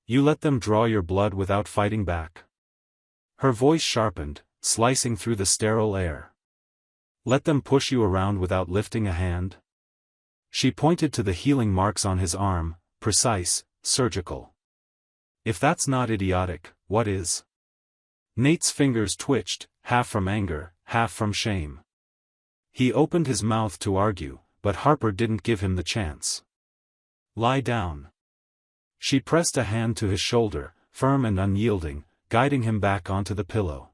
You let them draw your blood without fighting back." Her voice sharpened, slicing through the sterile air. "Let them push you around without lifting a hand?" She pointed to the healing marks on his arm, precise, surgical. "If that's not idiotic, what is?" Nate's fingers twitched, half from anger, half from shame. He opened his mouth to argue, but Harper didn't give him the chance. "Lie down." She pressed a hand to his shoulder, firm and unyielding, guiding him back onto the pillow.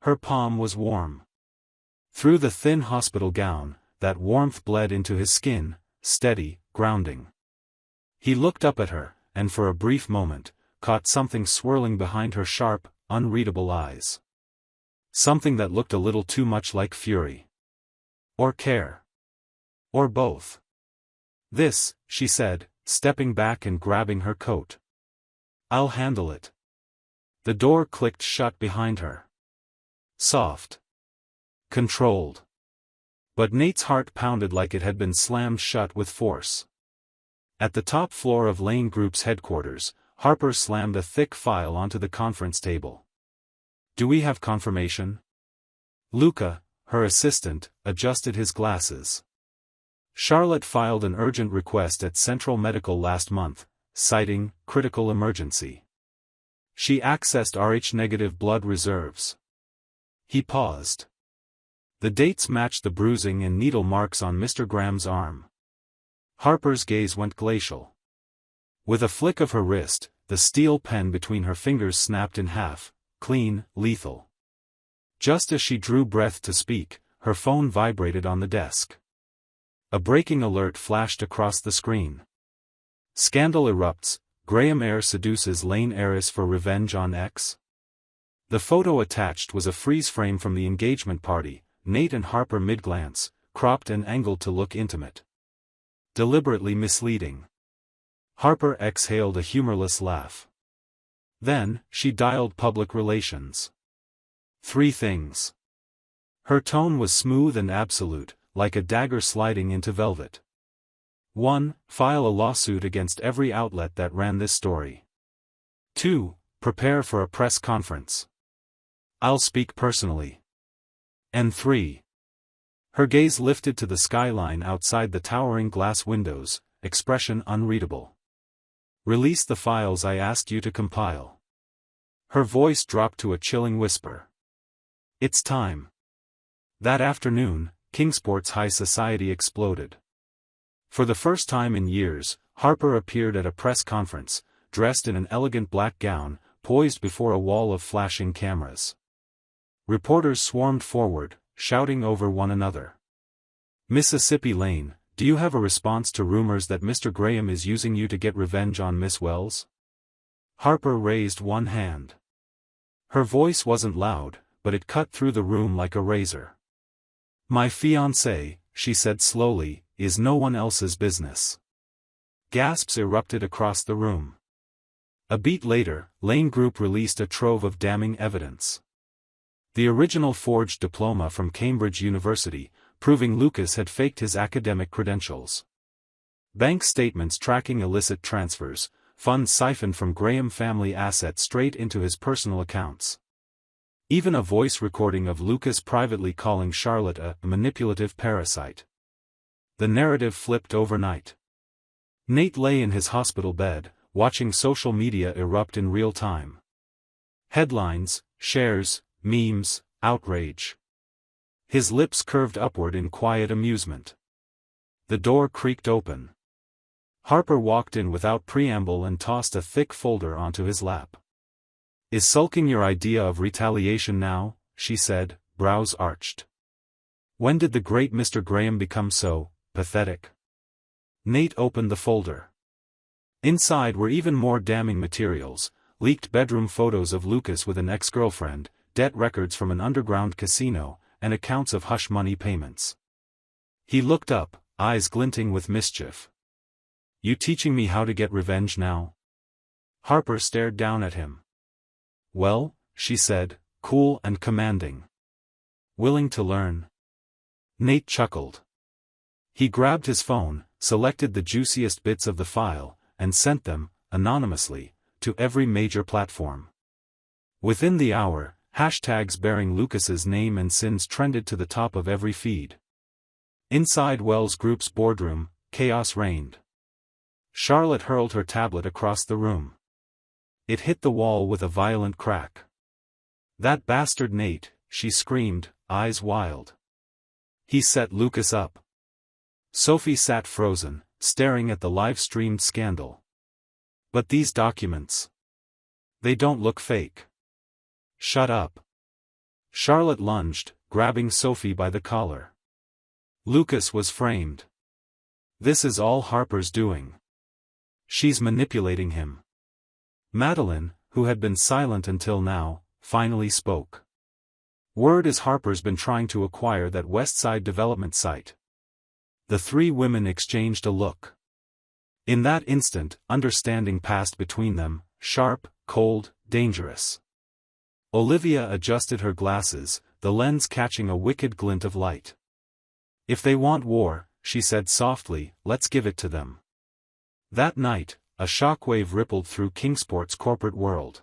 Her palm was warm. Through the thin hospital gown, that warmth bled into his skin, steady, grounding. He looked up at her, and for a brief moment, caught something swirling behind her sharp, unreadable eyes. Something that looked a little too much like fury. Or care. Or both. "This," she said, stepping back and grabbing her coat. "I'll handle it." The door clicked shut behind her. Soft. Controlled. But Nate's heart pounded like it had been slammed shut with force. At the top floor of Lane Group's headquarters, Harper slammed a thick file onto the conference table. "Do we have confirmation?" Luca, her assistant, adjusted his glasses. "Charlotte filed an urgent request at Central Medical last month, citing critical emergency. She accessed Rh-negative blood reserves." He paused. The dates matched the bruising and needle marks on Mr. Graham's arm. Harper's gaze went glacial. With a flick of her wrist, the steel pen between her fingers snapped in half, clean, lethal. Just as she drew breath to speak, her phone vibrated on the desk. A breaking alert flashed across the screen. "Scandal erupts, Graham heir seduces Lane heiress for revenge on ex." The photo attached was a freeze frame from the engagement party, Nate and Harper mid-glance, cropped and angled to look intimate. Deliberately misleading. Harper exhaled a humorless laugh. Then, she dialed public relations. 3 things. Her tone was smooth and absolute, like a dagger sliding into velvet. 1. File a lawsuit against every outlet that ran this story. 2. Prepare for a press conference. I'll speak personally. And 3. Her gaze lifted to the skyline outside the towering glass windows, expression unreadable. Release the files I asked you to compile. Her voice dropped to a chilling whisper. It's time. That afternoon, Kingsport's high society exploded. For the first time in years, Harper appeared at a press conference, dressed in an elegant black gown, poised before a wall of flashing cameras. Reporters swarmed forward, shouting over one another. "Mississippi Lane, do you have a response to rumors that Mr. Graham is using you to get revenge on Miss Wells? Harper raised one hand. Her voice wasn't loud, but it cut through the room like a razor. My fiancé, she said slowly, is no one else's business. Gasps erupted across the room. A beat later, Lane Group released a trove of damning evidence. The original forged diploma from Cambridge University, proving Lucas had faked his academic credentials. Bank statements tracking illicit transfers, funds siphoned from Graham family assets straight into his personal accounts. Even a voice recording of Lucas privately calling Charlotte a manipulative parasite. The narrative flipped overnight. Nate lay in his hospital bed, watching social media erupt in real time. Headlines, shares, memes, outrage. His lips curved upward in quiet amusement. The door creaked open. Harper walked in without preamble and tossed a thick folder onto his lap. Is sulking your idea of retaliation now? She said, brows arched. When did the great Mr. Graham become so pathetic? Nate opened the folder. Inside were even more damning materials, leaked bedroom photos of Lucas with an ex-girlfriend, debt records from an underground casino, and accounts of hush money payments. He looked up, eyes glinting with mischief. You teaching me how to get revenge now? Harper stared down at him. Well, she said, cool and commanding. Willing to learn? Nate chuckled. He grabbed his phone, selected the juiciest bits of the file, and sent them, anonymously, to every major platform. Within the hour, hashtags bearing Lucas's name and sins trended to the top of every feed. Inside Wells Group's boardroom, chaos reigned. Charlotte hurled her tablet across the room. It hit the wall with a violent crack. That bastard Nate, she screamed, eyes wild. He set Lucas up. Sophie sat frozen, staring at the live-streamed scandal. But these documents. They don't look fake. Shut up. Charlotte lunged, grabbing Sophie by the collar. Lucas was framed. This is all Harper's doing. She's manipulating him. Madeline, who had been silent until now, finally spoke. Word is Harper's been trying to acquire that Westside development site. The three women exchanged a look. In that instant, understanding passed between them, sharp, cold, dangerous. Olivia adjusted her glasses, the lens catching a wicked glint of light. If they want war, she said softly, let's give it to them. That night, a shockwave rippled through Kingsport's corporate world.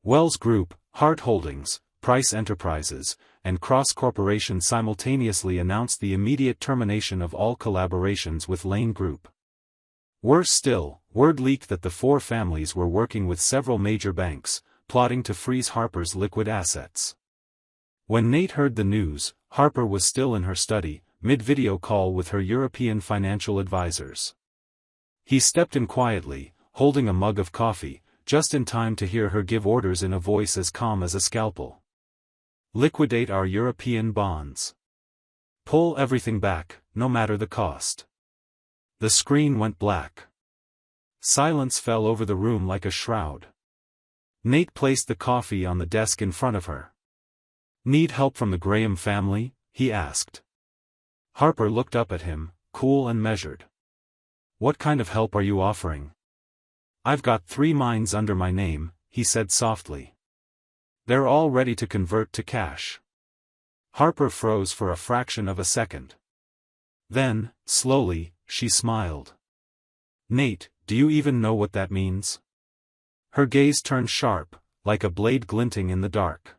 Wells Group, Hart Holdings, Price Enterprises, and Cross Corporation simultaneously announced the immediate termination of all collaborations with Lane Group. Worse still, word leaked that the four families were working with several major banks, plotting to freeze Harper's liquid assets. When Nate heard the news, Harper was still in her study, mid-video call with her European financial advisors. He stepped in quietly, holding a mug of coffee, just in time to hear her give orders in a voice as calm as a scalpel. Liquidate our European bonds. Pull everything back, no matter the cost. The screen went black. Silence fell over the room like a shroud. Nate placed the coffee on the desk in front of her. Need help from the Graham family? He asked. Harper looked up at him, cool and measured. What kind of help are you offering? I've got 3 mines under my name, he said softly. They're all ready to convert to cash. Harper froze for a fraction of a second. Then, slowly, she smiled. Nate, do you even know what that means? Her gaze turned sharp, like a blade glinting in the dark.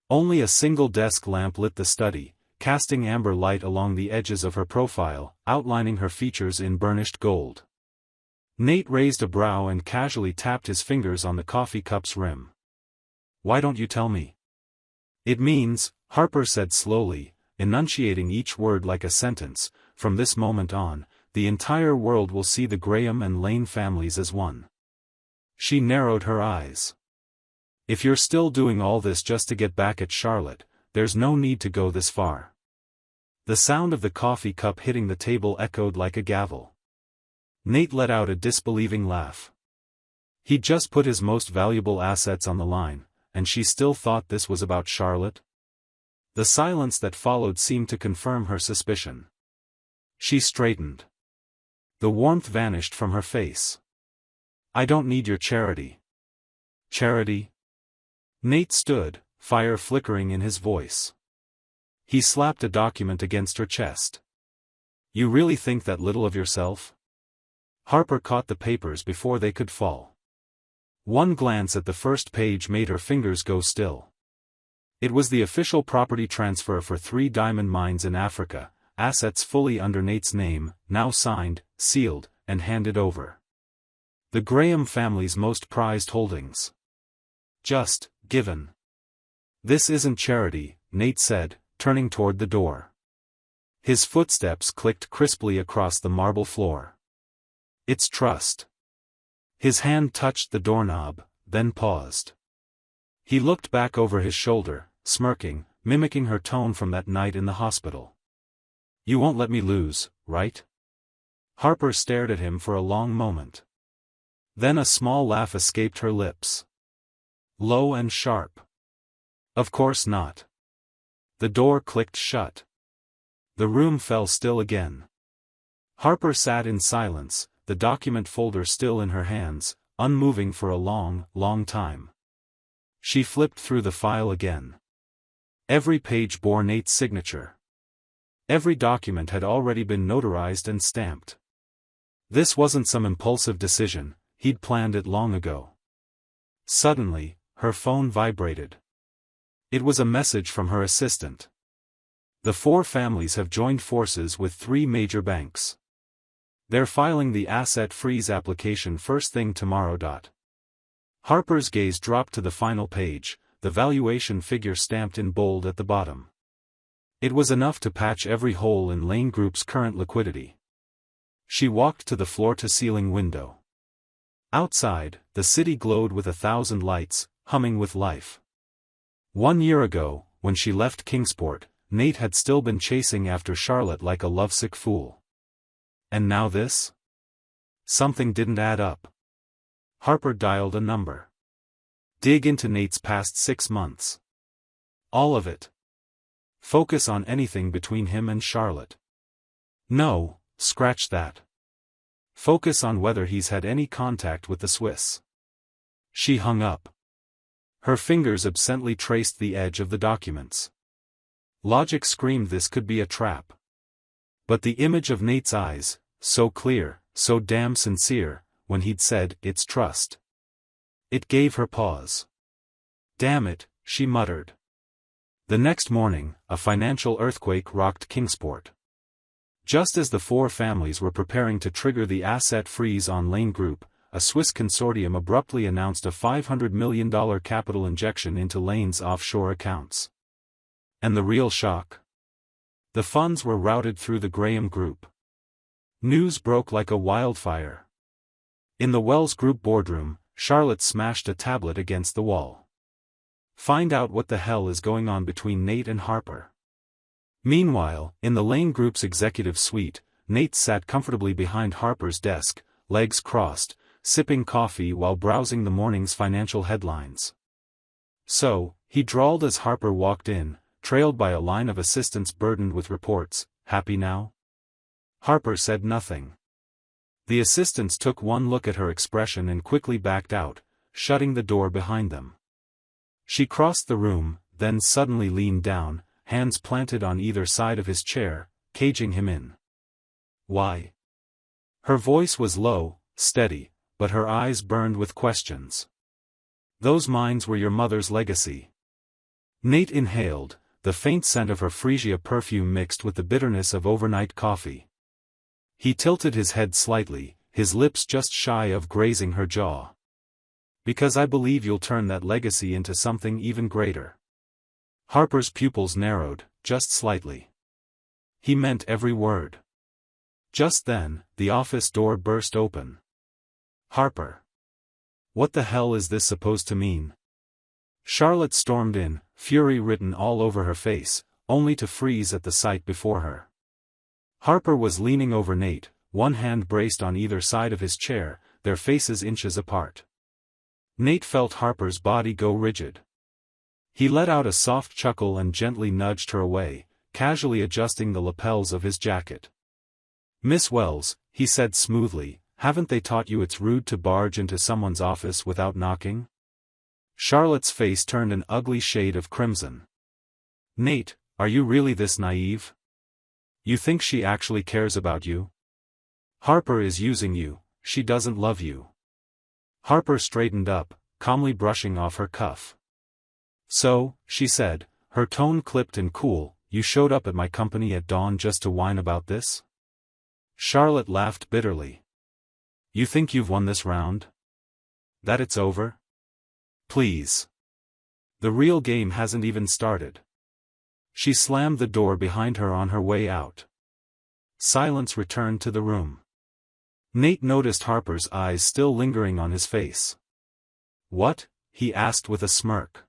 Only a single desk lamp lit the study, casting amber light along the edges of her profile, outlining her features in burnished gold. Nate raised a brow and casually tapped his fingers on the coffee cup's rim. Why don't you tell me? It means, Harper said slowly, enunciating each word like a sentence, from this moment on, the entire world will see the Graham and Lane families as one. She narrowed her eyes. If you're still doing all this just to get back at Charlotte, there's no need to go this far. The sound of the coffee cup hitting the table echoed like a gavel. Nate let out a disbelieving laugh. He'd just put his most valuable assets on the line, and she still thought this was about Charlotte? The silence that followed seemed to confirm her suspicion. She straightened. The warmth vanished from her face. "I don't need your charity." "Charity?" Nate stood, fire flickering in his voice. He slapped a document against her chest. "You really think that little of yourself?" Harper caught the papers before they could fall. One glance at the first page made her fingers go still. It was the official property transfer for 3 diamond mines in Africa, assets fully under Nate's name, now signed, sealed, and handed over. The Graham family's most prized holdings. Just given. "This isn't charity," Nate said, turning toward the door. His footsteps clicked crisply across the marble floor. "It's trust." His hand touched the doorknob, then paused. He looked back over his shoulder, smirking, mimicking her tone from that night in the hospital. "You won't let me lose, right?" Harper stared at him for a long moment. Then a small laugh escaped her lips. Low and sharp. "Of course not." The door clicked shut. The room fell still again. Harper sat in silence, the document folder still in her hands, unmoving for a long, long time. She flipped through the file again. Every page bore Nate's signature. Every document had already been notarized and stamped. This wasn't some impulsive decision, he'd planned it long ago. Suddenly, her phone vibrated. It was a message from her assistant. "The 4 families have joined forces with 3 major banks. They're filing the asset freeze application first thing tomorrow. Harper's gaze dropped to the final page, the valuation figure stamped in bold at the bottom. It was enough to patch every hole in Lane Group's current liquidity. She walked to the floor-to-ceiling window. Outside, the city glowed with 1,000 lights, humming with life. 1 year ago, when she left Kingsport, Nate had still been chasing after Charlotte like a lovesick fool. And now this? Something didn't add up. Harper dialed a number. Dig into Nate's past 6 months. All of it. Focus on anything between him and Charlotte. No, scratch that. Focus on whether he's had any contact with the Swiss. She hung up. Her fingers absently traced the edge of the documents. Logic screamed this could be a trap. But the image of Nate's eyes, so clear, so damn sincere, when he'd said, "It's trust." It gave her pause. "Damn it," she muttered. The next morning, a financial earthquake rocked Kingsport. Just as the 4 families were preparing to trigger the asset freeze on Lane Group, a Swiss consortium abruptly announced a $500 million capital injection into Lane's offshore accounts. And the real shock? The funds were routed through the Graham Group. News broke like a wildfire. In the Wells Group boardroom, Charlotte smashed a tablet against the wall. "Find out what the hell is going on between Nate and Harper." Meanwhile, in the Lane Group's executive suite, Nate sat comfortably behind Harper's desk, legs crossed, sipping coffee while browsing the morning's financial headlines. "So," he drawled as Harper walked in, trailed by a line of assistants burdened with reports, "happy now?" Harper said nothing. The assistants took one look at her expression and quickly backed out, shutting the door behind them. She crossed the room, then suddenly leaned down, hands planted on either side of his chair, caging him in. "Why?" Her voice was low, steady, but her eyes burned with questions. "Those mines were your mother's legacy." Nate inhaled, the faint scent of her freesia perfume mixed with the bitterness of overnight coffee. He tilted his head slightly, his lips just shy of grazing her jaw. "Because I believe you'll turn that legacy into something even greater." Harper's pupils narrowed, just slightly. He meant every word. Just then, the office door burst open. "Harper. What the hell is this supposed to mean?" Charlotte stormed in, fury written all over her face, only to freeze at the sight before her. Harper was leaning over Nate, one hand braced on either side of his chair, their faces inches apart. Nate felt Harper's body go rigid. He let out a soft chuckle and gently nudged her away, casually adjusting the lapels of his jacket. "Miss Wells," he said smoothly, "haven't they taught you it's rude to barge into someone's office without knocking?" Charlotte's face turned an ugly shade of crimson. "Nate, are you really this naive? You think she actually cares about you? Harper is using you, she doesn't love you." Harper straightened up, calmly brushing off her cuff. "So," she said, her tone clipped and cool, "you showed up at my company at dawn just to whine about this?" Charlotte laughed bitterly. "You think you've won this round? That it's over? Please. The real game hasn't even started." She slammed the door behind her on her way out. Silence returned to the room. Nate noticed Harper's eyes still lingering on his face. "What?" he asked with a smirk.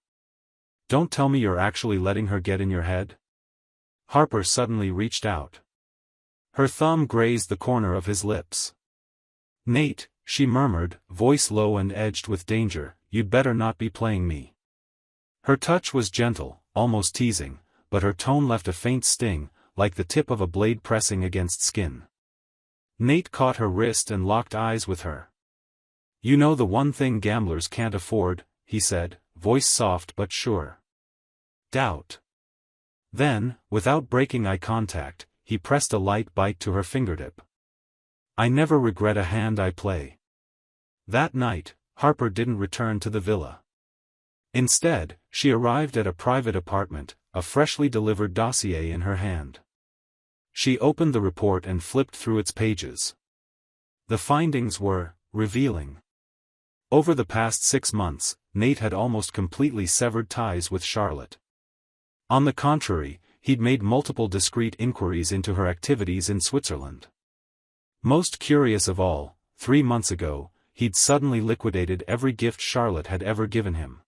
"Don't tell me you're actually letting her get in your head?" Harper suddenly reached out. Her thumb grazed the corner of his lips. "Nate," she murmured, voice low and edged with danger, "you'd better not be playing me." Her touch was gentle, almost teasing, but her tone left a faint sting, like the tip of a blade pressing against skin. Nate caught her wrist and locked eyes with her. "You know the one thing gamblers can't afford," he said, voice soft but sure. "Doubt." Then, without breaking eye contact, he pressed a light bite to her fingertip. "I never regret a hand I play." That night, Harper didn't return to the villa. Instead, she arrived at a private apartment, a freshly delivered dossier in her hand. She opened the report and flipped through its pages. The findings were revealing. Over the past 6 months, Nate had almost completely severed ties with Charlotte. On the contrary, he'd made multiple discreet inquiries into her activities in Switzerland. Most curious of all, 3 months ago, he'd suddenly liquidated every gift Charlotte had ever given him.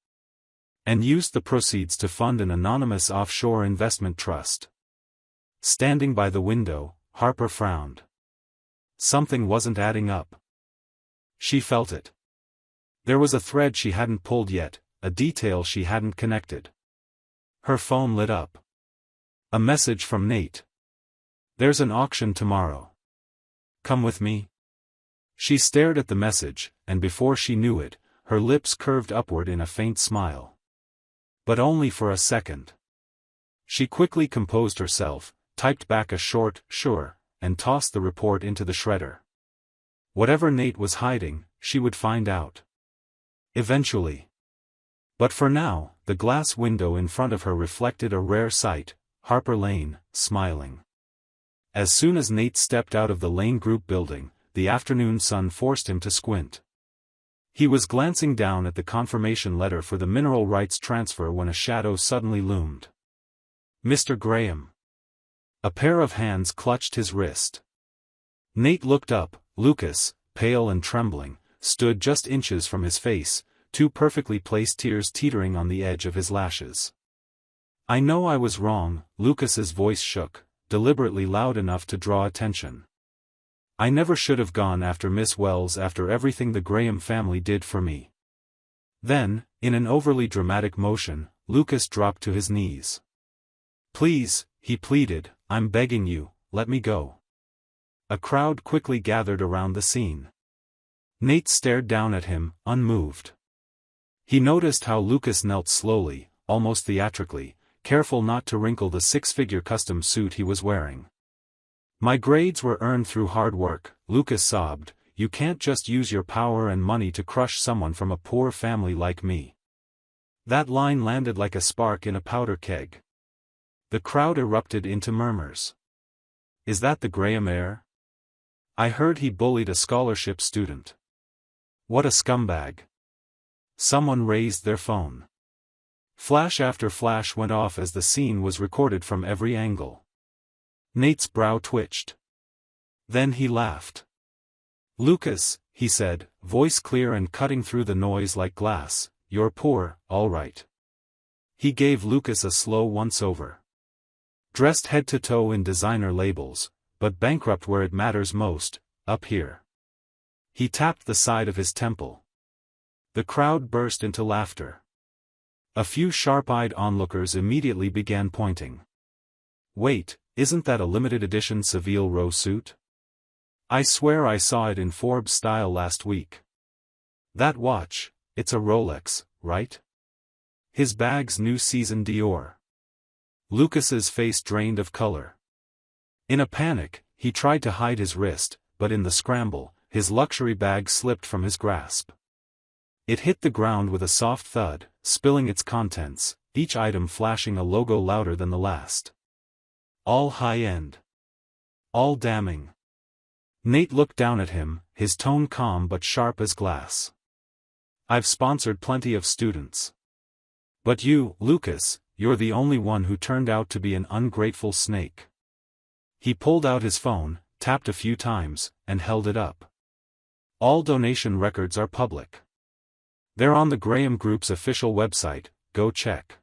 And used the proceeds to fund an anonymous offshore investment trust. Standing by the window, Harper frowned. Something wasn't adding up. She felt it. There was a thread she hadn't pulled yet, a detail she hadn't connected. Her phone lit up. A message from Nate. "There's an auction tomorrow. Come with me?" She stared at the message, and before she knew it, her lips curved upward in a faint smile. But only for a second. She quickly composed herself, typed back a short, "sure," and tossed the report into the shredder. Whatever Nate was hiding, she would find out. Eventually. But for now, the glass window in front of her reflected a rare sight, Harper Lane, smiling. As soon as Nate stepped out of the Lane Group building, the afternoon sun forced him to squint. He was glancing down at the confirmation letter for the mineral rights transfer when a shadow suddenly loomed. "Mr. Graham." A pair of hands clutched his wrist. Nate looked up. Lucas, pale and trembling, stood just inches from his face, 2 perfectly placed tears teetering on the edge of his lashes. "I know I was wrong," Lucas's voice shook, deliberately loud enough to draw attention. "I never should have gone after Miss Wells after everything the Graham family did for me." Then, in an overly dramatic motion, Lucas dropped to his knees. "Please," he pleaded, "I'm begging you, let me go." A crowd quickly gathered around the scene. Nate stared down at him, unmoved. He noticed how Lucas knelt slowly, almost theatrically, careful not to wrinkle the 6-figure custom suit he was wearing. "My grades were earned through hard work," Lucas sobbed. "You can't just use your power and money to crush someone from a poor family like me." That line landed like a spark in a powder keg. The crowd erupted into murmurs. "Is that the Graham heir? I heard he bullied a scholarship student. What a scumbag." Someone raised their phone. Flash after flash went off as the scene was recorded from every angle. Nate's brow twitched. Then he laughed. "Lucas," he said, voice clear and cutting through the noise like glass, "you're poor, all right." He gave Lucas a slow once-over. Dressed head to toe in designer labels, but bankrupt where it matters most, up here. He tapped the side of his temple. The crowd burst into laughter. A few sharp-eyed onlookers immediately began pointing. Wait, isn't that a limited edition Savile Row suit? I swear I saw it in Forbes style last week. That watch, it's a Rolex, right? His bag's new season Dior. Lucas's face drained of color. In a panic, he tried to hide his wrist, but in the scramble, his luxury bag slipped from his grasp. It hit the ground with a soft thud, spilling its contents, each item flashing a logo louder than the last. All high-end. All damning. Nate looked down at him, his tone calm but sharp as glass. I've sponsored plenty of students. But you, Lucas, you're the only one who turned out to be an ungrateful snake. He pulled out his phone, tapped a few times, and held it up. All donation records are public. They're on the Graham Group's official website, go check.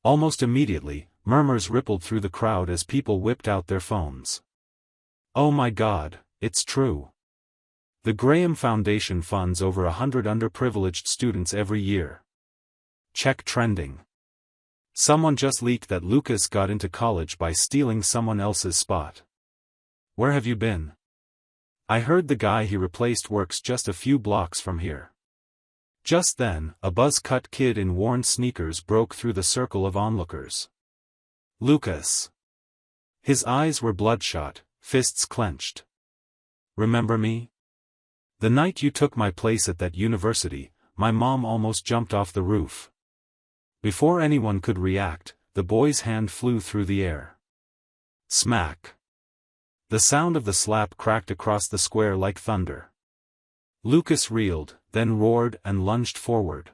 Almost immediately, murmurs rippled through the crowd as people whipped out their phones. Oh my God, it's true. The Graham Foundation funds over 100 underprivileged students every year. Check trending. Someone just leaked that Lucas got into college by stealing someone else's spot. Where have you been? I heard the guy he replaced works just a few blocks from here. Just then, a buzz-cut kid in worn sneakers broke through the circle of onlookers. Lucas. His eyes were bloodshot, fists clenched. Remember me? The night you took my place at that university, my mom almost jumped off the roof. Before anyone could react, the boy's hand flew through the air. Smack. The sound of the slap cracked across the square like thunder. Lucas reeled, then roared and lunged forward.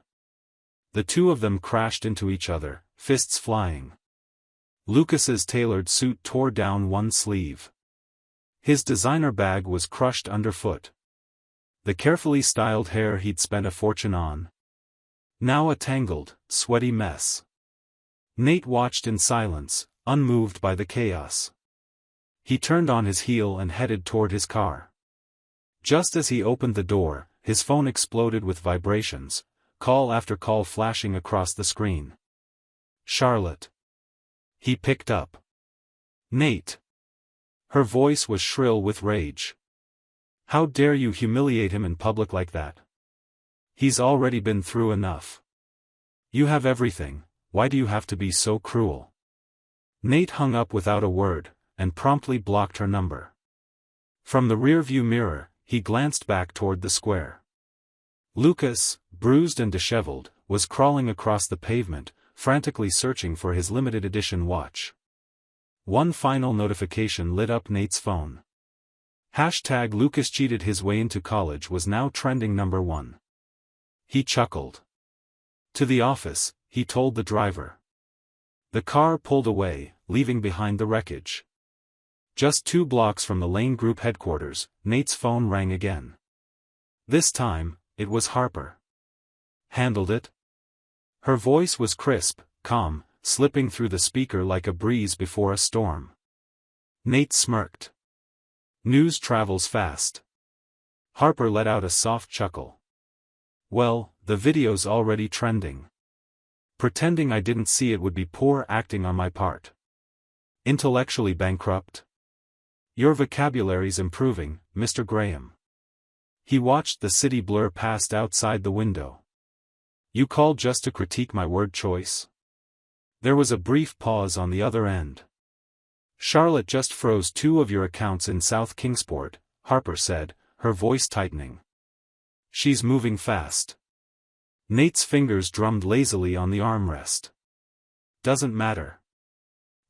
The two of them crashed into each other, fists flying. Lucas's tailored suit tore down one sleeve. His designer bag was crushed underfoot. The carefully styled hair he'd spent a fortune on. Now a tangled, sweaty mess. Nate watched in silence, unmoved by the chaos. He turned on his heel and headed toward his car. Just as he opened the door, his phone exploded with vibrations, call after call flashing across the screen. Charlotte. He picked up. Nate. Her voice was shrill with rage. How dare you humiliate him in public like that? He's already been through enough. You have everything, why do you have to be so cruel? Nate hung up without a word, and promptly blocked her number. From the rearview mirror, he glanced back toward the square. Lucas, bruised and disheveled, was crawling across the pavement, frantically searching for his limited edition watch. One final notification lit up Nate's phone. Hashtag Lucas cheated his way into college was now trending #1. He chuckled. To the office, he told the driver. The car pulled away, leaving behind the wreckage. Just 2 blocks from the Lane Group headquarters, Nate's phone rang again. This time, it was Harper. Handled it? Her voice was crisp, calm, slipping through the speaker like a breeze before a storm. Nate smirked. News travels fast. Harper let out a soft chuckle. Well, the video's already trending. Pretending I didn't see it would be poor acting on my part. Intellectually bankrupt? Your vocabulary's improving, Mr. Graham. He watched the city blur past outside the window. You called just to critique my word choice? There was a brief pause on the other end. Charlotte just froze 2 of your accounts in South Kingsport, Harper said, her voice tightening. She's moving fast. Nate's fingers drummed lazily on the armrest. Doesn't matter.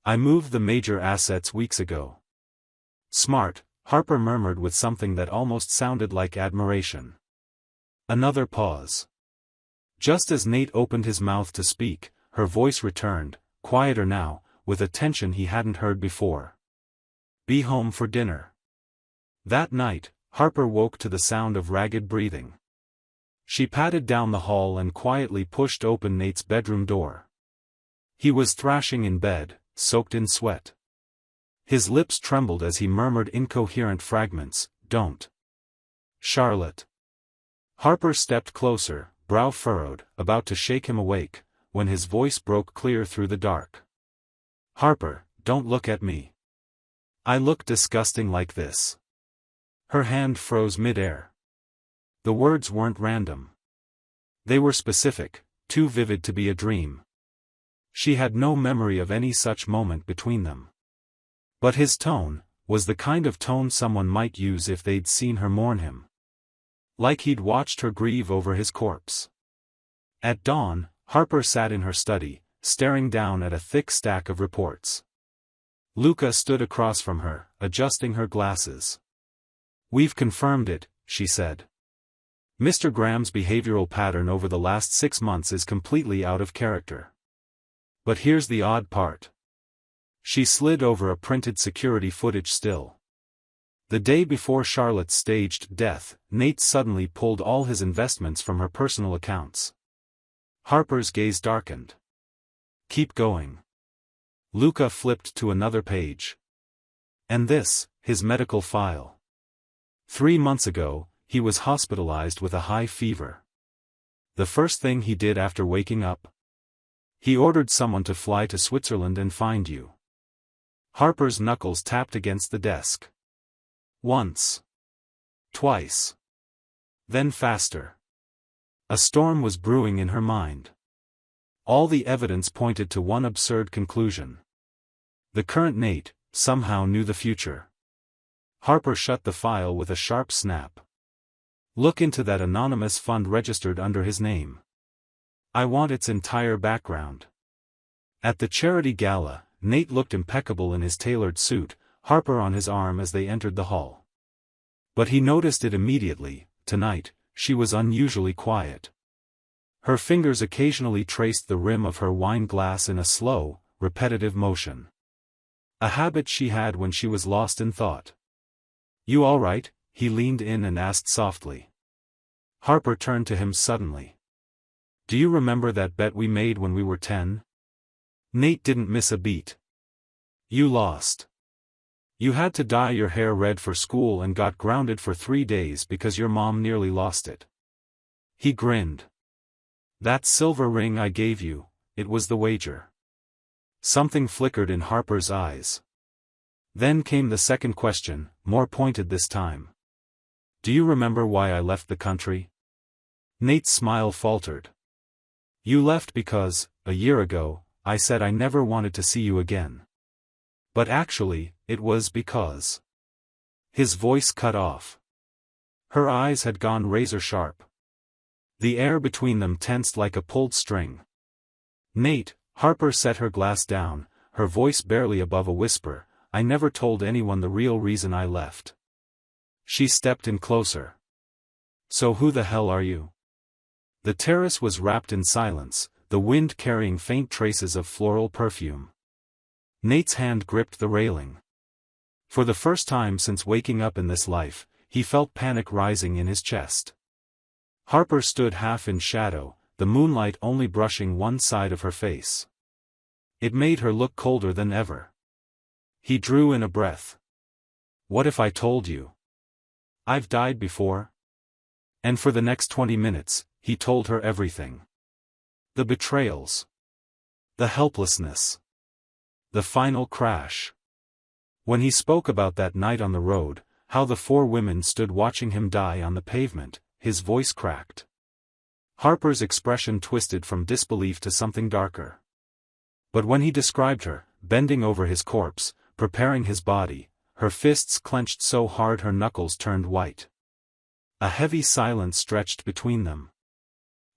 I moved the major assets weeks ago. Smart, Harper murmured with something that almost sounded like admiration. Another pause. Just as Nate opened his mouth to speak, her voice returned, quieter now, with a tension he hadn't heard before. Be home for dinner. That night, Harper woke to the sound of ragged breathing. She padded down the hall and quietly pushed open Nate's bedroom door. He was thrashing in bed, soaked in sweat. His lips trembled as he murmured incoherent fragments, "Don't. Charlotte." Harper stepped closer, brow furrowed, about to shake him awake, when his voice broke clear through the dark. "Harper, don't look at me. I look disgusting like this." Her hand froze mid-air. The words weren't random. They were specific, too vivid to be a dream. She had no memory of any such moment between them. But his tone was the kind of tone someone might use if they'd seen her mourn him. Like he'd watched her grieve over his corpse. At dawn, Harper sat in her study, staring down at a thick stack of reports. Luca stood across from her, adjusting her glasses. "We've confirmed it," she said. "Mr. Graham's behavioral pattern over the last 6 months is completely out of character. But here's the odd part." She slid over a printed security footage still. The day before Charlotte's staged death, Nate suddenly pulled all his investments from her personal accounts. Harper's gaze darkened. "Keep going." Luca flipped to another page. And this, his medical file. 3 months ago, he was hospitalized with a high fever. The first thing he did after waking up? He ordered someone to fly to Switzerland and find you. Harper's knuckles tapped against the desk. Once. Twice. Then faster. A storm was brewing in her mind. All the evidence pointed to one absurd conclusion. The current Nate somehow knew the future. Harper shut the file with a sharp snap. "Look into that anonymous fund registered under his name. I want its entire background." At the charity gala, Nate looked impeccable in his tailored suit, Harper on his arm as they entered the hall. But he noticed it immediately. Tonight, she was unusually quiet. Her fingers occasionally traced the rim of her wine glass in a slow, repetitive motion. A habit she had when she was lost in thought. "You all right?" he leaned in and asked softly. Harper turned to him suddenly. "Do you remember that bet we made when we were 10? Nate didn't miss a beat. You lost. You had to dye your hair red for school and got grounded for 3 days because your mom nearly lost it." He grinned. "That silver ring I gave you, it was the wager." Something flickered in Harper's eyes. Then came the second question, more pointed this time. "Do you remember why I left the country?" Nate's smile faltered. "You left because, a year ago, I said I never wanted to see you again." But actually, it was because. His voice cut off. Her eyes had gone razor-sharp. The air between them tensed like a pulled string. "Nate," Harper set her glass down, her voice barely above a whisper, "I never told anyone the real reason I left." She stepped in closer. "So who the hell are you?" The terrace was wrapped in silence, the wind carrying faint traces of floral perfume. Nate's hand gripped the railing. For the first time since waking up in this life, he felt panic rising in his chest. Harper stood half in shadow, the moonlight only brushing one side of her face. It made her look colder than ever. He drew in a breath. "What if I told you? I've died before?" And for the next 20 minutes, he told her everything. The betrayals. The helplessness. The final crash. When he spoke about that night on the road, how the 4 women stood watching him die on the pavement, his voice cracked. Harper's expression twisted from disbelief to something darker. But when he described her, bending over his corpse, preparing his body, her fists clenched so hard her knuckles turned white. A heavy silence stretched between them.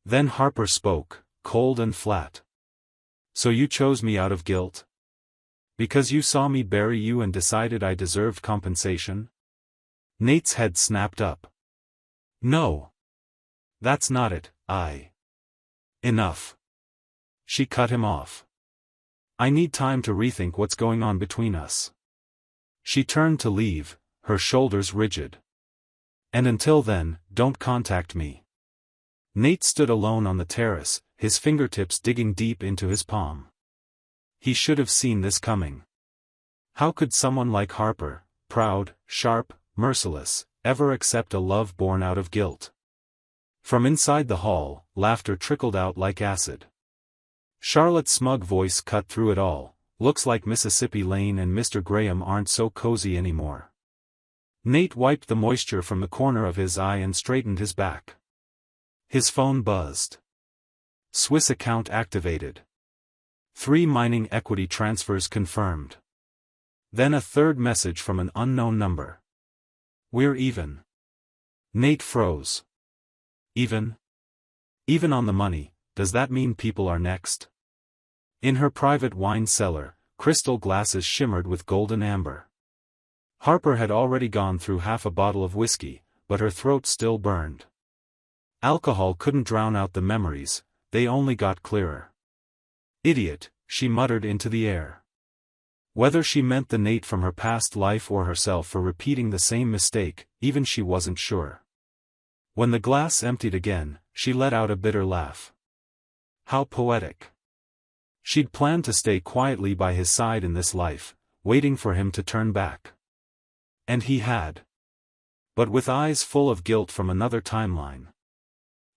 Then Harper spoke, cold and flat. "So you chose me out of guilt? Because you saw me bury you and decided I deserved compensation?" Nate's head snapped up. "No. That's not it, Enough." She cut him off. "I need time to rethink what's going on between us." She turned to leave, her shoulders rigid. "And until then, don't contact me." Nate stood alone on the terrace, his fingertips digging deep into his palm. He should have seen this coming. How could someone like Harper, proud, sharp, merciless, ever accept a love born out of guilt? From inside the hall, laughter trickled out like acid. Charlotte's smug voice cut through it all. Looks like Mississippi Lane and Mr. Graham aren't so cozy anymore. Nate wiped the moisture from the corner of his eye and straightened his back. His phone buzzed. Swiss account activated. 3 mining equity transfers confirmed. Then a third message from an unknown number. We're even. Nate froze. Even? Even on the money, does that mean people are next? In her private wine cellar, crystal glasses shimmered with golden amber. Harper had already gone through half a bottle of whiskey, but her throat still burned. Alcohol couldn't drown out the memories, they only got clearer. Idiot, she muttered into the air. Whether she meant the Nate from her past life or herself for repeating the same mistake, even she wasn't sure. When the glass emptied again, she let out a bitter laugh. How poetic. She'd planned to stay quietly by his side in this life, waiting for him to turn back. And he had. But with eyes full of guilt from another timeline.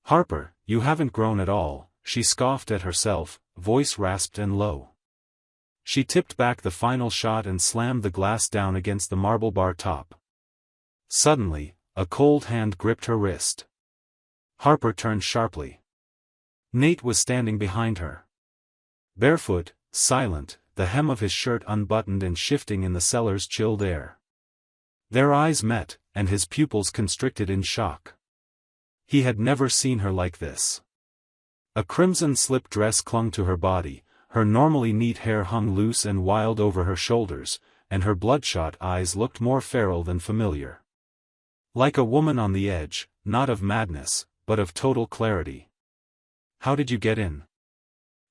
Harper, you haven't grown at all, she scoffed at herself, voice rasped and low. She tipped back the final shot and slammed the glass down against the marble bar top. Suddenly, a cold hand gripped her wrist. Harper turned sharply. Nate was standing behind her. Barefoot, silent, the hem of his shirt unbuttoned and shifting in the cellar's chilled air. Their eyes met, and his pupils constricted in shock. He had never seen her like this. A crimson slip dress clung to her body, her normally neat hair hung loose and wild over her shoulders, and her bloodshot eyes looked more feral than familiar. Like a woman on the edge, not of madness, but of total clarity. How did you get in?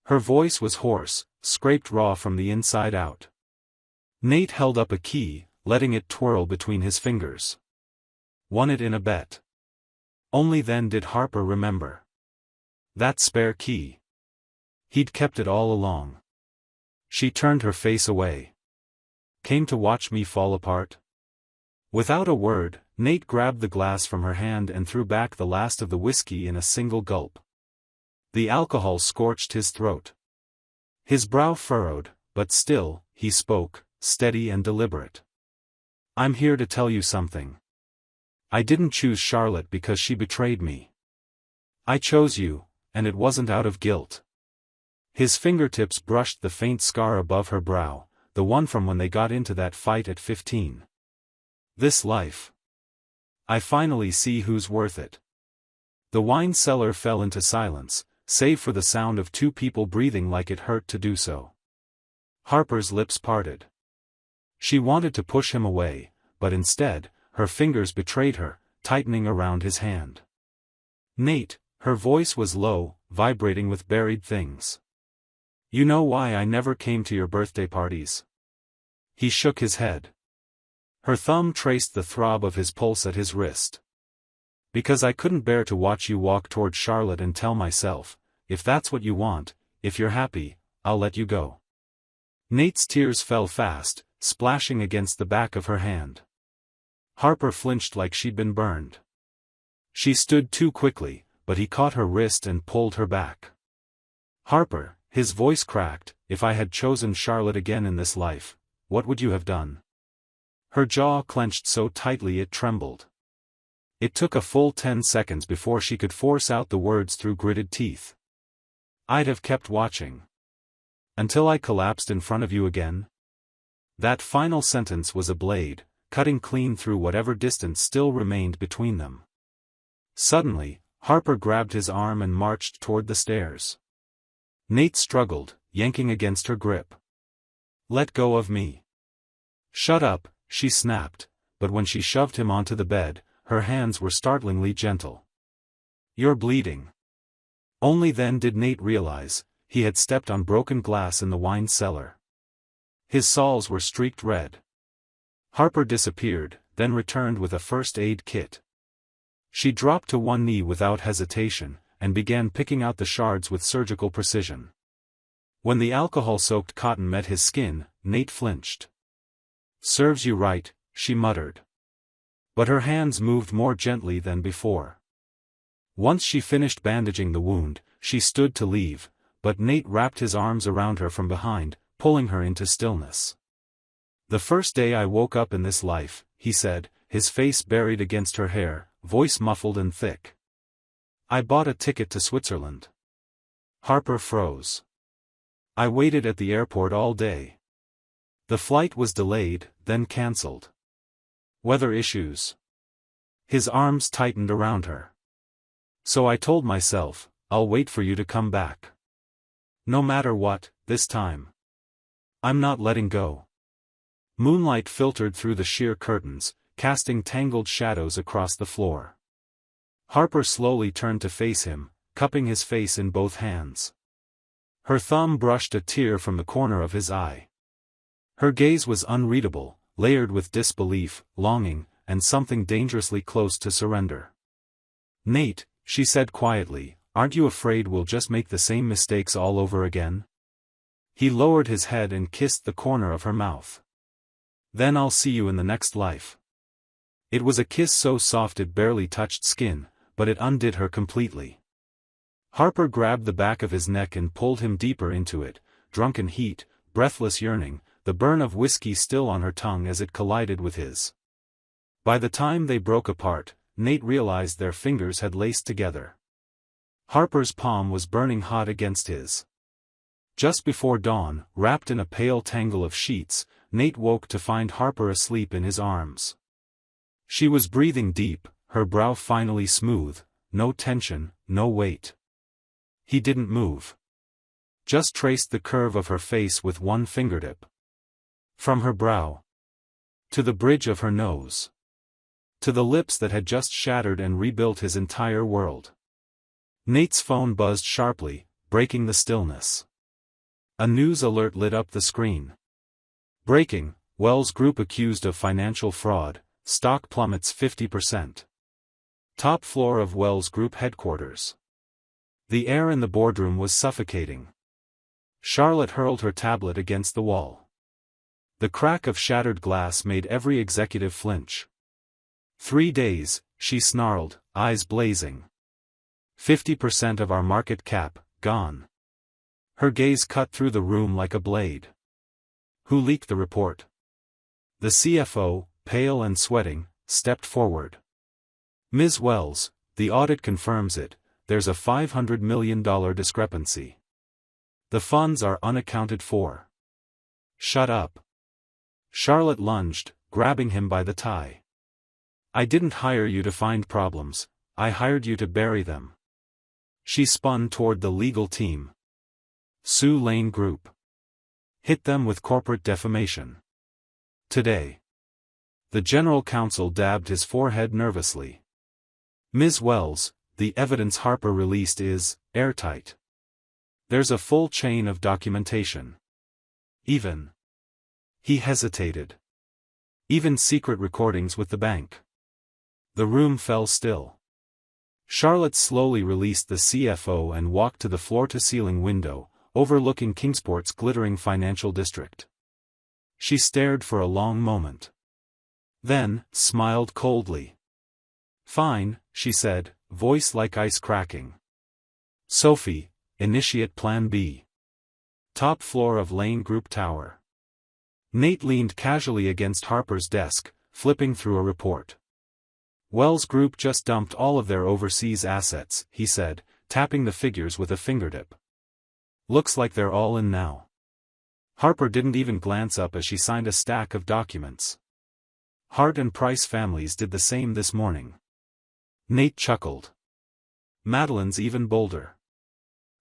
Her voice was hoarse, scraped raw from the inside out. Nate held up a key, letting it twirl between his fingers. Won it in a bet. Only then did Harper remember. That spare key. He'd kept it all along. She turned her face away. Came to watch me fall apart? Without a word, Nate grabbed the glass from her hand and threw back the last of the whiskey in a single gulp. The alcohol scorched his throat. His brow furrowed, but still, he spoke, steady and deliberate. I'm here to tell you something. I didn't choose Charlotte because she betrayed me. I chose you, and it wasn't out of guilt. His fingertips brushed the faint scar above her brow, the one from when they got into that fight at 15. This life. I finally see who's worth it. The wine cellar fell into silence, save for the sound of 2 people breathing like it hurt to do so. Harper's lips parted. She wanted to push him away, but instead, her fingers betrayed her, tightening around his hand. Nate, her voice was low, vibrating with buried things. You know why I never came to your birthday parties? He shook his head. Her thumb traced the throb of his pulse at his wrist. Because I couldn't bear to watch you walk toward Charlotte and tell myself, if that's what you want, if you're happy, I'll let you go. Nate's tears fell fast, splashing against the back of her hand. Harper flinched like she'd been burned. She stood too quickly, but he caught her wrist and pulled her back. Harper, his voice cracked, if I had chosen Charlotte again in this life, what would you have done? Her jaw clenched so tightly it trembled. It took a full 10 seconds before she could force out the words through gritted teeth. I'd have kept watching. Until I collapsed in front of you again? That final sentence was a blade, cutting clean through whatever distance still remained between them. Suddenly, Harper grabbed his arm and marched toward the stairs. Nate struggled, yanking against her grip. Let go of me. Shut up, she snapped, but when she shoved him onto the bed, her hands were startlingly gentle. You're bleeding. Only then did Nate realize, he had stepped on broken glass in the wine cellar. His soles were streaked red. Harper disappeared, then returned with a first aid kit. She dropped to one knee without hesitation, and began picking out the shards with surgical precision. When the alcohol-soaked cotton met his skin, Nate flinched. "Serves you right," she muttered. But her hands moved more gently than before. Once she finished bandaging the wound, she stood to leave, but Nate wrapped his arms around her from behind, pulling her into stillness. "The first day I woke up in this life," he said, his face buried against her hair, voice muffled and thick. "I bought a ticket to Switzerland." Harper froze. "I waited at the airport all day. The flight was delayed, then cancelled. Weather issues." His arms tightened around her. "So I told myself, I'll wait for you to come back. No matter what, this time. I'm not letting go." Moonlight filtered through the sheer curtains, casting tangled shadows across the floor. Harper slowly turned to face him, cupping his face in both hands. Her thumb brushed a tear from the corner of his eye. Her gaze was unreadable, layered with disbelief, longing, and something dangerously close to surrender. "Nate," she said quietly, "aren't you afraid we'll just make the same mistakes all over again?" He lowered his head and kissed the corner of her mouth. "Then I'll see you in the next life." It was a kiss so soft it barely touched skin, but it undid her completely. Harper grabbed the back of his neck and pulled him deeper into it, drunken heat, breathless yearning, the burn of whiskey still on her tongue as it collided with his. By the time they broke apart, Nate realized their fingers had laced together. Harper's palm was burning hot against his. Just before dawn, wrapped in a pale tangle of sheets, Nate woke to find Harper asleep in his arms. She was breathing deep, her brow finally smooth, no tension, no weight. He didn't move. Just traced the curve of her face with one fingertip. From her brow. To the bridge of her nose. To the lips that had just shattered and rebuilt his entire world. Nate's phone buzzed sharply, breaking the stillness. A news alert lit up the screen. "Breaking, Wells Group accused of financial fraud, stock plummets 50%. Top floor of Wells Group headquarters." The air in the boardroom was suffocating. Charlotte hurled her tablet against the wall. The crack of shattered glass made every executive flinch. 3 days, she snarled, eyes blazing. 50% of our market cap, gone. Her gaze cut through the room like a blade. "Who leaked the report?" The CFO, pale and sweating, stepped forward. "Ms. Wells, the audit confirms it. There's a $500 million discrepancy. The funds are unaccounted for." "Shut up." Charlotte lunged, grabbing him by the tie. "I didn't hire you to find problems, I hired you to bury them." She spun toward the legal team. "Sue Lane Group. Hit them with corporate defamation. Today." The general counsel dabbed his forehead nervously. "Ms. Wells, the evidence Harper released is airtight. There's a full chain of documentation. Even." He hesitated. "Even secret recordings with the bank." The room fell still. Charlotte slowly released the CFO and walked to the floor-to-ceiling window, overlooking Kingsport's glittering financial district. She stared for a long moment. Then, smiled coldly. "Fine," she said, voice like ice cracking. "Sophie, initiate Plan B. Top floor of Lane Group Tower." Nate leaned casually against Harper's desk, flipping through a report. "Wells Group just dumped all of their overseas assets," he said, tapping the figures with a fingertip. "Looks like they're all in now." Harper didn't even glance up as she signed a stack of documents. Hart and Price families did the same this morning. Nate chuckled. "Madeline's even bolder.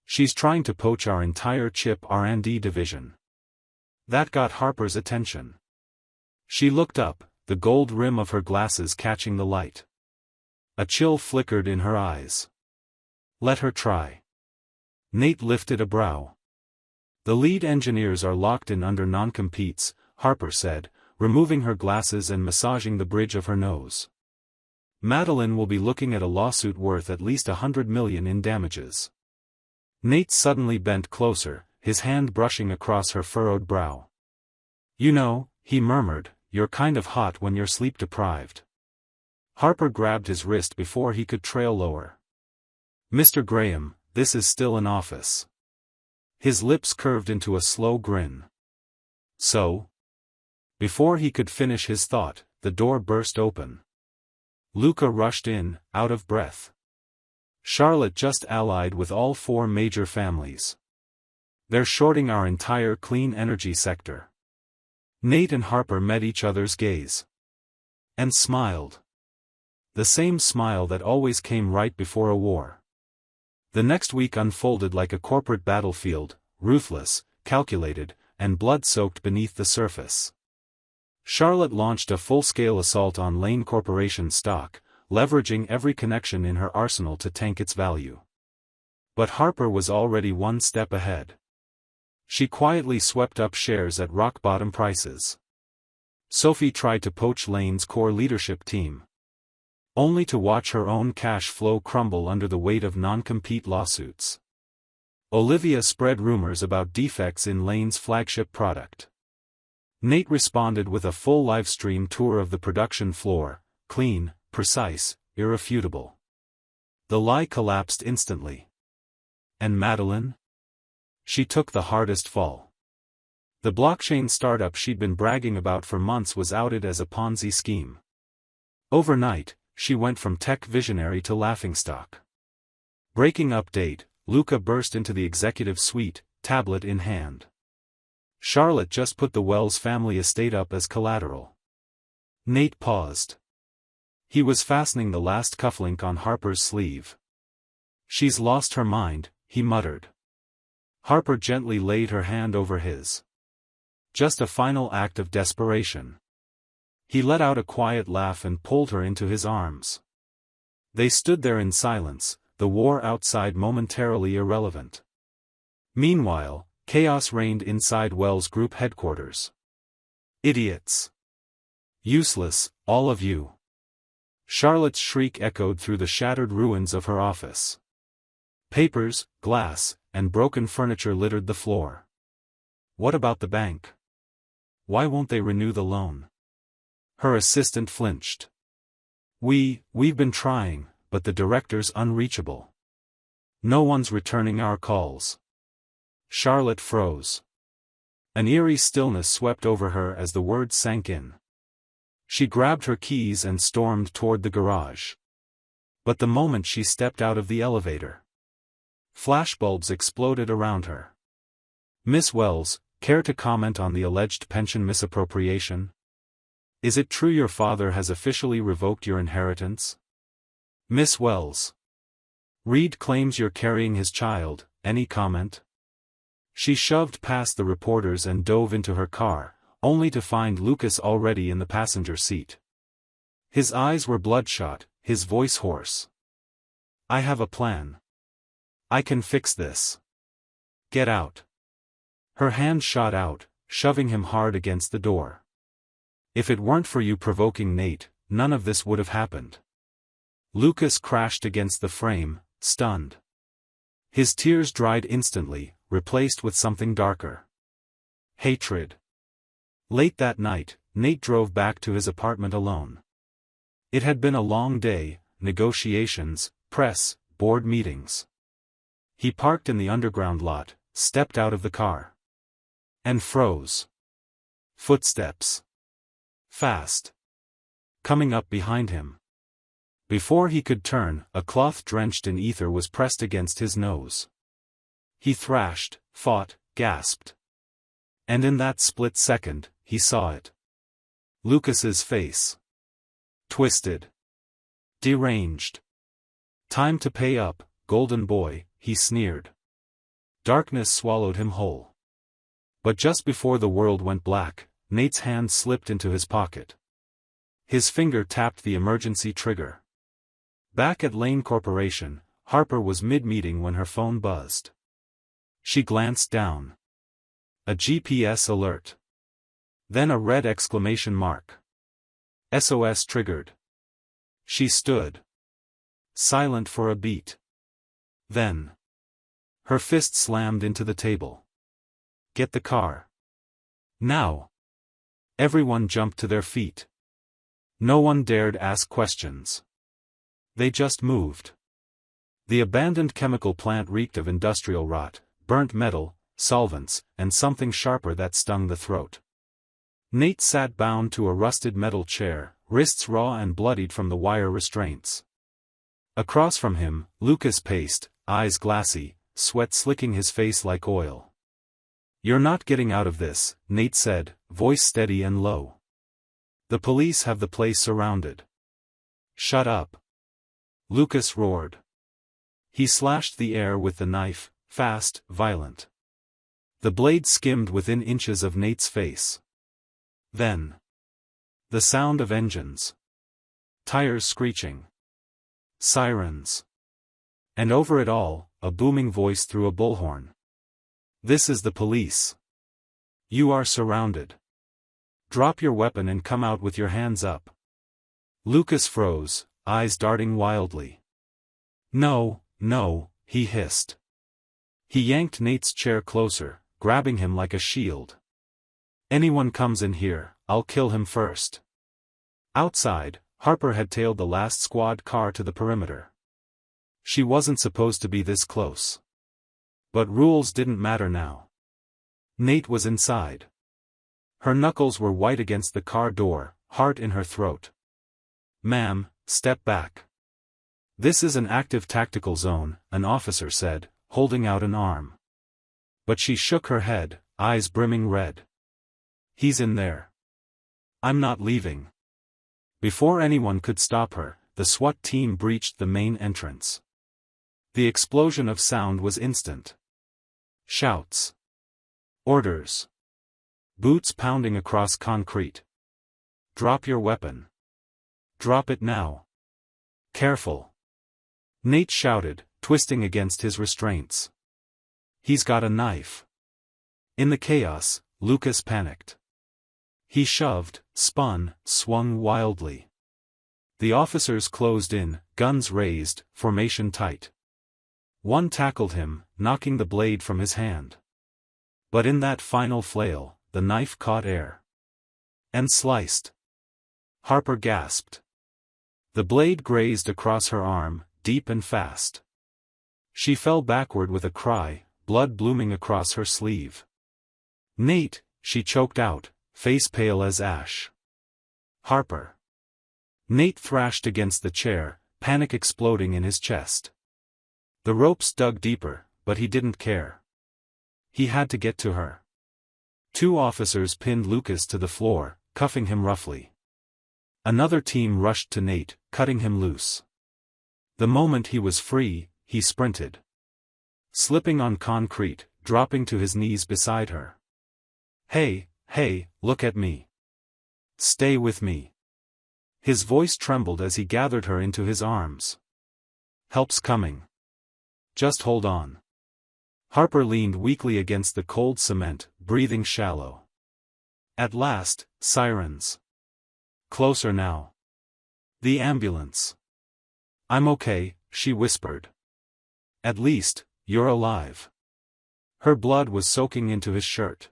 She's trying to poach our entire chip R&D division." That got Harper's attention. She looked up, the gold rim of her glasses catching the light. A chill flickered in her eyes. "Let her try." Nate lifted a brow. "The lead engineers are locked in under non-competes," Harper said, removing her glasses and massaging the bridge of her nose. "Madeline will be looking at a lawsuit worth at least $100 million in damages." Nate suddenly bent closer, his hand brushing across her furrowed brow. "You know," he murmured, "you're kind of hot when you're sleep-deprived." Harper grabbed his wrist before he could trail lower. "Mr. Graham, this is still an office." His lips curved into a slow grin. "So?" Before he could finish his thought, the door burst open. Luca rushed in, out of breath. "Charlotte just allied with all 4 major families. They're shorting our entire clean energy sector." Nate and Harper met each other's gaze. And smiled. The same smile that always came right before a war. The next week unfolded like a corporate battlefield, ruthless, calculated, and blood-soaked beneath the surface. Charlotte launched a full-scale assault on Lane Corporation stock, leveraging every connection in her arsenal to tank its value. But Harper was already one step ahead. She quietly swept up shares at rock-bottom prices. Sophie tried to poach Lane's core leadership team, only to watch her own cash flow crumble under the weight of non-compete lawsuits. Olivia spread rumors about defects in Lane's flagship product. Nate responded with a full live-stream tour of the production floor, clean, precise, irrefutable. The lie collapsed instantly. And Madeline? She took the hardest fall. The blockchain startup she'd been bragging about for months was outed as a Ponzi scheme. Overnight, she went from tech visionary to laughingstock. Breaking update, Luca burst into the executive suite, tablet in hand. Charlotte just put the Wells family estate up as collateral. Nate paused. He was fastening the last cufflink on Harper's sleeve. "She's lost her mind," he muttered. Harper gently laid her hand over his. "Just a final act of desperation." He let out a quiet laugh and pulled her into his arms. They stood there in silence, the war outside momentarily irrelevant. Meanwhile, chaos reigned inside Wells Group headquarters. "Idiots! Useless, all of you!" Charlotte's shriek echoed through the shattered ruins of her office. Papers, glass, and broken furniture littered the floor. "What about the bank? Why won't they renew the loan?" Her assistant flinched. We've been trying, but the director's unreachable. No one's returning our calls." Charlotte froze. An eerie stillness swept over her as the words sank in. She grabbed her keys and stormed toward the garage. But the moment she stepped out of the elevator, flashbulbs exploded around her. "Miss Wells, care to comment on the alleged pension misappropriation? Is it true your father has officially revoked your inheritance? Miss Wells. Reed claims you're carrying his child, any comment?" She shoved past the reporters and dove into her car, only to find Lucas already in the passenger seat. His eyes were bloodshot, his voice hoarse. "I have a plan. I can fix this. Get out." Her hand shot out, shoving him hard against the door. "If it weren't for you provoking Nate, none of this would have happened." Lucas crashed against the frame, stunned. His tears dried instantly, replaced with something darker. Hatred. Late that night, Nate drove back to his apartment alone. It had been a long day, negotiations, press, board meetings. He parked in the underground lot, stepped out of the car. And froze. Footsteps. Fast. Coming up behind him. Before he could turn, a cloth drenched in ether was pressed against his nose. He thrashed, fought, gasped. And in that split second, he saw it. Lucas's face. Twisted. Deranged. "Time to pay up, golden boy," he sneered. Darkness swallowed him whole. But just before the world went black, Nate's hand slipped into his pocket. His finger tapped the emergency trigger. Back at Lane Corporation, Harper was mid-meeting when her phone buzzed. She glanced down. A GPS alert. Then a red exclamation mark. SOS triggered. She stood. Silent for a beat. Then. Her fist slammed into the table. get the car. Now. Everyone jumped to their feet. No one dared ask questions. They just moved. The abandoned chemical plant reeked of industrial rot, burnt metal, solvents, and something sharper that stung the throat. Nate sat bound to a rusted metal chair, wrists raw and bloodied from the wire restraints. Across from him, Lucas paced, eyes glassy, sweat slicking his face like oil. "You're not getting out of this," Nate said, voice steady and low. "The police have the place surrounded." "Shut up," Lucas roared. He slashed the air with the knife, fast, violent. The blade skimmed within inches of Nate's face. Then. The sound of engines. Tires screeching. Sirens. And over it all, a booming voice through a bullhorn. "This is the police. You are surrounded. Drop your weapon and come out with your hands up." Lucas froze, eyes darting wildly. "No, no," he hissed. He yanked Nate's chair closer, grabbing him like a shield. "Anyone comes in here, I'll kill him first." Outside, Harper had tailed the last squad car to the perimeter. She wasn't supposed to be this close. But rules didn't matter now. Nate was inside. Her knuckles were white against the car door, heart in her throat. "Ma'am, step back. This is an active tactical zone," an officer said, holding out an arm. But she shook her head, eyes brimming red. "He's in there. I'm not leaving." Before anyone could stop her, the SWAT team breached the main entrance. The explosion of sound was instant. Shouts. Orders. Boots pounding across concrete. "Drop your weapon. Drop it now. Careful." Nate shouted, twisting against his restraints. "He's got a knife." In the chaos, Lucas panicked. He shoved, spun, swung wildly. The officers closed in, guns raised, formation tight. One tackled him, knocking the blade from his hand. But in that final flail, the knife caught air. And sliced. Harper gasped. The blade grazed across her arm, deep and fast. She fell backward with a cry, blood blooming across her sleeve. "Nate," she choked out, face pale as ash. "Harper." Nate thrashed against the chair, panic exploding in his chest. The ropes dug deeper, but he didn't care. He had to get to her. Two officers pinned Lucas to the floor, cuffing him roughly. Another team rushed to Nate, cutting him loose. The moment he was free, he sprinted. Slipping on concrete, dropping to his knees beside her. Hey, look at me. Stay with me." His voice trembled as he gathered her into his arms. "Help's coming. Just hold on." Harper leaned weakly against the cold cement, breathing shallow. At last, sirens. Closer now. The ambulance. "I'm okay," she whispered. "At least, you're alive." Her blood was soaking into his shirt.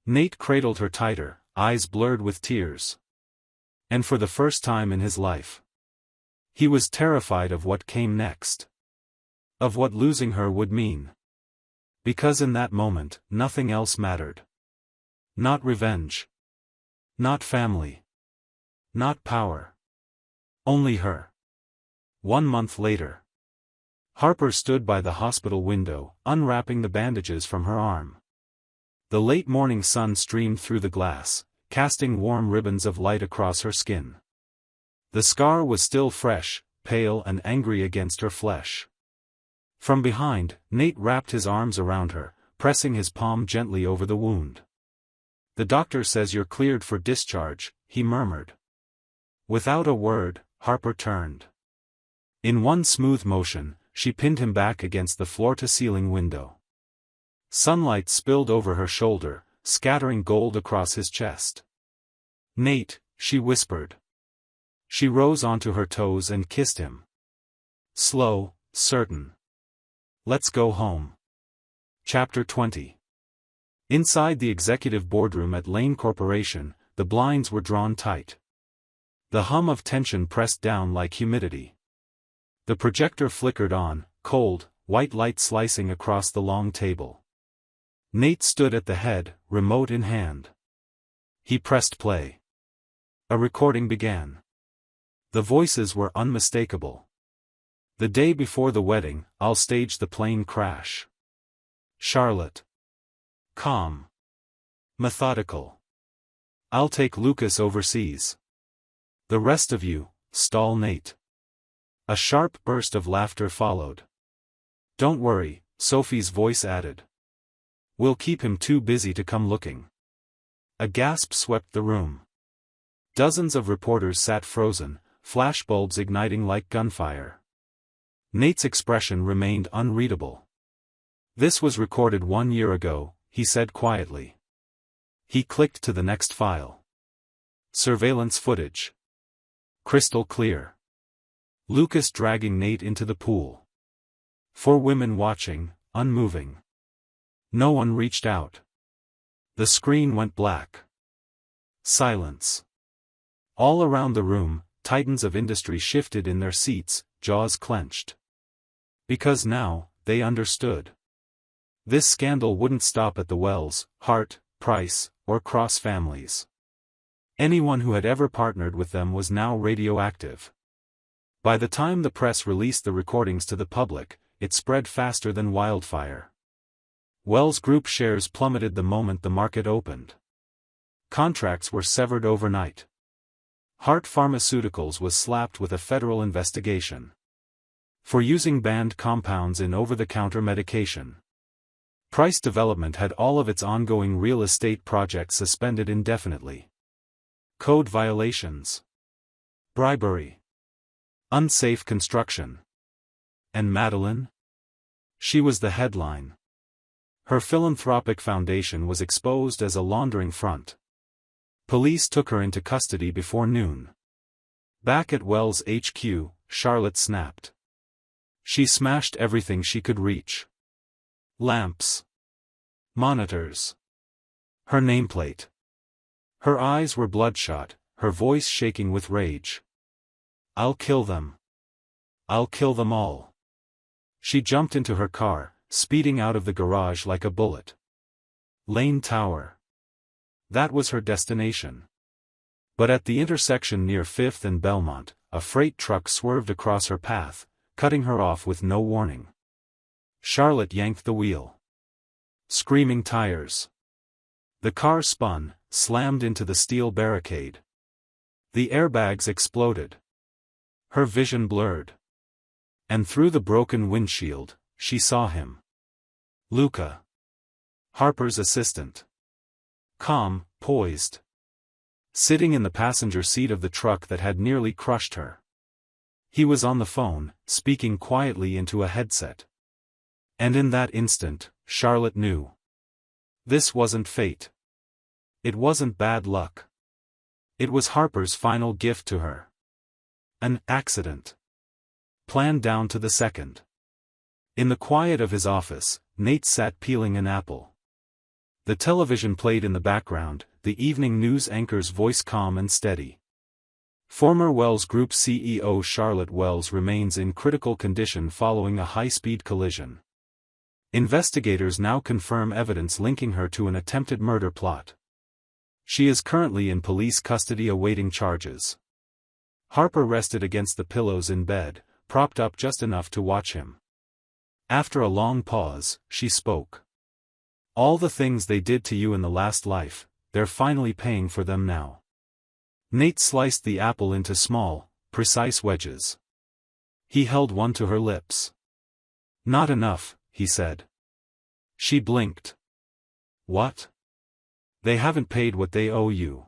Nate cradled her tighter, eyes blurred with tears. And for the first time in his life, he was terrified of what came next. Of what losing her would mean. Because in that moment, nothing else mattered. Not revenge. Not family. Not power. Only her. 1 month later. Harper stood by the hospital window, unwrapping the bandages from her arm. The late morning sun streamed through the glass, casting warm ribbons of light across her skin. The scar was still fresh, pale and angry against her flesh. From behind, Nate wrapped his arms around her, pressing his palm gently over the wound. "The doctor says you're cleared for discharge," he murmured. Without a word, Harper turned. In one smooth motion, she pinned him back against the floor-to-ceiling window. Sunlight spilled over her shoulder, scattering gold across his chest. "Nate," she whispered. She rose onto her toes and kissed him. Slow, certain. "Let's go home." Chapter 20. Inside the executive boardroom at Lane Corporation, the blinds were drawn tight. The hum of tension pressed down like humidity. The projector flickered on, cold, white light slicing across the long table. Nate stood at the head, remote in hand. He pressed play. A recording began. The voices were unmistakable. The day before the wedding, I'll stage the plane crash. Charlotte. Calm. Methodical. I'll take Lucas overseas. The rest of you, stall Nate. A sharp burst of laughter followed. Don't worry, Sophie's voice added. We'll keep him too busy to come looking. A gasp swept the room. Dozens of reporters sat frozen, flashbulbs igniting like gunfire. Nate's expression remained unreadable. This was recorded 1 year ago, he said quietly. He clicked to the next file. Surveillance footage. Crystal clear. Lucas dragging Nate into the pool. 4 women watching, unmoving. No one reached out. The screen went black. Silence. All around the room, titans of industry shifted in their seats, jaws clenched. Because now, they understood. This scandal wouldn't stop at the Wells, Hart, Price, or Cross families. Anyone who had ever partnered with them was now radioactive. By the time the press released the recordings to the public, it spread faster than wildfire. Wells Group shares plummeted the moment the market opened. Contracts were severed overnight. Hart Pharmaceuticals was slapped with a federal investigation for using banned compounds in over-the-counter medication. Price Development had all of its ongoing real estate projects suspended indefinitely. Code violations. Bribery. Unsafe construction. And Madeline? She was the headline. Her philanthropic foundation was exposed as a laundering front. Police took her into custody before noon. Back at Wells HQ, Charlotte snapped. She smashed everything she could reach. Lamps. Monitors. Her nameplate. Her eyes were bloodshot, her voice shaking with rage. I'll kill them. I'll kill them all. She jumped into her car, speeding out of the garage like a bullet. Lane Tower. That was her destination. But at the intersection near 5th and Belmont, a freight truck swerved across her path, cutting her off with no warning. Charlotte yanked the wheel. Screaming tires. The car spun, slammed into the steel barricade. The airbags exploded. Her vision blurred. And through the broken windshield, she saw him. Luca. Harper's assistant. Calm, poised. Sitting in the passenger seat of the truck that had nearly crushed her. He was on the phone, speaking quietly into a headset. And in that instant, Charlotte knew. This wasn't fate. It wasn't bad luck. It was Harper's final gift to her. An accident. Planned down to the second. In the quiet of his office, Nate sat peeling an apple. The television played in the background, the evening news anchor's voice calm and steady. Former Wells Group CEO Charlotte Wells remains in critical condition following a high-speed collision. Investigators now confirm evidence linking her to an attempted murder plot. She is currently in police custody awaiting charges. Harper rested against the pillows in bed, propped up just enough to watch him. After a long pause, she spoke. All the things they did to you in the last life, they're finally paying for them now. Nate sliced the apple into small, precise wedges. He held one to her lips. Not enough, he said. She blinked. What? They haven't paid what they owe you.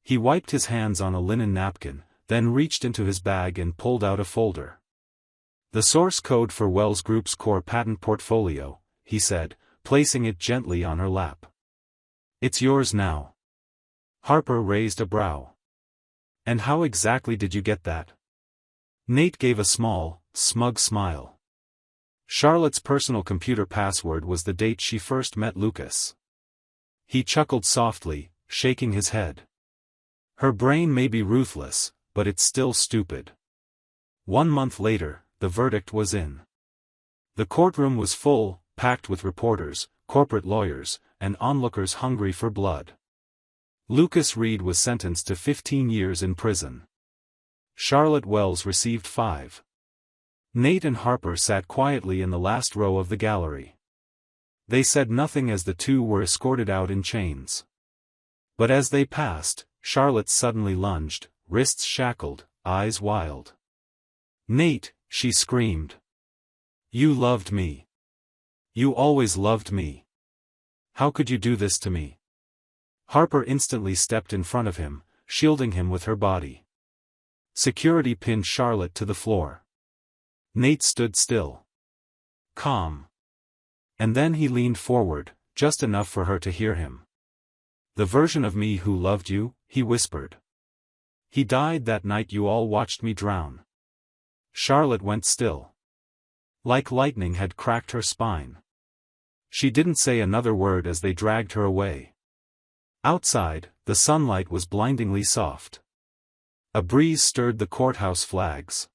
He wiped his hands on a linen napkin, then reached into his bag and pulled out a folder. The source code for Wells Group's core patent portfolio, he said, placing it gently on her lap. It's yours now. Harper raised a brow. And how exactly did you get that? Nate gave a small, smug smile. Charlotte's personal computer password was the date she first met Lucas. He chuckled softly, shaking his head. Her brain may be ruthless, but it's still stupid. 1 month later, the verdict was in. The courtroom was full, packed with reporters, corporate lawyers, and onlookers hungry for blood. Lucas Reed was sentenced to 15 years in prison. Charlotte Wells received 5. Nate and Harper sat quietly in the last row of the gallery. They said nothing as the two were escorted out in chains. But as they passed, Charlotte suddenly lunged, wrists shackled, eyes wild. "Nate," she screamed. "You loved me. You always loved me. How could you do this to me?" Harper instantly stepped in front of him, shielding him with her body. Security pinned Charlotte to the floor. Nate stood still. Calm. And then he leaned forward, just enough for her to hear him. "The version of me who loved you," he whispered. "He died that night you all watched me drown." Charlotte went still. Like lightning had cracked her spine. She didn't say another word as they dragged her away. Outside, the sunlight was blindingly soft. A breeze stirred the courthouse flags.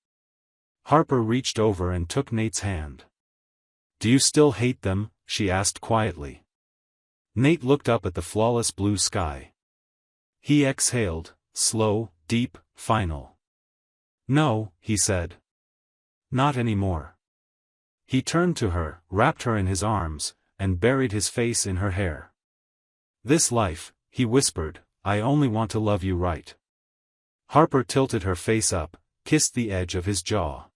Harper reached over and took Nate's hand. "Do you still hate them?" she asked quietly. Nate looked up at the flawless blue sky. He exhaled, slow, deep, final. "No," he said. "Not anymore." He turned to her, wrapped her in his arms, and buried his face in her hair. "This life," he whispered, "I only want to love you right." Harper tilted her face up, kissed the edge of his jaw.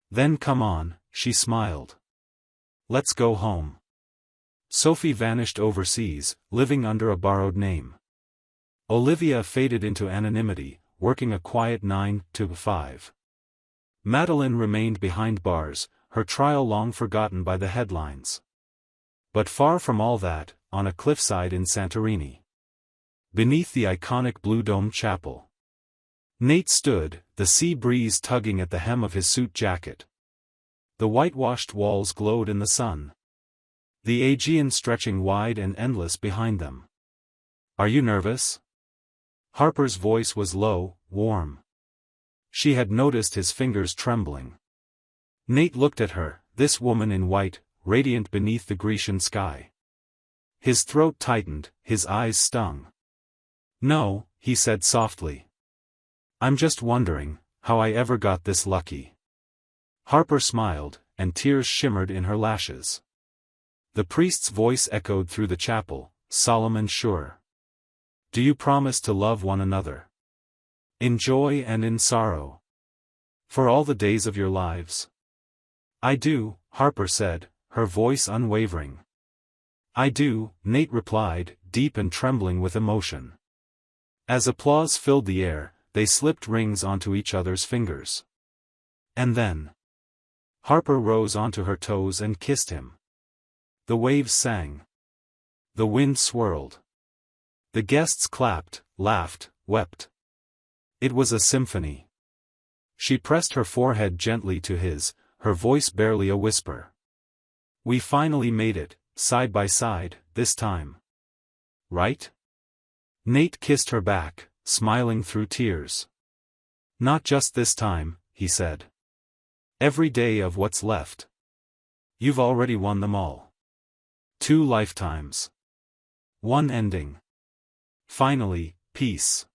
"Then come on," she smiled. "Let's go home." Sophie vanished overseas, living under a borrowed name. Olivia faded into anonymity, working a quiet 9 to 5. Madeline remained behind bars, her trial long forgotten by the headlines. But far from all that, on a cliffside in Santorini. Beneath the iconic blue-domed chapel. Nate stood, the sea breeze tugging at the hem of his suit jacket. The whitewashed walls glowed in the sun. The Aegean stretching wide and endless behind them. "Are you nervous?" Harper's voice was low, warm. She had noticed his fingers trembling. Nate looked at her, this woman in white, radiant beneath the Grecian sky. His throat tightened, his eyes stung. "No," he said softly. "I'm just wondering, how I ever got this lucky." Harper smiled, and tears shimmered in her lashes. The priest's voice echoed through the chapel, solemn and sure. "Do you promise to love one another? In joy and in sorrow. For all the days of your lives?" "I do," Harper said, her voice unwavering. "I do," Nate replied, deep and trembling with emotion. As applause filled the air, they slipped rings onto each other's fingers. And then Harper rose onto her toes and kissed him. The waves sang. The wind swirled. The guests clapped, laughed, wept. It was a symphony. She pressed her forehead gently to his, her voice barely a whisper. "We finally made it, side by side, this time. Right?" Nate kissed her back, smiling through tears. "Not just this time," he said. "Every day of what's left. You've already won them all. 2 lifetimes. 1 ending. Finally, peace."